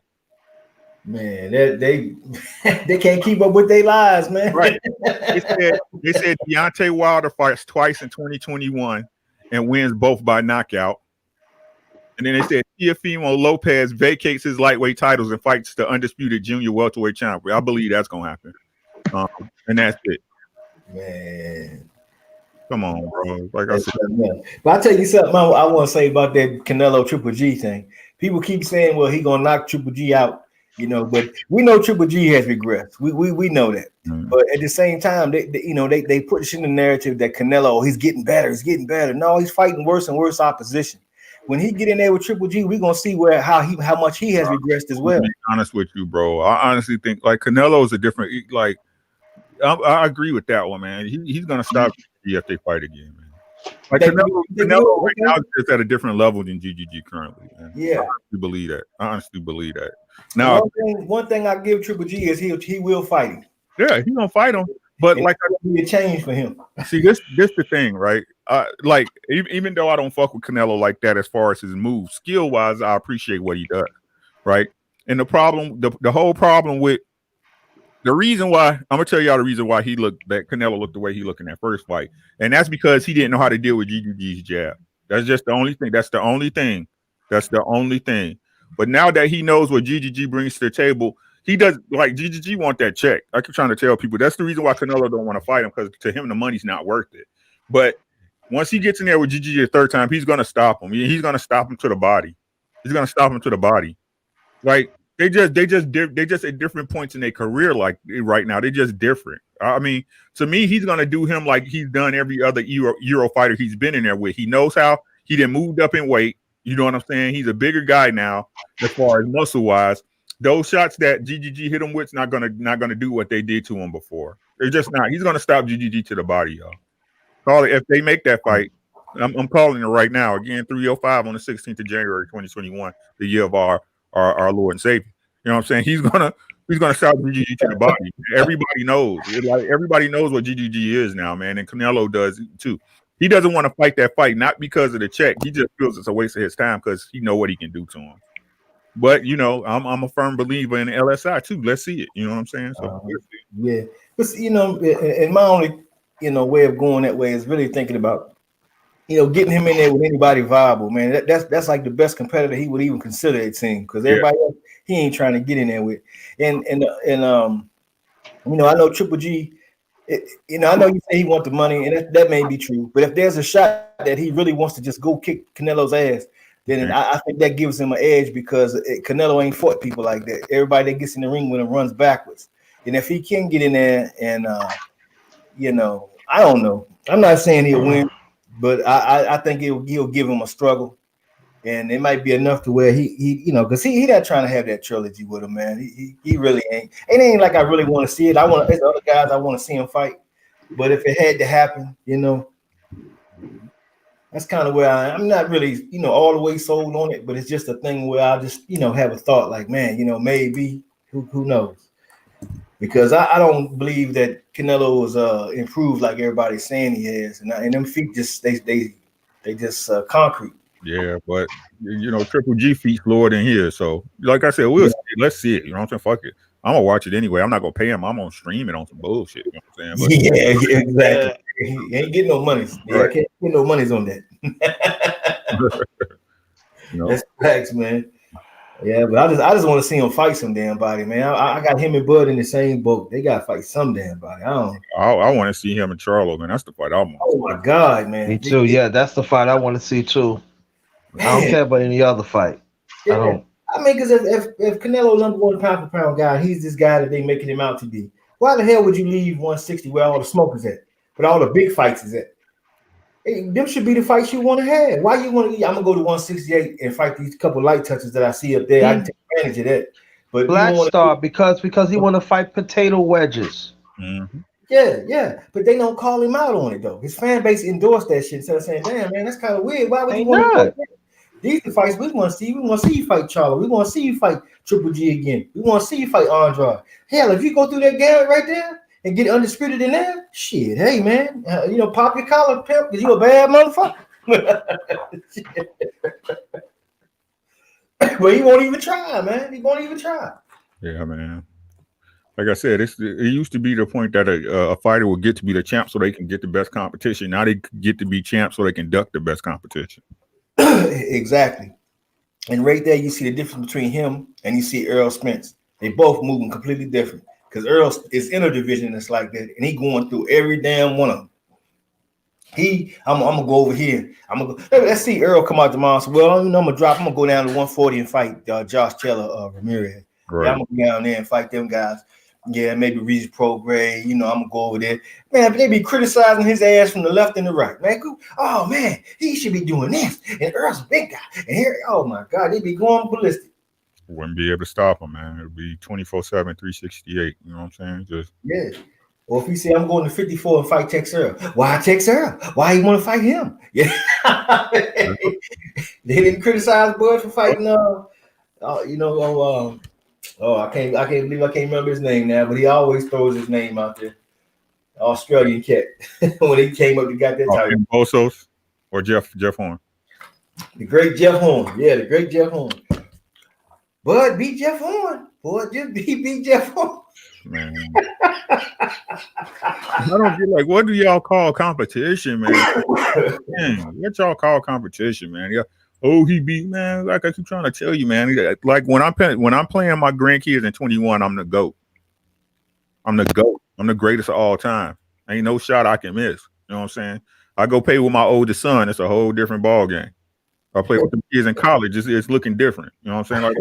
Man, they can't keep up with their lies, man. Right. They said Deontay Wilder fights twice in 2021 and wins both by knockout. And then they said Teofimo Lopez vacates his lightweight titles and fights the undisputed junior welterweight champion. I believe that's gonna happen. And that's it. Man. Come on, bro. Like I said. But I'll tell you something I want to say about that Canelo Triple G thing. People keep saying, well, he gonna knock Triple G out, but we know Triple G has regressed. We know that. But at the same time, they push in the narrative that Canelo, he's getting better. No, he's fighting worse and worse opposition. When he get in there with Triple G, we're gonna see how much he has regressed as well. To be honest with you, bro, I honestly think like Canelo is a different. Like, I agree with that one, man. He's gonna stop if they fight again, man. Like Canelo right now is at a different level than GGG currently. Man. Yeah, I honestly believe that. Now, one thing I give Triple G is he will fight him. Yeah, he's gonna fight him. But like, be a change for him. See, this the thing, right? Like, even though I don't fuck with Canelo like that as far as his moves, skill wise, I appreciate what he does, right? And the whole problem with the reason why I'm gonna tell y'all the reason why Canelo looked the way he looked in that first fight, and that's because he didn't know how to deal with GGG's jab. That's just the only thing. That's the only thing. But now that he knows what GGG brings to the table, he does like GGG want that check. I keep trying to tell people that's the reason why Canelo don't want to fight him, because to him the money's not worth it. But once he gets in there with GGG the third time, he's gonna stop him. He's gonna stop him to the body. Like they just at different points in their career. Like right now, they're just different. I mean, to me, he's gonna do him like he's done every other Euro fighter he's been in there with. He knows how. He done moved up in weight. You know what I'm saying? He's a bigger guy now, as far as muscle wise. Those shots that GGG hit him with's not gonna do what they did to him before. They're just not. He's gonna stop GGG to the body, y'all. Call it if they make that fight. I'm calling it right now. Again, 305 on the 16th of January, 2021, the year of our Lord and Savior. You know what I'm saying? He's gonna stop GGG to the body. Everybody knows. Everybody knows what GGG is now, man, and Canelo does too. He doesn't want to fight that fight, not because of the check. He just feels it's a waste of his time because he know what he can do to him. But you know, I'm a firm believer in LSI too. Let's see it. You know what I'm saying? So yeah, but you know, and my only way of going that way is really thinking about getting him in there with anybody viable, man. That's like the best competitor he would even consider, it seems, because everybody else he ain't trying to get in there with. And I know Triple G. I know you say he wants the money, and that may be true. But if there's a shot that he really wants to just go kick Canelo's ass, then I think that gives him an edge because Canelo ain't fought people like that. Everybody that gets in the ring with him runs backwards. And if he can get in there and, I don't know. I'm not saying he'll win, but I think he'll give him a struggle. And it might be enough to where he because he not trying to have that trilogy with him, man. He really ain't. It ain't like I really want to see it. There's other guys I want to see him fight. But if it had to happen, that's kind of where I'm not really, all the way sold on it. But it's just a thing where I just, have a thought like, man, maybe who knows? Because I don't believe that Canelo is improved like everybody's saying he has, and them feet just they just concrete. Yeah, but Triple G feet's lower than his. So, like I said, we'll see it. Let's see it. You know what I'm saying? Fuck it. I'm gonna watch it anyway. I'm not gonna pay him. I'm gonna stream it on some bullshit. You know what I'm saying? But, yeah, exactly. He ain't getting no money. Yeah, right. I can't get no monies on that. That's facts, man. Yeah, but I just want to see him fight some damn body, man. I got him and Bud in the same boat. They got to fight some damn body. I want to see him and Charlo, man. That's the fight I want. Oh my God, man. Me too. Yeah, that's the fight I want to see too. Man. I don't care about any other fight. Yeah. I don't. I mean, because if Canelo number one pound for pound guy, he's this guy that they making him out to be. Why the hell would you leave 160 where all the smoke is at, where all the big fights is at? Hey, them should be the fights you want to have. Why you want to? I'm gonna go to 168 and fight these couple light touches that I see up there. I can take advantage of that. But Black Star because he want to fight potato wedges. Mm-hmm. Yeah, but they don't call him out on it though. His fan base endorsed that shit instead of saying, "Damn, man, that's kind of weird. Why would you want to?" These are the fights we want to see. We want to see you fight Charlo. We want to see you fight Triple G again. We want to see you fight Andrade. Hell, if you go through that gamut right there and get undisputed in there, shit, hey man, pop your collar, pimp, because you a bad motherfucker. But he won't even try, man. He won't even try. Yeah, man. Like I said, it used to be the point that a fighter would get to be the champ so they can get the best competition. Now they get to be champs so they can duck the best competition. Exactly. And right there, you see the difference between him and you see Errol Spence. They both moving completely different because Errol is in a division that's like that, and he going through every damn one of them. I'm gonna go over here. Let's see Errol come out tomorrow. So, well, I'm gonna go down to 140 and fight Josh Taylor, Ramirez. Right. Yeah, I'm gonna go down there and fight them guys. Yeah, maybe Regis Prograis. I'm gonna go over there. Man, but they be criticizing his ass from the left and the right. Man, oh man, he should be doing this. And Earl's a big guy. And here, oh my God, they be going ballistic. Wouldn't be able to stop him, man. It'd be 24/7, 368. You know what I'm saying? Just Or if you say I'm going to 54 and fight Tex Earl, why Tex Earl? Why you want to fight him? Yeah, they didn't criticize Bud for fighting. I can't believe I can't remember his name now, but he always throws his name out there. Australian cat when he came up, he got that title. Bosos or Jeff Horn. The great Jeff Horn. Yeah, the great Jeff Horn. Bud beat Jeff Horn. Boy, just beat Jeff Horn. Man. I don't get like, what do y'all call competition, man? What y'all call competition, man? Yeah. Oh, he beat, man. Like I keep trying to tell you, man. Like when I'm playing my grandkids in 21, I'm the GOAT. I'm the GOAT. I'm the greatest of all time. Ain't no shot I can miss. You know what I'm saying? I go play with my oldest son. It's a whole different ball game. I play with the kids in college. It's looking different. You know what I'm saying?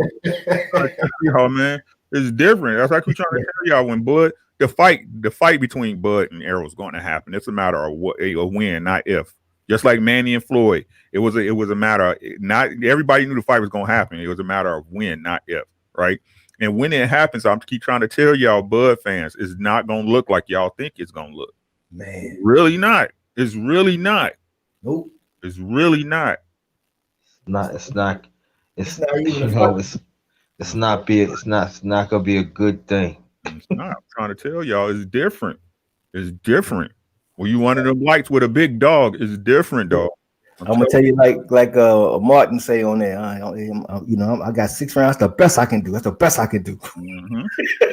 Like, y'all, man, it's different. That's like I keep trying to tell y'all when Bud, the fight between Bud and Errol is going to happen. It's a matter of what a win, not if. Just like Manny and Floyd, it was a matter of not everybody knew the fight was gonna happen. It was a matter of when, not if, right? And when it happens, I'm keep trying to tell y'all, Bud fans, it's not gonna look like y'all think it's gonna look. Man, Really not. It's really not. nope. It's really not. It's not. It's not even you a know. fight. It's not be. It's not gonna be a good thing. It's not. I'm trying to tell y'all, it's different. It's different. When you one of them lights with a big dog, it's different, dog. I'm gonna tell you like Martin say on there. I got 6 rounds. The best I can do. That's the best I can do. Mm-hmm.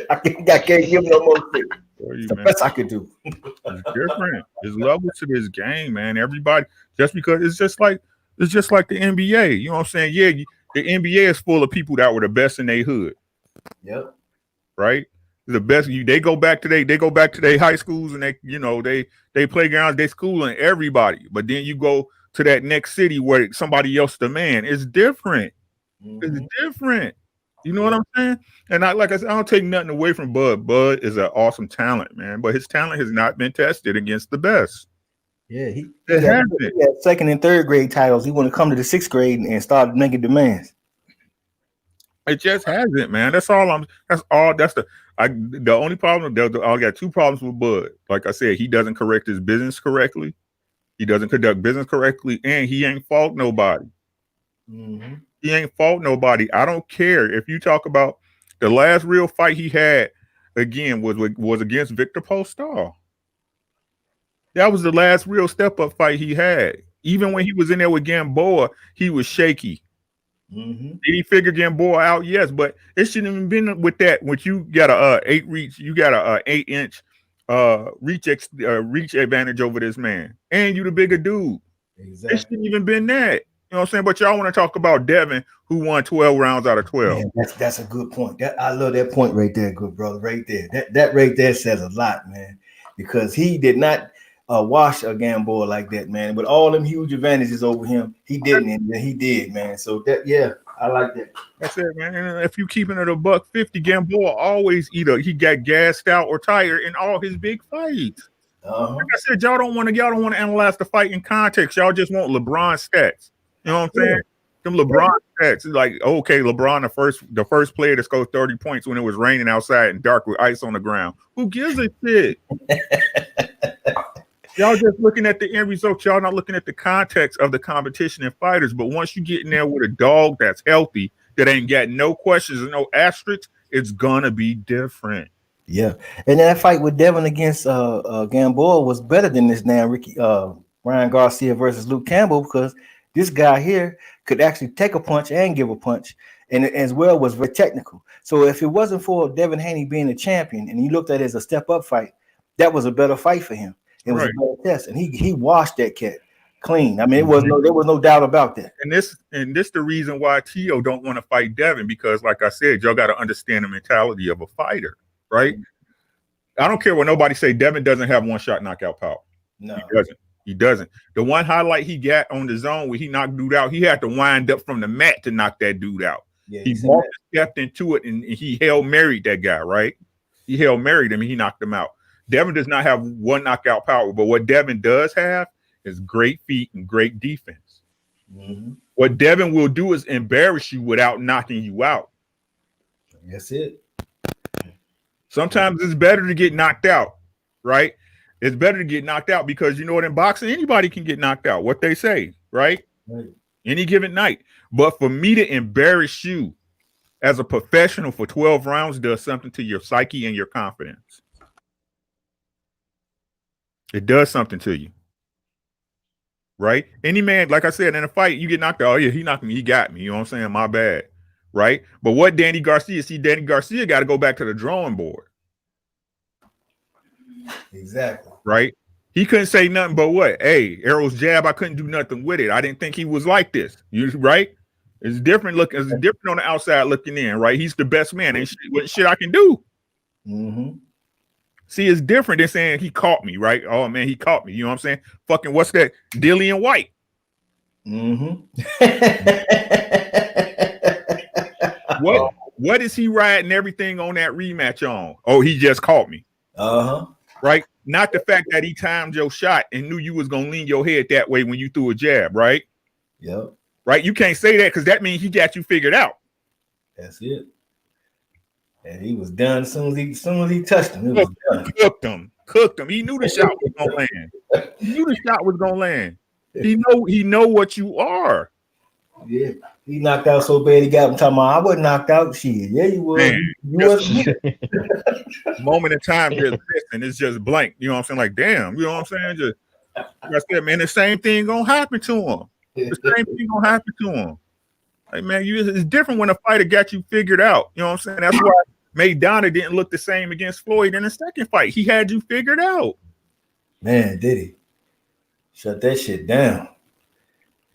I can't give him no more shit. It's the best I can do. It's different. There's levels to this game, man. Everybody, just because it's just like the NBA. You know what I'm saying? Yeah, the NBA is full of people that were the best in their hood. Yep. Right. The best. They go back to their high schools and they playgrounds. They schooling everybody. But then you go to that next city where somebody else the man. It's different. Mm-hmm. It's different. You know what I'm saying? And like I said, I don't take nothing away from Bud. Bud is an awesome talent, man. But his talent has not been tested against the best. Yeah, he had second and third grade titles. He want to come to the 6th grade and start making demands. It just hasn't, man. That's all. The only problem. I got 2 problems with Bud. Like I said, he doesn't correct his business correctly. He doesn't conduct business correctly, and he ain't fault nobody. Mm-hmm. He ain't fault nobody. I don't care if you talk about the last real fight he had. Again, was against Victor Postol. That was the last real step up fight he had. Even when he was in there with Gamboa, he was shaky. Mm-hmm. Did he figure Gamboa out? Yes, but it shouldn't have been with that. When you got a 8 reach, you got a 8-inch reach advantage over this man, and you the bigger dude. Exactly. It shouldn't even been that. You know what I'm saying? But y'all want to talk about Devin, who won 12 rounds out of 12. Man, that's a good point. I love that point right there, good brother. Right there. That right there says a lot, man. Because he did not wash a Gamboa like that, man. With all them huge advantages over him, he didn't, and he did, man. So I like that. That's it, man. And if you keeping it $150, Gamboa always either he got gassed out or tired in all his big fights. Uh-huh. Like I said, y'all don't want to analyze the fight in context. Y'all just want LeBron stats. You know what I'm saying? Them LeBron stats. It's like, okay, LeBron, the first player to score 30 points when it was raining outside and dark with ice on the ground. Who gives a shit? Y'all just looking at the end result. Y'all not looking at the context of the competition and fighters. But once you get in there with a dog that's healthy, that ain't got no questions and no asterisks, it's gonna be different. Yeah, and that fight with Devin against Gamboa was better than this now Ryan Garcia versus Luke Campbell, because this guy here could actually take a punch and give a punch, and as well was very technical. So if it wasn't for Devin Haney being a champion and he looked at it as a step-up fight, that was a better fight for him. It was a better test, and he washed that cat clean. I mean, there was no doubt about that. And this the reason why Tio don't want to fight Devin, because like I said, y'all got to understand the mentality of a fighter, right? I don't care what nobody say. Devin doesn't have one-shot knockout power. No, He doesn't. The one highlight he got on the zone where he knocked dude out, he had to wind up from the mat to knock that dude out. Yeah, he stepped into it and he Hail Married that guy, right? He Hail Married him and he knocked him out. Devin does not have one knockout power, but what Devin does have is great feet and great defense. Mm-hmm. What Devin will do is embarrass you without knocking you out. That's it. Sometimes it's better to get knocked out, right? It's better to get knocked out because you know what, in boxing, anybody can get knocked out. What they say, right? Any given night. But for me to embarrass you as a professional for 12 rounds does something to your psyche and your confidence. It does something to you, right? Any man, like I said, in a fight, you get knocked out. Oh, yeah, he knocked me. He got me. You know what I'm saying? My bad, right? But what Danny Garcia got to go back to the drawing board. Exactly. Right? He couldn't say nothing but what? Hey, Errol's jab, I couldn't do nothing with it. I didn't think he was like this. Right? It's different looking. It's different on the outside looking in, right? He's the best man. Ain't shit I can do. Mm-hmm. See, it's different than saying he caught me, right? Oh, man, he caught me. You know what I'm saying? Fucking what's that? Dillian White. Mm-hmm. What is he riding everything on that rematch on? Oh, he just caught me. Uh-huh. right? Not the fact that he timed your shot and knew you was gonna lean your head that way when you threw a jab, right? Yep. Right? You can't say that because that means he got you figured out. That's it. And he was done as soon as he touched him. It was done. Cooked him. He knew the shot was gonna land. He knew the shot was gonna land. He know what you are. Yeah, he knocked out so bad he got him talking about I wasn't knocked out. Shit, yeah, you was. Man, You wasn't. Moment in time just missing. It's just blank. You know what I'm saying? Like, damn, you know what I'm saying? Just like I said, man, the same thing gonna happen to him. The same thing gonna happen to him. Like, man, it's different when a fighter got you figured out. You know what I'm saying? That's why Maidana didn't look the same against Floyd in the second fight. He had you figured out. Man, did he? Shut that shit down.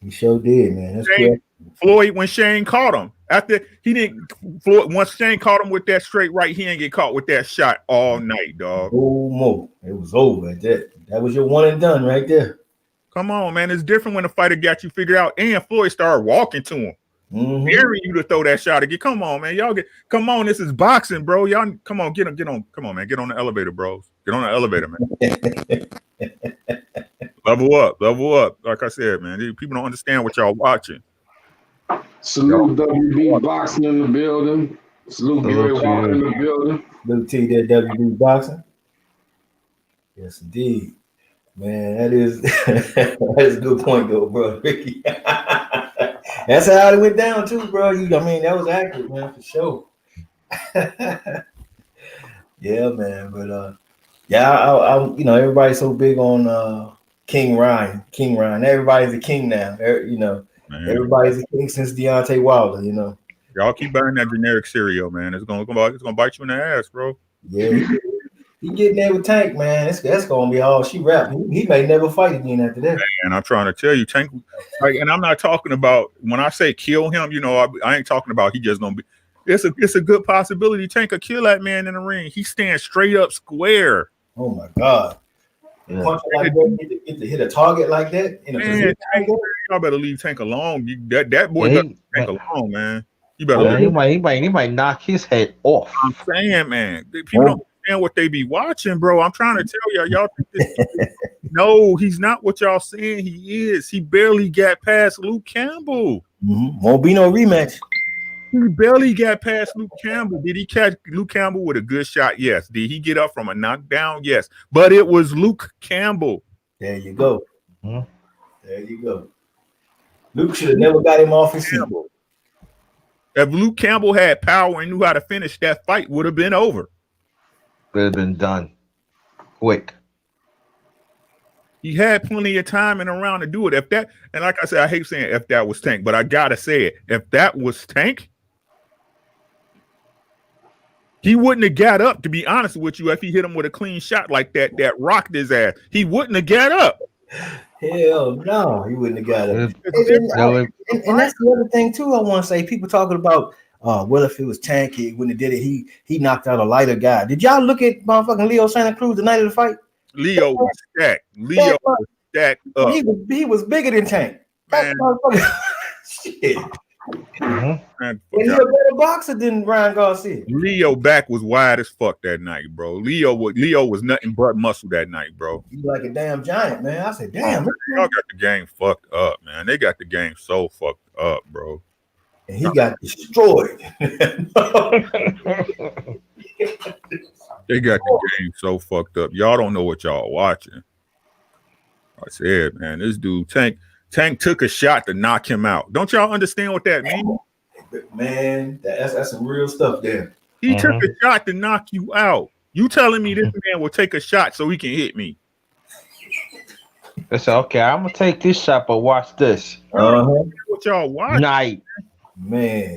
He sure did, man. That's great. Floyd, when Shane caught him, after he didn't, Floyd, once Shane caught him with that straight right, he didn't get caught with that shot all night, dog. Oh, more. It was over at that. That was your one and done right there. Come on, man. It's different when a fighter got you figured out and Floyd started walking to him. Daring you to throw that shot again. Come on, man. Come on. This is boxing, bro. Y'all come on, get on. Come on, man. Get on the elevator, bros. Get on the elevator, man. Level up. Like I said, man. People don't understand what y'all watching. Salute WB Boxing in the building. Salute Gary Walker in the building. Salute to you there, WB Boxing. Yes, indeed. Man, that's a good point, though, bro. Ricky. That's how it went down too, bro. That was accurate, man, for sure. Yeah, man. But everybody's so big on King Ryan. Everybody's a king now. Man. Everybody's a king since Deontay Wilder. Y'all keep buying that generic cereal, man. It's gonna bite you in the ass, bro. Yeah. He getting there with Tank, man. That's gonna be all she rap. He may never fight again after that. And I'm trying to tell you, Tank. And I'm not talking about when I say kill him. I ain't talking about he just gonna be. It's a good possibility Tank could kill that man in the ring. He stands straight up square. Oh my God! Yeah. Punch like that, get to hit a target like that. Man, Tank, y'all better leave Tank alone. That boy better leave Tank alone, man. You better. He might knock his head off. I'm saying, man, people don't understand what they be watching, bro. I'm trying to tell y'all think this. No, he's not what y'all saying he is. He barely got past Luke Campbell. Won't be no rematch. He barely got past Luke Campbell. Did he catch Luke Campbell with a good shot? Yes. Did he get up from a knockdown? Yes. But it was Luke Campbell. There you go. There you go. Luke should have never got him off his feet. If Luke Campbell had power and knew how to finish that fight, would have been over. Would have been done quick. He had plenty of time and around to do it. If that, and like I said, I hate saying if that was Tank, but I gotta say it. If that was Tank, he wouldn't have got up, to be honest with you, if he hit him with a clean shot like that rocked his ass. He wouldn't have got up. Hell no, he wouldn't have got up. And that's the other thing too. I want to say, people talking about, well, if it was Tank, he wouldn't have did it. He knocked out a lighter guy. Did y'all look at motherfucking Leo Santa Cruz the night of the fight? Leo was stacked. Leo was stacked up. He was bigger than Tank. Shit. Man, and he's a better boxer than Ryan Garcia. Leo back was wide as fuck that night, bro. Leo was nothing but muscle that night, bro. He's like a damn giant, man. I said, damn. Y'all got the game fucked up, man. They got the game so fucked up, bro. And he got destroyed. They got the game so fucked up. Y'all don't know what y'all watching. I said, man, this dude Tank took a shot to knock him out. Don't y'all understand what that means? Man, that's some real stuff there. He took a shot to knock you out. You telling me this man will take a shot so he can hit me? They said, okay, I'm gonna take this shot, but watch this. What y'all watch? Night. Man.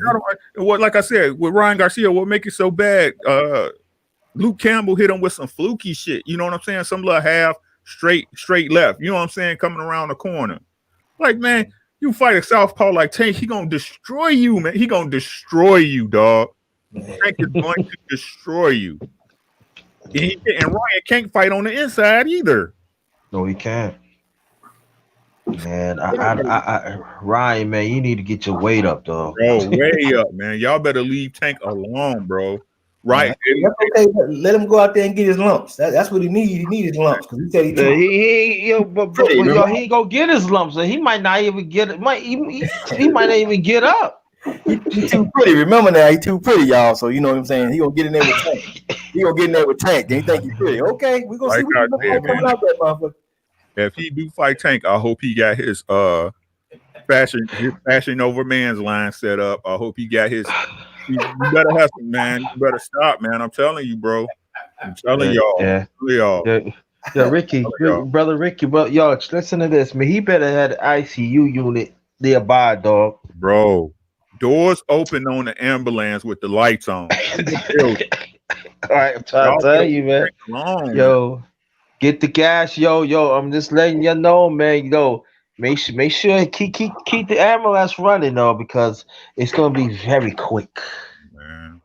What, like I said, with Ryan Garcia, what make it so bad? Luke Campbell hit him with some fluky shit. You know what I'm saying? Some little half straight left. You know what I'm saying? Coming around the corner. Like, man, you fight a southpaw like Tank, he gonna destroy you, man. He gonna destroy you, dog. Tank is going to destroy you. And Ryan can't fight on the inside either. No, he can't. Man, Ryan, man, you need to get your weight up, dog. Bro, way up, man. Y'all better leave Tank alone, bro. right? That's okay. Let him go out there and get his lumps. That's what he needs. He needs his lumps because he said he too but yo, he ain't gonna get his lumps, and he might not even get it. He might not even get up. He too pretty. Remember now, he too pretty, y'all. So you know what I'm saying. He gonna get in there with Tank. He gonna get in there with Tank. And he think he's pretty. Okay, we gonna see what coming out that motherfucker. If he do fight Tank, I hope he got his fashion over man's line set up. I hope he got his. You better have some, man. You better stop, man. I'm telling you, bro. I'm telling y'all. Yeah. Yeah, Ricky, brother Ricky, but y'all listen to this, man. He better have the ICU unit nearby, dog. Bro, doors open on the ambulance with the lights on. All right, I'm trying to tell you, man. Yo, get the gas, yo. I'm just letting you know, man. Yo, make sure keep the ambulance running, though, because it's gonna be very quick. Man.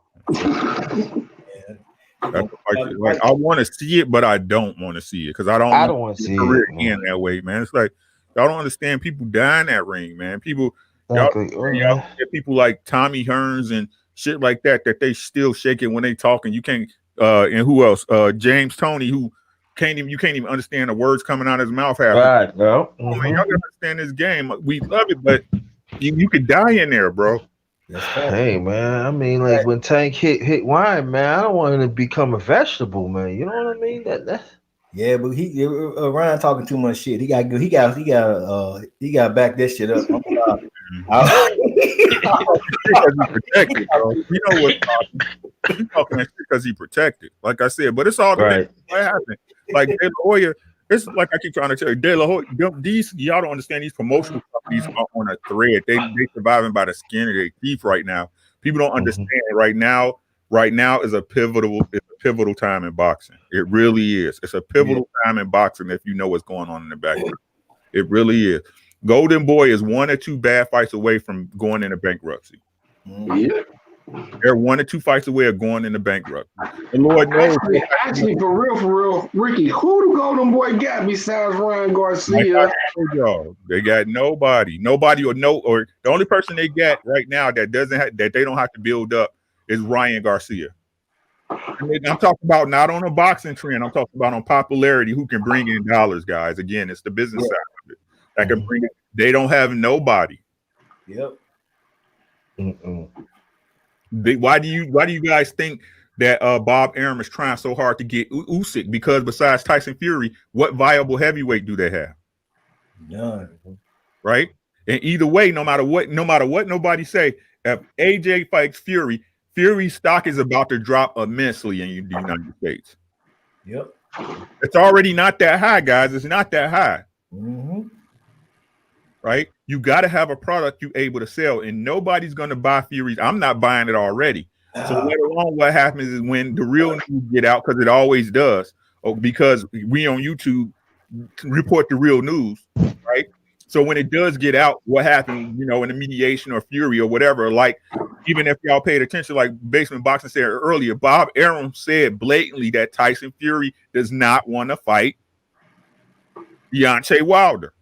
Like, I want to see it, but I don't want to see it because I don't want to see it again that way, man. It's like y'all don't understand. People die in that ring, man. People, y'all get people like Tommy Hearns and shit like that they still shaking when they talking. You can't. And who else? James Toney, who you can't even understand the words coming out of his mouth. Right, bro. Oh, man, y'all gotta understand this game. We love it, but you could die in there, bro. Hey, man. I mean, like when Tank hit wine, man. I don't want him to become a vegetable, man. You know what I mean? Yeah, but Ryan talking too much shit. He got back this shit up. Because he protected, bro. You know what's talking that shit because he protected. Like I said, but it's all right. What happened? Like De La Hoya, it's like I keep trying to tell you, De La Hoya, y'all don't understand. These promotional companies are on a thread. They surviving by the skin of their teeth right now. People don't understand it right now. Right now is a pivotal time in boxing. It really is. It's a pivotal time in boxing if you know what's going on in the background. It really is. Golden Boy is 1 or 2 bad fights away from going into bankruptcy. Yeah. They're 1 or 2 fights away of going into bankruptcy. And Lord knows. Actually, for real, Ricky, who the Golden Boy got besides Ryan Garcia? They got nobody. Nobody or the only person they got right now that that they don't have to build up is Ryan Garcia. I'm talking about not on a boxing trend. I'm talking about on popularity, who can bring in dollars, guys. Again, it's the business side of it. That can bring it. They don't have nobody. Yep. Why do you guys think that Bob Arum is trying so hard to get Usyk? Because besides Tyson Fury, what viable heavyweight do they have? None. Right? And either way, no matter what nobody say, if AJ fights Fury, Fury's stock is about to drop immensely in the United States. Yep. It's already not that high, guys. It's not that high. Right? You got to have a product you're able to sell, and nobody's going to buy Fury's. I'm not buying it already. So later on, what happens is when the real news get out, because it always does, because we on YouTube report the real news, right? So when it does get out, what happened, in the mediation or Fury or whatever, like even if y'all paid attention, like Basement Boxing said earlier, Bob Arum said blatantly that Tyson Fury does not want to fight Deontay Wilder.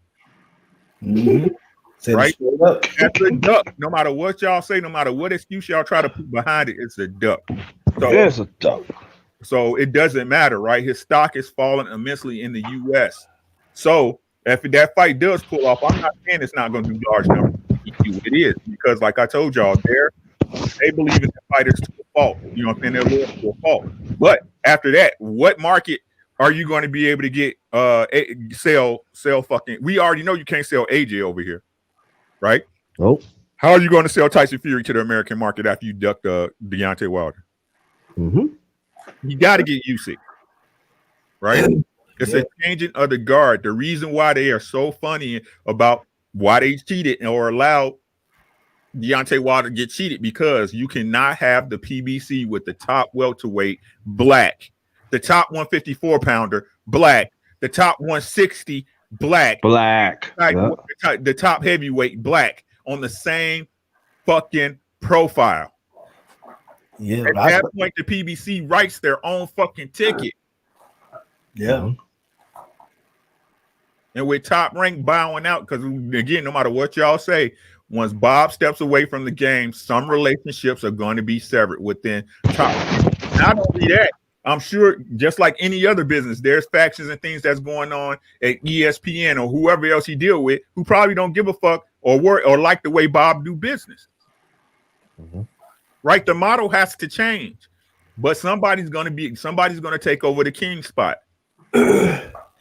Right? That's a duck. No matter what y'all say, no matter what excuse y'all try to put behind it, it's a duck. So there's a duck. So it doesn't matter, right? His stock is falling immensely in the U.S. So if that fight does pull off, I'm not saying it's not going to do large numbers. It is, because like I told y'all, they believe in the fighters to a fault. You know what I'm saying? They're loyal to a fault. But after that, what market are you going to be able to get sell fucking? We already know you can't sell AJ over here, right? Nope. How are you going to sell Tyson Fury to the American market after you duck Deontay Wilder? You got to get Usyk, right? It's a changing of the guard. The reason why they are so funny about why they cheated or allowed Deontay Wilder to get cheated, because you cannot have the PBC with the top welterweight black, the top 154 pounder black, the top 160 black, the top heavyweight black on the same fucking profile. Yeah, at that point, the PBC writes their own fucking ticket. Yeah. And with Top Rank bowing out, because again, no matter what y'all say, once Bob steps away from the game, some relationships are going to be severed within Top Rank. not only that, I'm sure just like any other business, there's factions and things that's going on at ESPN or whoever else he deal with who probably don't give a fuck or work or like the way Bob do business. Right? The model has to change, but somebody's going to take over the king spot.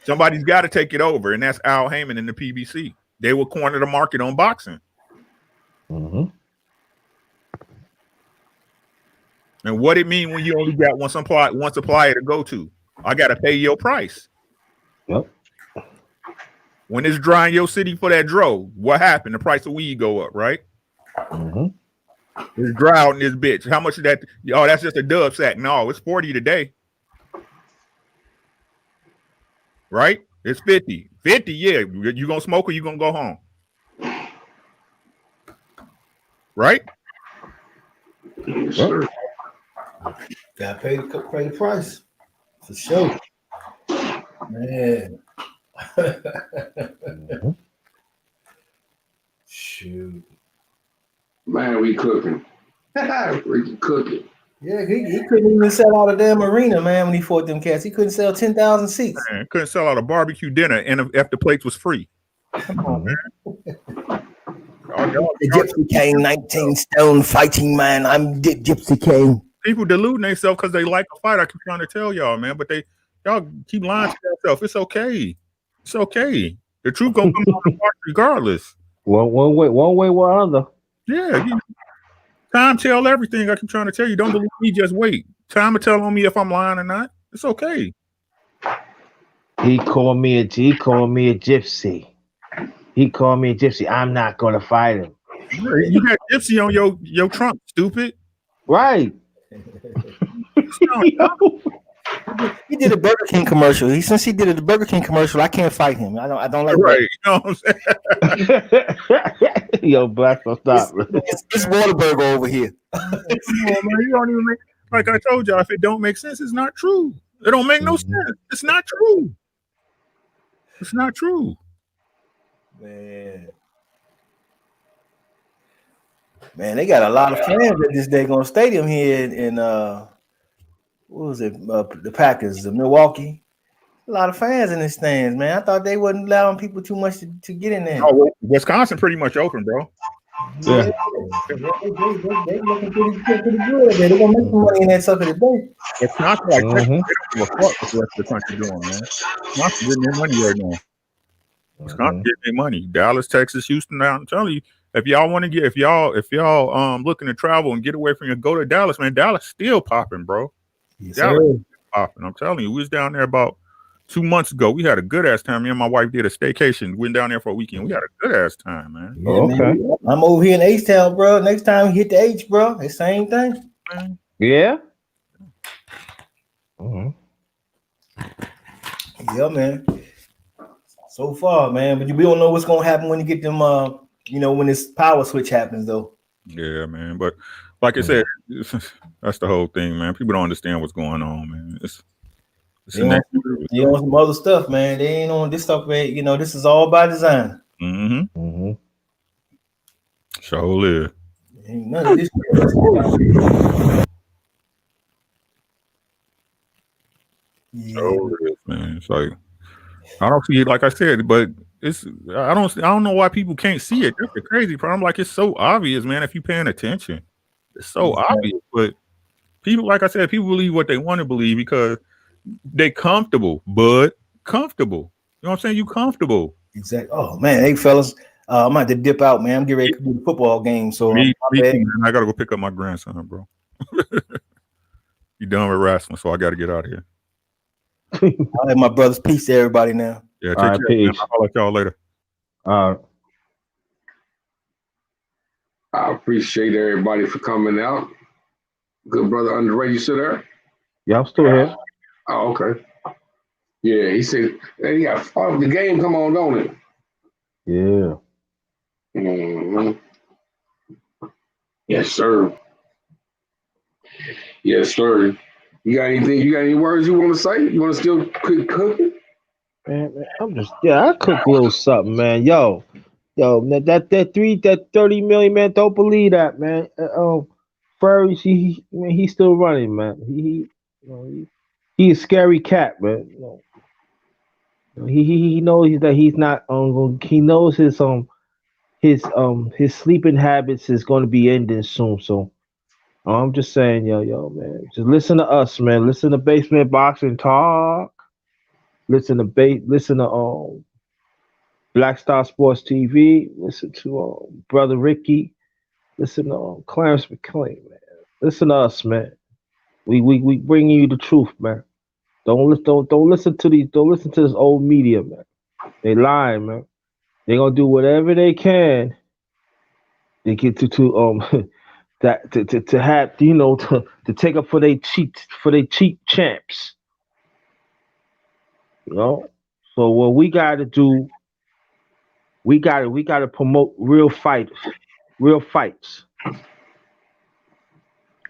Somebody's got to take it over, and that's Al Heyman and the PBC. They will corner the market on boxing. And what it mean when you only got one supplier to go to? I got to pay your price. Yep. When it's dry in your city for that dro, what happened? The price of weed go up, right? It's dry out in this bitch. How much is that? Oh, that's just a dub sack. No, it's 40 today. Right? It's 50. 50, yeah. You gonna smoke or you gonna go home? Right? Yes, sir. Gotta pay the price for sure. Man. Shoot. Man, we cooking. We cooking. Yeah, he couldn't even sell out a damn arena, man, when he fought them cats. He couldn't sell 10,000 seats. Man, couldn't sell out a barbecue dinner and if the plates was free. Come on, man. The Gypsy King, 19 stone fighting man. I'm the Gypsy King. People deluding themselves because they like a fight. I keep trying to tell y'all, man, but y'all keep lying to yourself. It's okay. It's okay. The truth gonna come out regardless. One way or another. Yeah. Time tell everything. I keep trying to tell you. Don't believe me. Just wait. Time will tell on me if I'm lying or not. It's okay. He called me a gypsy. He called me a gypsy. I'm not gonna fight him. You got gypsy on your trunk, stupid. Right. He did a Burger King commercial. Since he did the Burger King commercial, I can't fight him. I don't like right. You know what I'm saying? Yo, Black, stop. It's Whataburger over here. Man, you don't even make, like I told y'all, if it don't make sense, it's not true. It don't make no sense. It's not true. It's not true. Man, they got a lot of fans at this daggone stadium here in what was it? The Packers, the Milwaukee. A lot of fans in the stands, man. I thought they wasn't allowing people too much to get in there. Oh, Wisconsin pretty much open, bro. Yeah. They looking pretty good. They're gonna make some money in that sucker today. It's not like that. They don't give a fuck what the rest of the country doing, man. Wisconsin getting their money right now. Wisconsin getting their money. Dallas, Texas, Houston. Now I'm telling you, if y'all want to get, if y'all looking to travel and get away from your, go to Dallas, man. Dallas still popping, bro. Yes, Dallas popping. I'm telling you, we was down there about 2 months ago. We had a good ass time. Me and my wife did a staycation. Went down there for a weekend. We had a good ass time, man. Yeah, okay. Man. I'm over here in H-Town, bro. Next time we hit the H, bro, the same thing. Yeah. Yeah, man. So far, man, but we don't know what's gonna happen when you get them. When this power switch happens, though. Yeah, man. But like I said, that's the whole thing, man. People don't understand what's going on, man. They on some other stuff, man. They ain't on this stuff, man. This is all by design. Sure live. Ain't none of this. Sure live, man. It's like I don't see it, like I said, but I don't know why people can't see it. That's the crazy part. I'm like, it's so obvious, man. If you're paying attention, it's so obvious. But people, like I said, people believe what they want to believe because they comfortable, bud. Comfortable. You know what I'm saying? You comfortable. Exactly. Oh man, hey fellas, I'm about to dip out, man. I'm getting ready to do the football game. So me too, man. I gotta go pick up my grandson, bro. You done with wrestling, so I gotta get out of here. I'll have my brother's peace to everybody now. Yeah, take care. Peace. I'll let y'all later. I appreciate everybody for coming out. Good brother Andre, you still there? Yeah, I'm still here. Oh, okay. Yeah, he said, hey, you got the game come on, don't it? Yeah. Yes, sir. Yes, sir. You got anything? You got any words you want to say? You want to still keep cooking? Man, I cook a little something, man. Yo, that 30 million, man. Don't believe that, man. Furry, he's still running, man. He's a scary cat, man. He knows that he's not he knows his sleeping habits is going to be ending soon. So I'm just saying, yo, man, just listen to us, man. Listen to Basement Boxing Talk. Listen to Black Star Sports TV. Listen to Brother Ricky. Listen to Clarence McClain, man. Listen to us, man. We bringing you the truth, man. Don't listen to this old media, man. They lying, man. They gonna do whatever they can to get to that to have to take up for they cheap champs. You know. So what we gotta do, we gotta promote real fighters, real fights.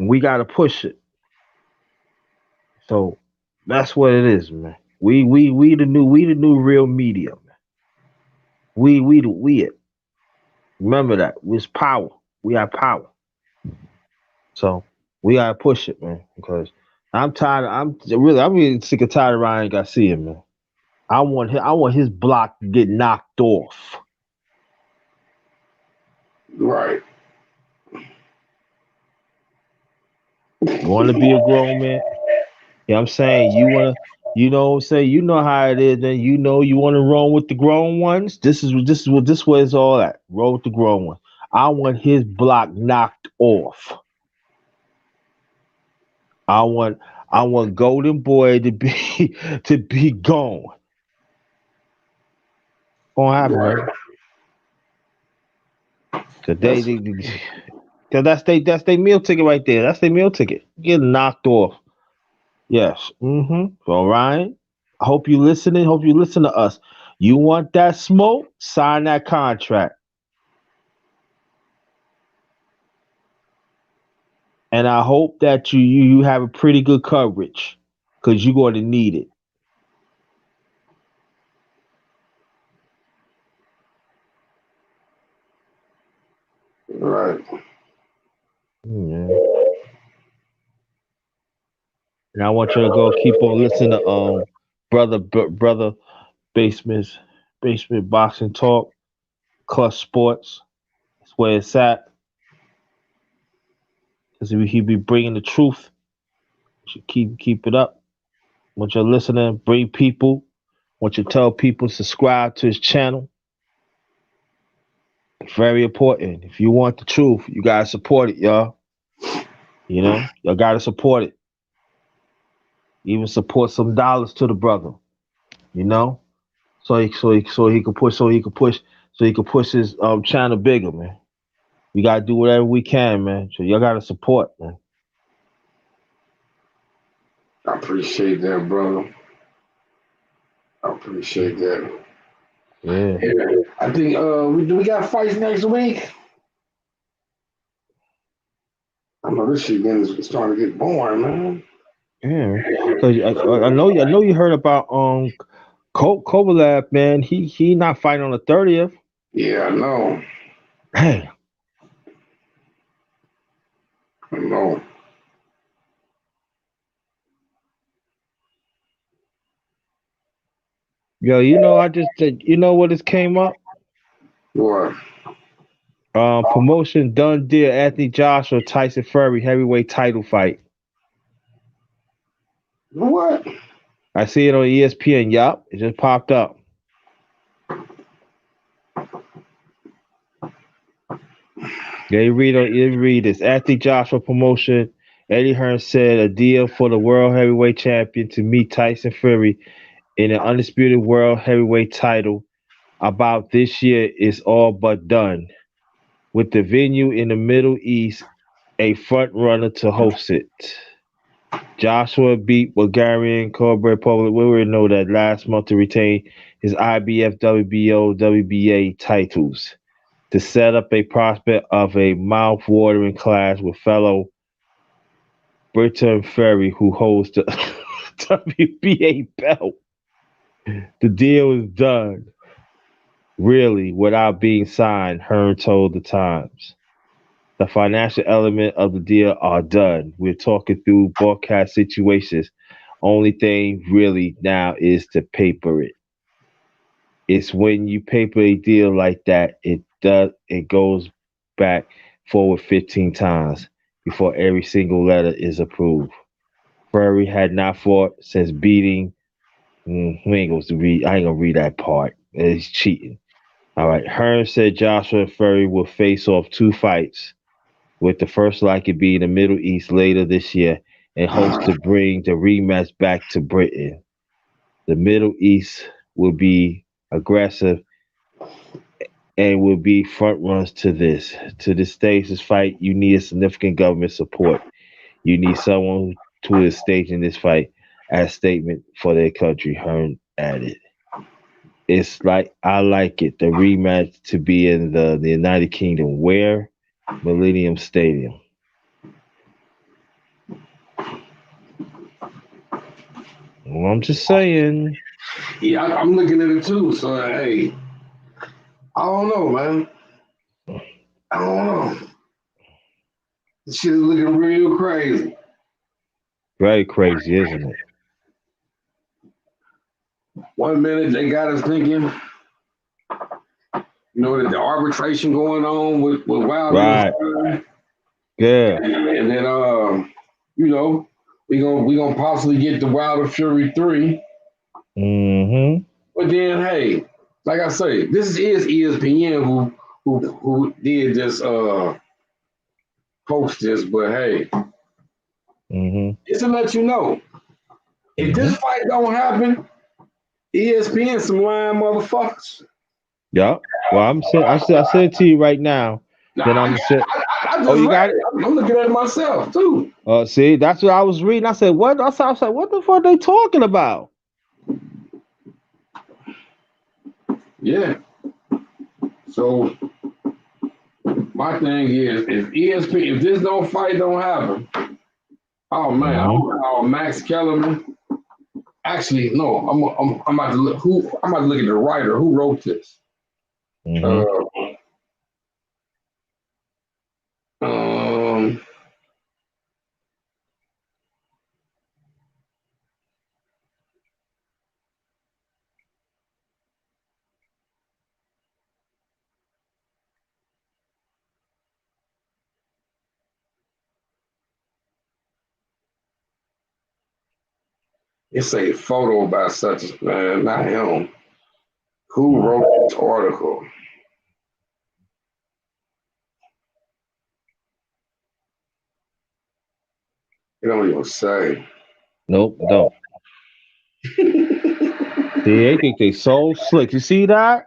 We gotta push it. So that's what it is, man. We the new real media, man. We it. Remember that. It's power. We have power. So we gotta push it, man. Because I'm tired. I'm really sick and tired of Ryan Garcia, man. I want his block to get knocked off. Right. You want to be a grown man? Yeah, I'm saying you want to. You know, say you know how it is, and you want to roll with the grown ones. This way it's all at. Roll with the grown ones. I want his block knocked off. I want Golden Boy to be to be gone. Gonna happen, Right. man. Today, cause that's their meal ticket right there. That's their meal ticket. Get knocked off. Yes. Mm-hmm. So Ryan, I hope you listening. Hope you listen to us. You want that smoke? Sign that contract. And I hope that you have a pretty good coverage because you're going to need it. Right. Yeah. And I want you to go keep on listening to brother basement boxing talk, Clutch Sports. That's where it's at. Because he be bringing the truth. You should keep it up. Want you listening, bring people. Want you to tell people subscribe to his channel. Very important. If you want the truth, you gotta support it, y'all. Y'all gotta support it. Even support some dollars to the brother. You know, so he could push his channel bigger, man. We gotta do whatever we can, man. So y'all gotta support, man. I appreciate that, brother. I appreciate that. Yeah. I think we got fights next week. I know this shit is starting to get boring, man. Yeah. Cause I know you heard about Kovalev, man. He not fighting on the 30th. Yeah, I know. Hey. I know. Yo, I just what just came up? What? Promotion done deal. Anthony Joshua, Tyson Fury heavyweight title fight. What? I see it on ESPN. Yup, it just popped up. Yeah, you read this. Anthony Joshua promotion. Eddie Hearn said a deal for the world heavyweight champion to meet Tyson Fury in an undisputed world heavyweight title about this year is all but done, with the venue in the Middle East a front runner to host it. Joshua beat Bulgarian Cobra Republic. We already know that last month to retain his IBF, WBO, WBA titles to set up a prospect of a mouth-watering clash with fellow Britain Ferry, who holds the WBA belt. The deal is done, really, without being signed, Hearn told the Times. The financial element of the deal are done. We're talking through broadcast situations. Only thing really now is to paper it. It's when you paper a deal like that, it goes back forward 15 times before every single letter is approved. Furry had not fought since beating. We ain't gonna read. I ain't gonna read that part. It's cheating. All right. Hearn said Joshua and Furry will face off 2 fights, with the first likely being the Middle East later this year, and hopes to bring the rematch back to Britain. The Middle East will be aggressive and will be front runners to this. To this stage, this fight, you need a significant government support. You need someone who is staging this fight as a statement for their country, Hearn added. It's like I like it. The rematch to be in the United Kingdom. Where? Millennium Stadium. Well, I'm just saying. Yeah, I'm looking at it too. So hey, I don't know, man. I don't know. This shit is looking real crazy. Very crazy, isn't it? 1 minute they got us thinking, that the arbitration going on with Wilder. Right. Yeah. And then we gonna possibly get the Wilder Fury 3. Mm-hmm. But then hey, like I say, this is ESPN who did this post this, but hey, just to let you know, if this fight don't happen, ESPN some lying motherfuckers. Yeah. Well, I said it to you right now. Then I'm I just you got it? I'm looking at it myself too. See, that's what I was reading. I said, what? I was like, what the fuck are they talking about? Yeah. So my thing is, if ESPN, if this fight don't happen, oh man, I'm gonna call Max Kellerman. Actually, no, I'm about to look at the writer who wrote this. It's a photo by such a man, not him. Who wrote this article? It don't even say. Nope, don't. They think they so slick. You see that?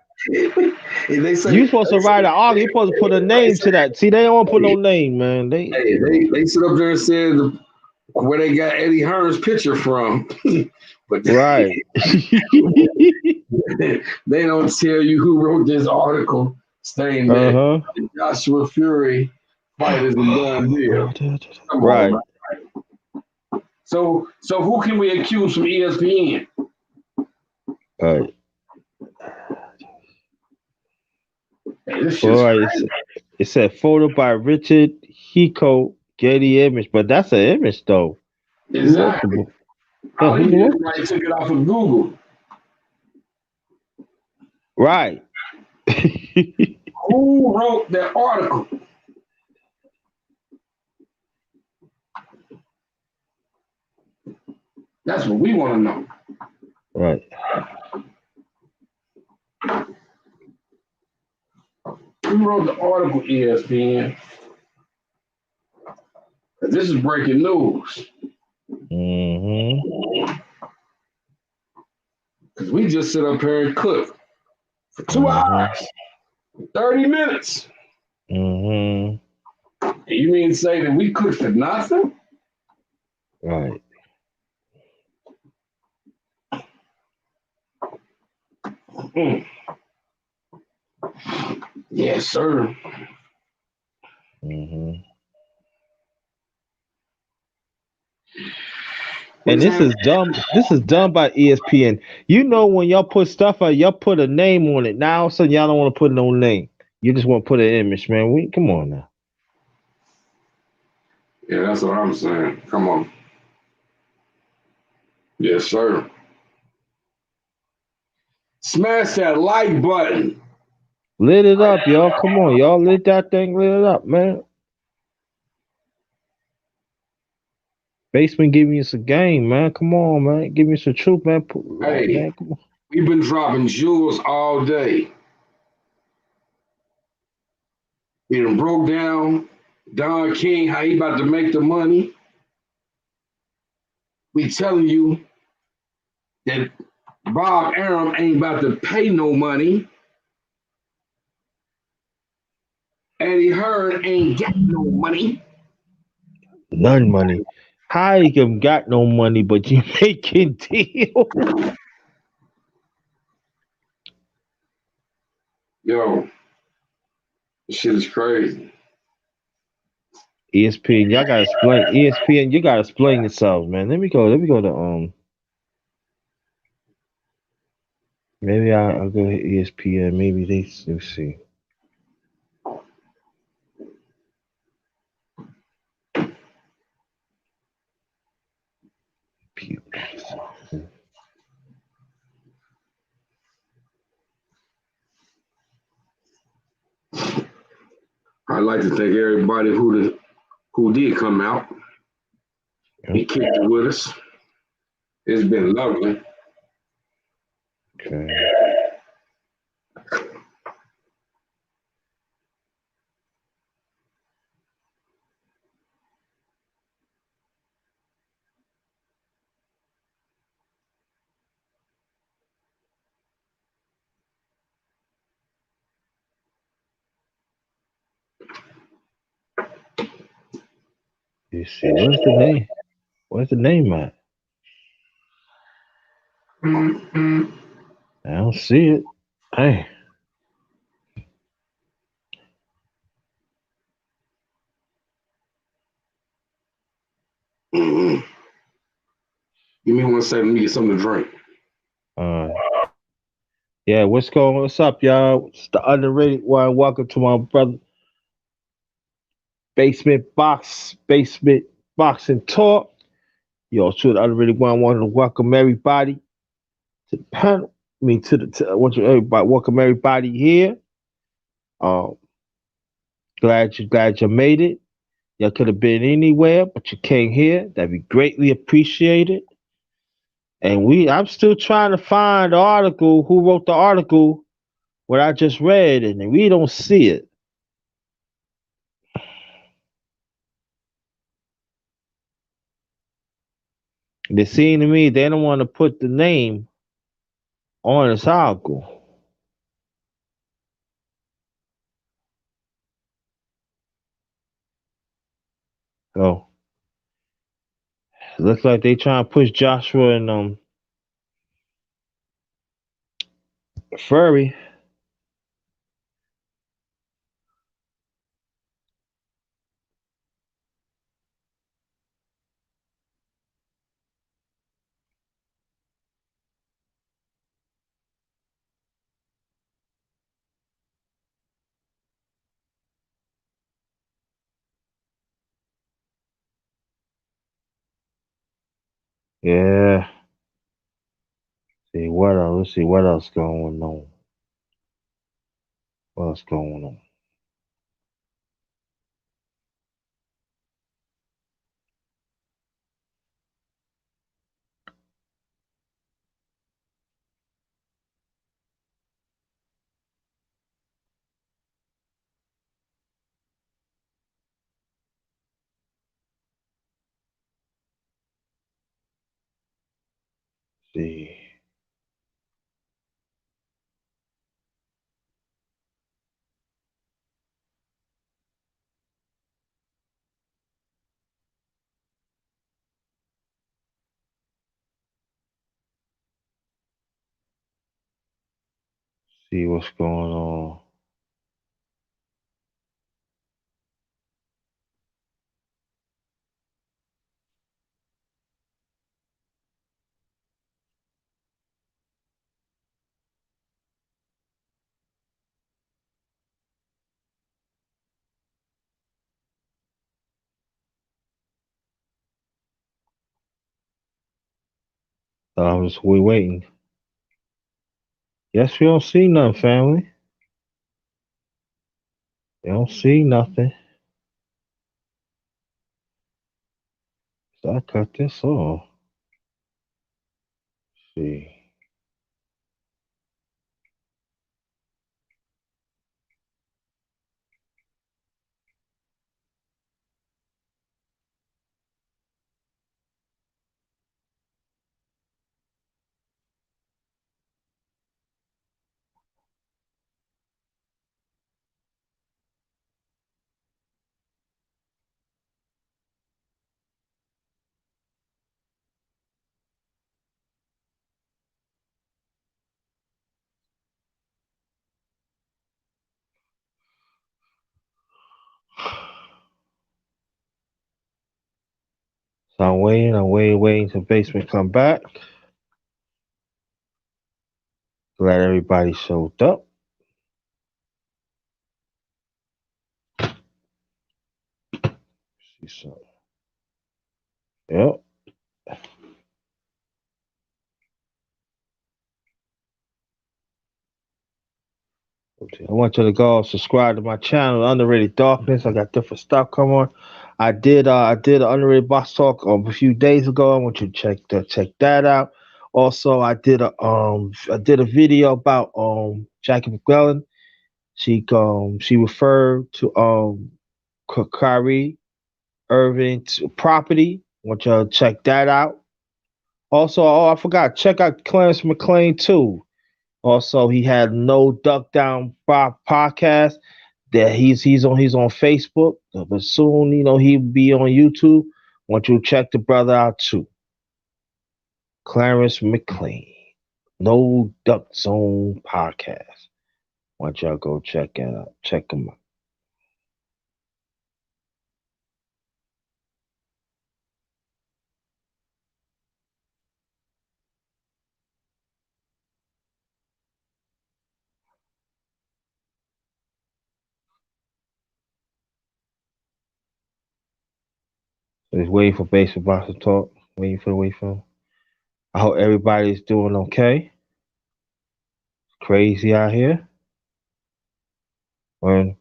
They say, you supposed to write an article. You supposed to put a name to that. See, they don't want to put no name, man. They sit up there and said where they got Eddie Hearn's picture from. But right. They don't tell you who wrote this article saying that Joshua Fury fight is a done deal. Right. So who can we accuse from ESPN? Right. Hey, all right. It said photo by Richard Hiko, Getty Image, but that's an image though. Exactly. He took it off of Google. Right. Who wrote that article? That's what we want to know. Right. Who wrote the article, ESPN? This is breaking news. Because we just sit up here and cook for 2 hours, 30 minutes. And you mean to say that we cooked for nothing? Right. Yes, sir. And this is dumb. This is done by ESPN. You know when y'all put stuff out, y'all put a name on it. Now all of a sudden y'all don't want to put no name. You just want to put an image, man. Come on now. Yeah, that's what I'm saying. Come on. Yes, sir. Smash that like button. Lit it up, y'all. Come on, y'all. Lit that thing, lit it up, man. Basement, give me some game, man. Come on, man. Give me some truth, man. Hey, Man, come on. we've been dropping jewels all day. We done broke down Don King, how he about to make the money. We telling you that Bob Arum ain't about to pay no money. Eddie Hearn ain't got no money. None money. How you got no money, but you making deals? Yo, this shit is crazy. ESPN, y'all gotta explain. ESPN, you gotta explain yourselves, man. Let me go. Let me go to Maybe I'll go to ESPN. Maybe let's see. I'd like to thank everybody who did come out and kicked it with us. It's been lovely. Okay. You see, where's the name? Where's the name at? I don't see it. Hey, Mm-hmm. Give me 1 second, let me get something to drink. uh, yeah. What's up, y'all? It's the underrated one. Welcome to my brother Basement Boxing Talk. Yo, to the underrated one. I wanted to welcome everybody to the panel. I mean, I want you everybody welcome everybody here. Um, glad you made it. Y'all could have been anywhere, but you came here. That'd be greatly appreciated. And I'm still trying to find the article. Who wrote the article? What I just read, and we don't see it. It seems to me they don't want to put the name on this article. So looks like they trying to push Joshua and Furry. Yeah. See what else? Let's see what else going on. What's going on? See. See what's going on. We waiting. Yes, we don't see nothing, family. We don't see nothing. So I cut this off. Let's see. So I'm waiting till basement come back. Glad everybody showed up. See something. Yep. I want you to go subscribe to my channel, Underrated Darkness. I got different stuff coming on. I did an underrated box talk a few days ago. I want you to check that out. Also, I did a video about Jackie McClellan. She referred to Kyrie Irving's property. I want y'all to check that out. Also, I forgot, check out Clarence McLean too. Also, he had No Duck Down podcast that he's on Facebook, but soon he'll be on YouTube. Want you to check the brother out too, Clarence McLean, No Duck Zone podcast. Want y'all go check it out. Check him out. So he's waiting for Basement Box to talk. Waiting for the wait for him. I hope everybody's doing okay. It's crazy out here. When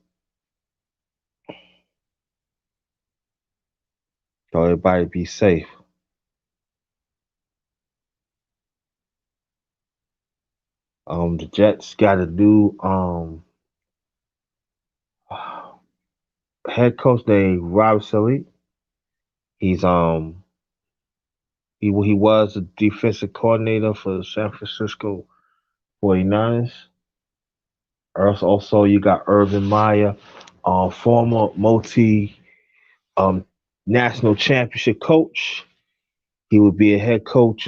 so everybody be safe. The Jets got a new head coach named Rob Saleh. He's he was the defensive coordinator for the San Francisco 49ers. Also, you got Urban Meyer, former multi national championship coach. He would be a head coach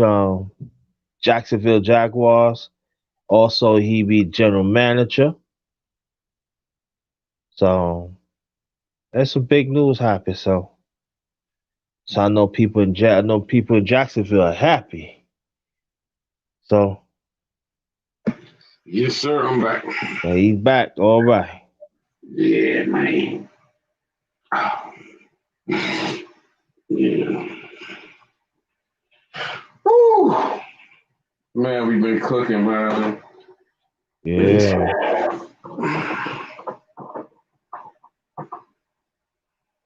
Jacksonville Jaguars. Also, he'd be general manager. So that's some big news happened. So I know people in Jacksonville are happy. So Yes, sir. I'm back. yeah, he's back. All right. Yeah, man. Yeah. Woo. Man, we've been cooking, man. Yeah.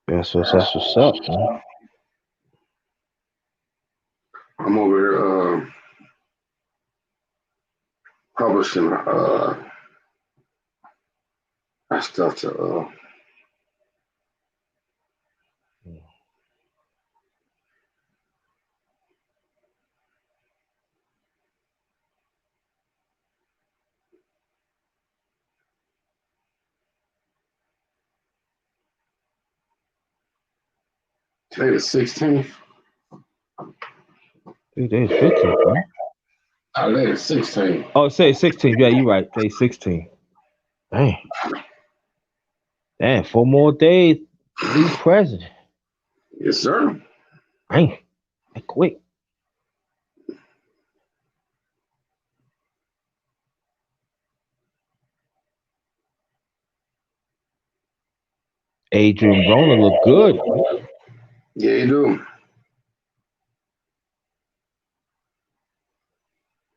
That's what's up, man. I'm over here publishing my stuff to today the 16th. Today's 15th, right? Today the 16th. Oh, say 16th. Yeah, you're right. Day 16. Damn, 4 more days. New president. Yes, sir. Dang, that quick. Adrian Broner look good. Yeah, you do.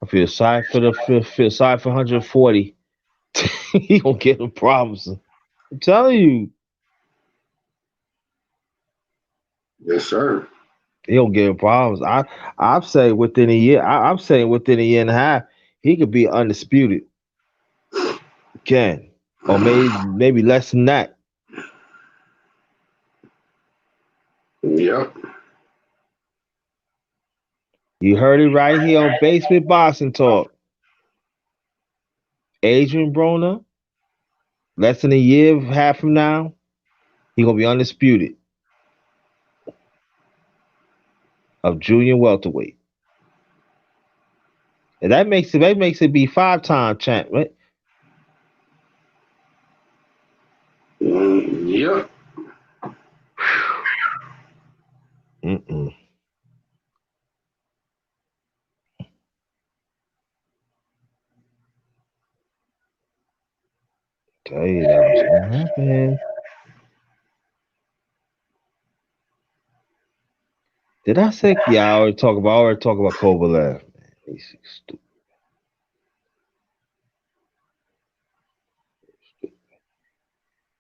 I feel sorry for feel sorry for 140. He gonna get him problems. I'm telling you, Yes, sir. he gonna get him problems. I'm saying within a year. I'm saying within a year and a half, he could be undisputed. Can or maybe less than that. Yep. You heard it right here on Basement Boxing Talk. Adrian Broner, less than a year, half from now, he gonna be undisputed of junior welterweight, and that makes it be 5-time champ, right? Yep. Mm-mm. Tell you that was gonna happen. Did I say? Yeah, I already talk about Kovalev. Man, he's stupid.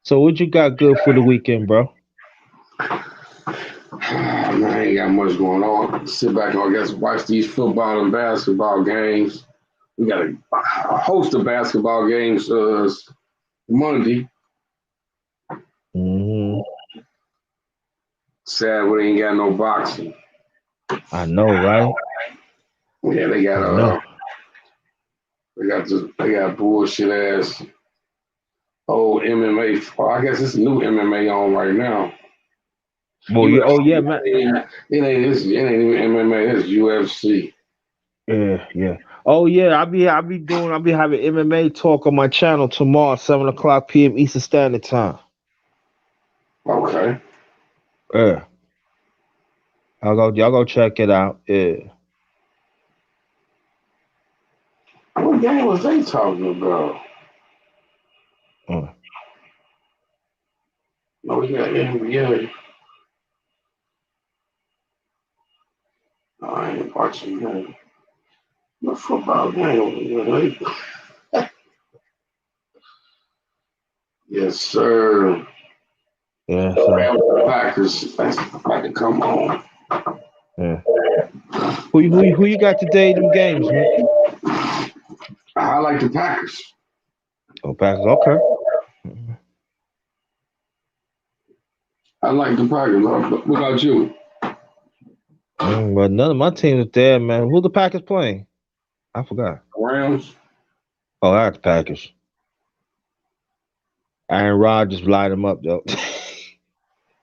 So what you got good for the weekend, bro? Man, I ain't got much going on. Sit back and I guess watch these football and basketball games. We got a host of basketball games Monday. Mm-hmm. Sad we ain't got no boxing. I know, right? Yeah, they got they got bullshit ass old MMA. I guess it's new MMA on right now. Well, yeah, man. It ain't even MMA. It's UFC. Yeah. Oh yeah, I'll be having MMA talk on my channel tomorrow, 7:00 p.m. Eastern Standard Time. Okay. Yeah. Y'all go check it out. Yeah. What game was they talking about? No, we got NBA. No, I ain't watching that. No football game. Yes, sir. Yeah, so Packers about to come on. yeah. Who you got today in them games, man? I like the Packers. Oh, Packers, okay. I like the Packers. What about you? But none of my teams are there, man. Who the Packers playing? I forgot. Rams. Oh, I got the Packers. Aaron Rodgers light them up, though.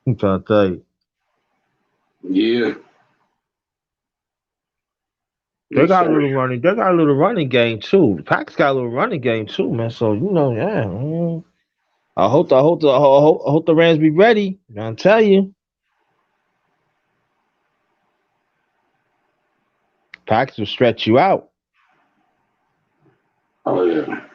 I'm trying to tell you. Yeah. They got a little running. They got a little running game too. The Packers got a little running game too, man. So yeah. I hope the Rams be ready. I'll tell you, Packers will stretch you out. Oh yeah.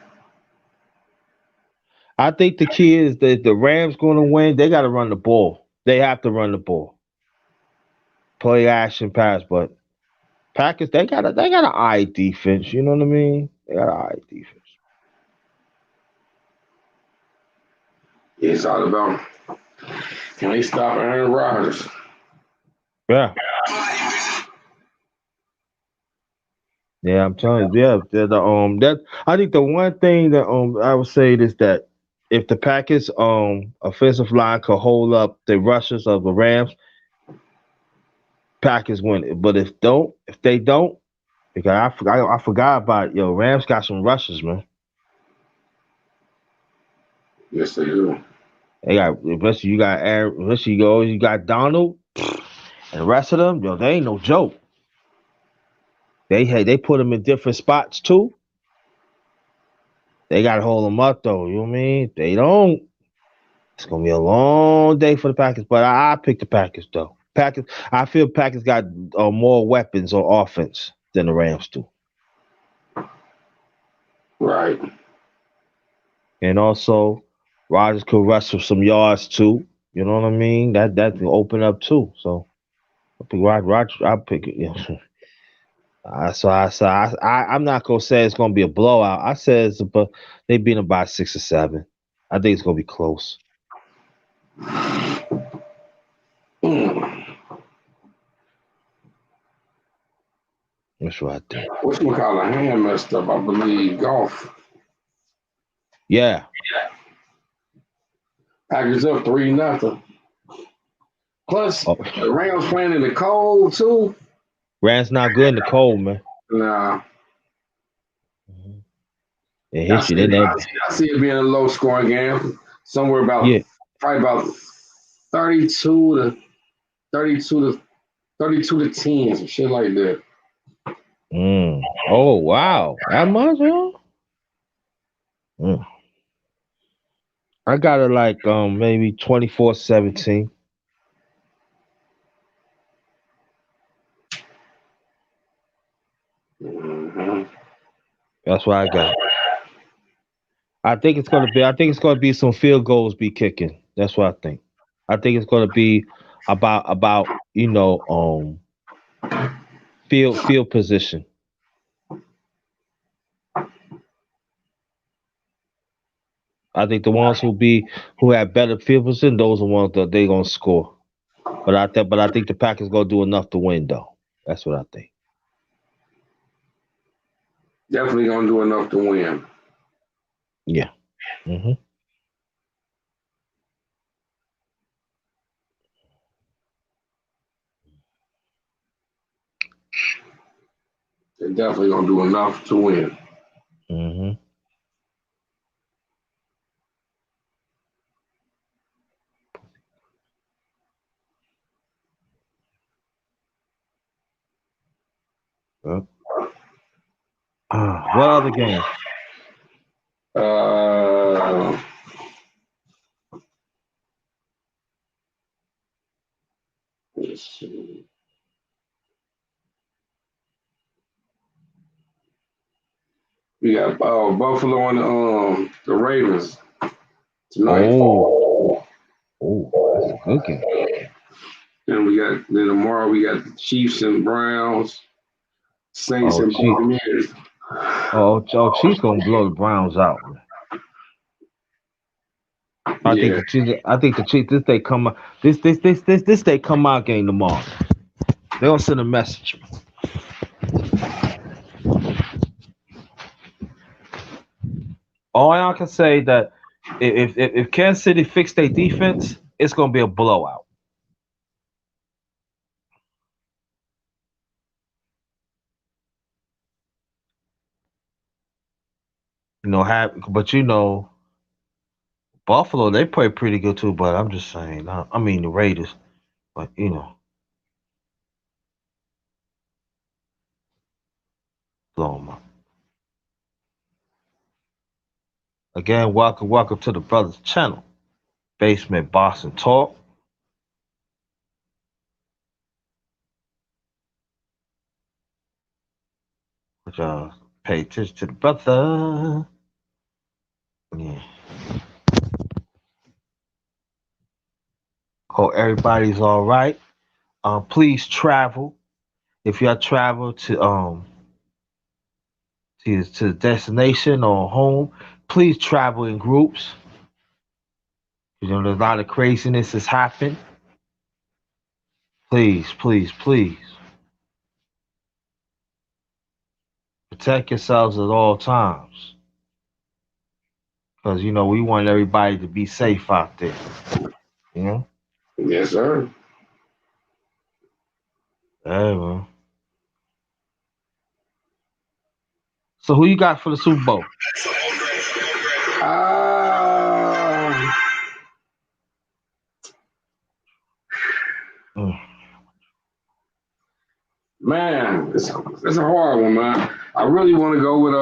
I think the key is that the Rams going to win. They got to run the ball. They have to run the ball. Play action pass, but Packers they got an eye defense. You know what I mean? They got an eye defense. It's all about can they stop Aaron Rodgers? Yeah. Yeah, I'm telling you. Yeah, that I think the one thing that I would say is that if the Packers offensive line could hold up the rushes of the Rams, Packers win it. But if they don't, because I forgot about it. Yo, Rams got some rushes, man. Yes, they do. They got especially you got Aaron, especially you got Donald and the rest of them. Yo, they ain't no joke. They put them in different spots too. They gotta hold them up though. You know what I mean? If they don't, it's gonna be a long day for the Packers. But I pick the Packers though. Packers. I feel Packers got more weapons on offense than the Rams do. Right. And also, Rodgers could rush for some yards too. You know what I mean? That will open up too. So I pick Rodgers. I pick it. I'm not gonna say it's gonna be a blowout. I said but they beat them by 6 or 7. I think it's gonna be close. That's what I think. What's McCall hand messed up? I believe golf. Yeah. Packers up 3-0. Plus, the Rams playing in the cold too. Rams not good in the cold, man. Nah. In history, they never. I see it being a low scoring game. Somewhere about probably about 32 to 10, some shit like that. Oh wow, that much, huh? I got it like maybe 24-17. That's what I got. I think it's gonna be some field goals be kicking. That's what I think. I think it's gonna be about field position. I think the ones who have better field position, those are the ones that they gonna score. But I think the Packers gonna do enough to win though. That's what I think. Definitely gonna do enough to win. Yeah. Mm-hmm. They're definitely gonna do enough to win. Mm-hmm. What other games? Let's see. We got Buffalo and the Ravens tonight. Oh, that's a good game. Then tomorrow we got the Chiefs and Browns, Saints and Buccaneers. Chiefs gonna blow the Browns out. I think the Chiefs. This day come out. This day come out game tomorrow. They gonna send a message. All I can say that if Kansas City fix their defense, it's gonna be a blowout. Buffalo, they play pretty good too, but I'm just saying, I mean the Raiders, but blow them up. Again, welcome to the Brothers Channel, Basement Boxing Talk. Pay attention to the brother. Yeah. Hope everybody's all right. Please travel. If y'all travel to the destination or home, please travel in groups. There's a lot of craziness has happened. Please, please, please. Protect yourselves at all times. Because, we want everybody to be safe out there. Yes, sir. Hey, man. So who you got for the Super Bowl? Man, it's a hard one, man. I really want to go with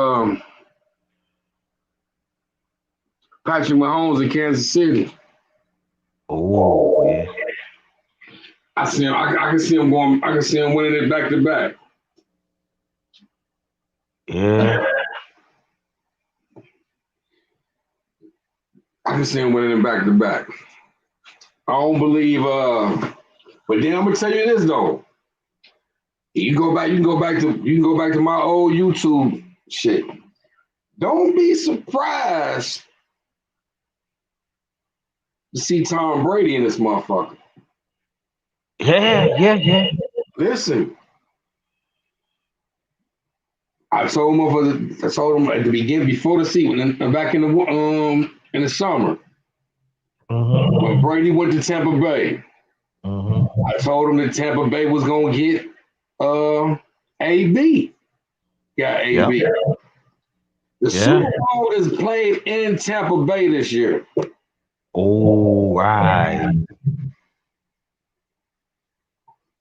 Patrick Mahomes in Kansas City. Oh, yeah. I can see him going. I can see him winning it back to back. Yeah. I can see him winning it back to back. I don't believe. But then I'm gonna tell you this though. You can go back to my old YouTube shit. Don't be surprised to see Tom Brady in this motherfucker. Yeah. Listen, I told him at the beginning, before the season, back in the summer, when Brady went to Tampa Bay, I told him that Tampa Bay was gonna get AB. Got AB. Yep. The Super Bowl is played in Tampa Bay this year. Oh, right.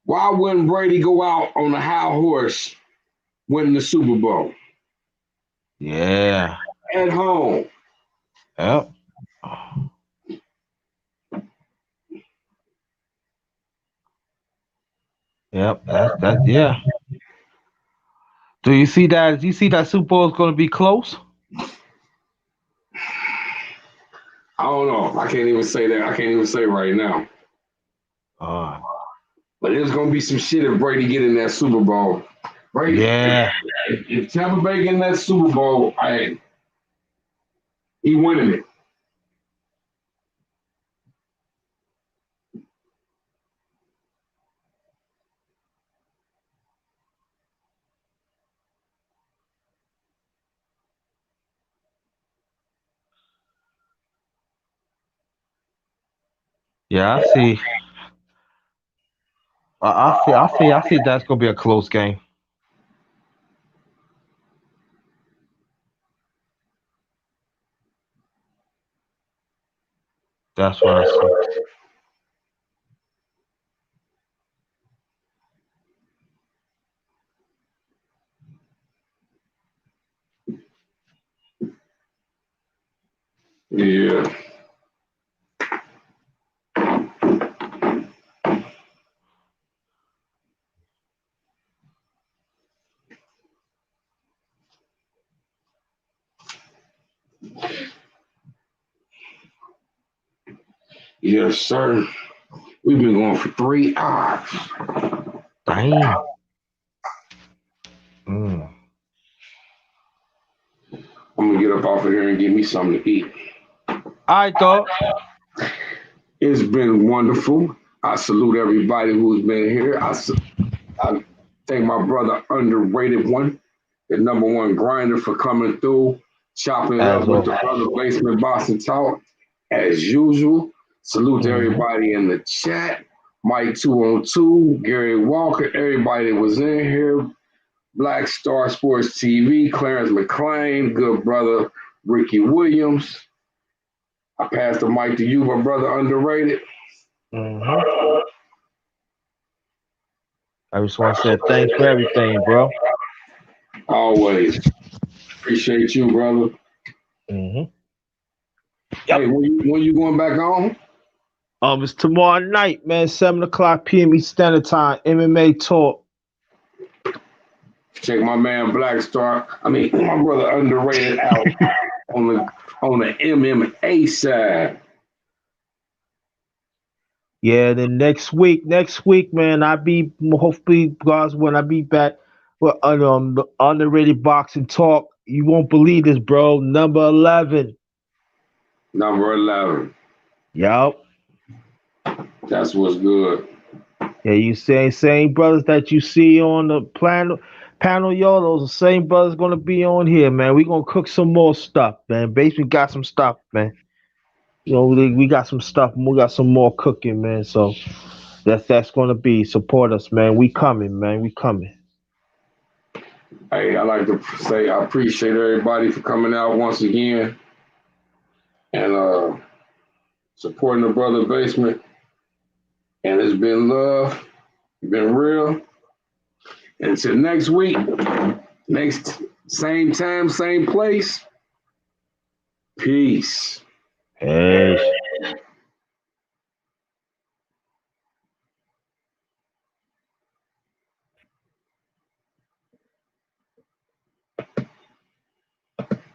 Why wouldn't Brady go out on a high horse winning the Super Bowl? Yeah. At home. Yep. Yep. That's yeah. Do you see that? Do you see that Super Bowl is going to be close? I don't know. I can't even say that. I can't even say right now. But there's gonna be some shit if Brady get in that Super Bowl. Brady, Yeah. if Tampa Bay get in that Super Bowl, he winning it. Yeah, I see. I see that's gonna be a close game. That's what I see. Yeah. Yes, sir. We've been going for 3 hours. Dang. I'm gonna get up off of here and get me something to eat. All right, dog. It's been wonderful. I salute everybody who's been here. I thank my brother, underrated one, the number one grinder, for coming through, chopping it up with the brother Basement Boxing Talk. As usual, salute to everybody in the chat. Mike 202, Gary Walker, everybody that was in here. Black Star Sports TV, Clarence McClain, good brother Ricky Williams. I pass the mic to you, my brother, underrated. I just want to say thanks for everything, bro. Always. Appreciate you, brother. Yep. Hey, when you going back on? It's tomorrow night, man, 7:00 p.m. Eastern Standard Time. MMA talk. Check my man Black Star. My brother underrated out on the MMA side. Yeah, then next week, man, hopefully, guys, when I be back with the underrated boxing talk. You won't believe this, bro. Number 11. Number 11. Yup. That's what's good. Yeah, you same brothers that you see on the panel, yo, those are the same brothers gonna be on here, man. We gonna cook some more stuff, man. Basement got some stuff, man. You know, we got some stuff, we got some more cooking, man. So that's gonna be, support us, man. We coming, man. We coming. Hey, I like to say I appreciate everybody for coming out once again and supporting the brother Basement. And it's been love, been real. Until next week, next same time, same place. Peace. Peace.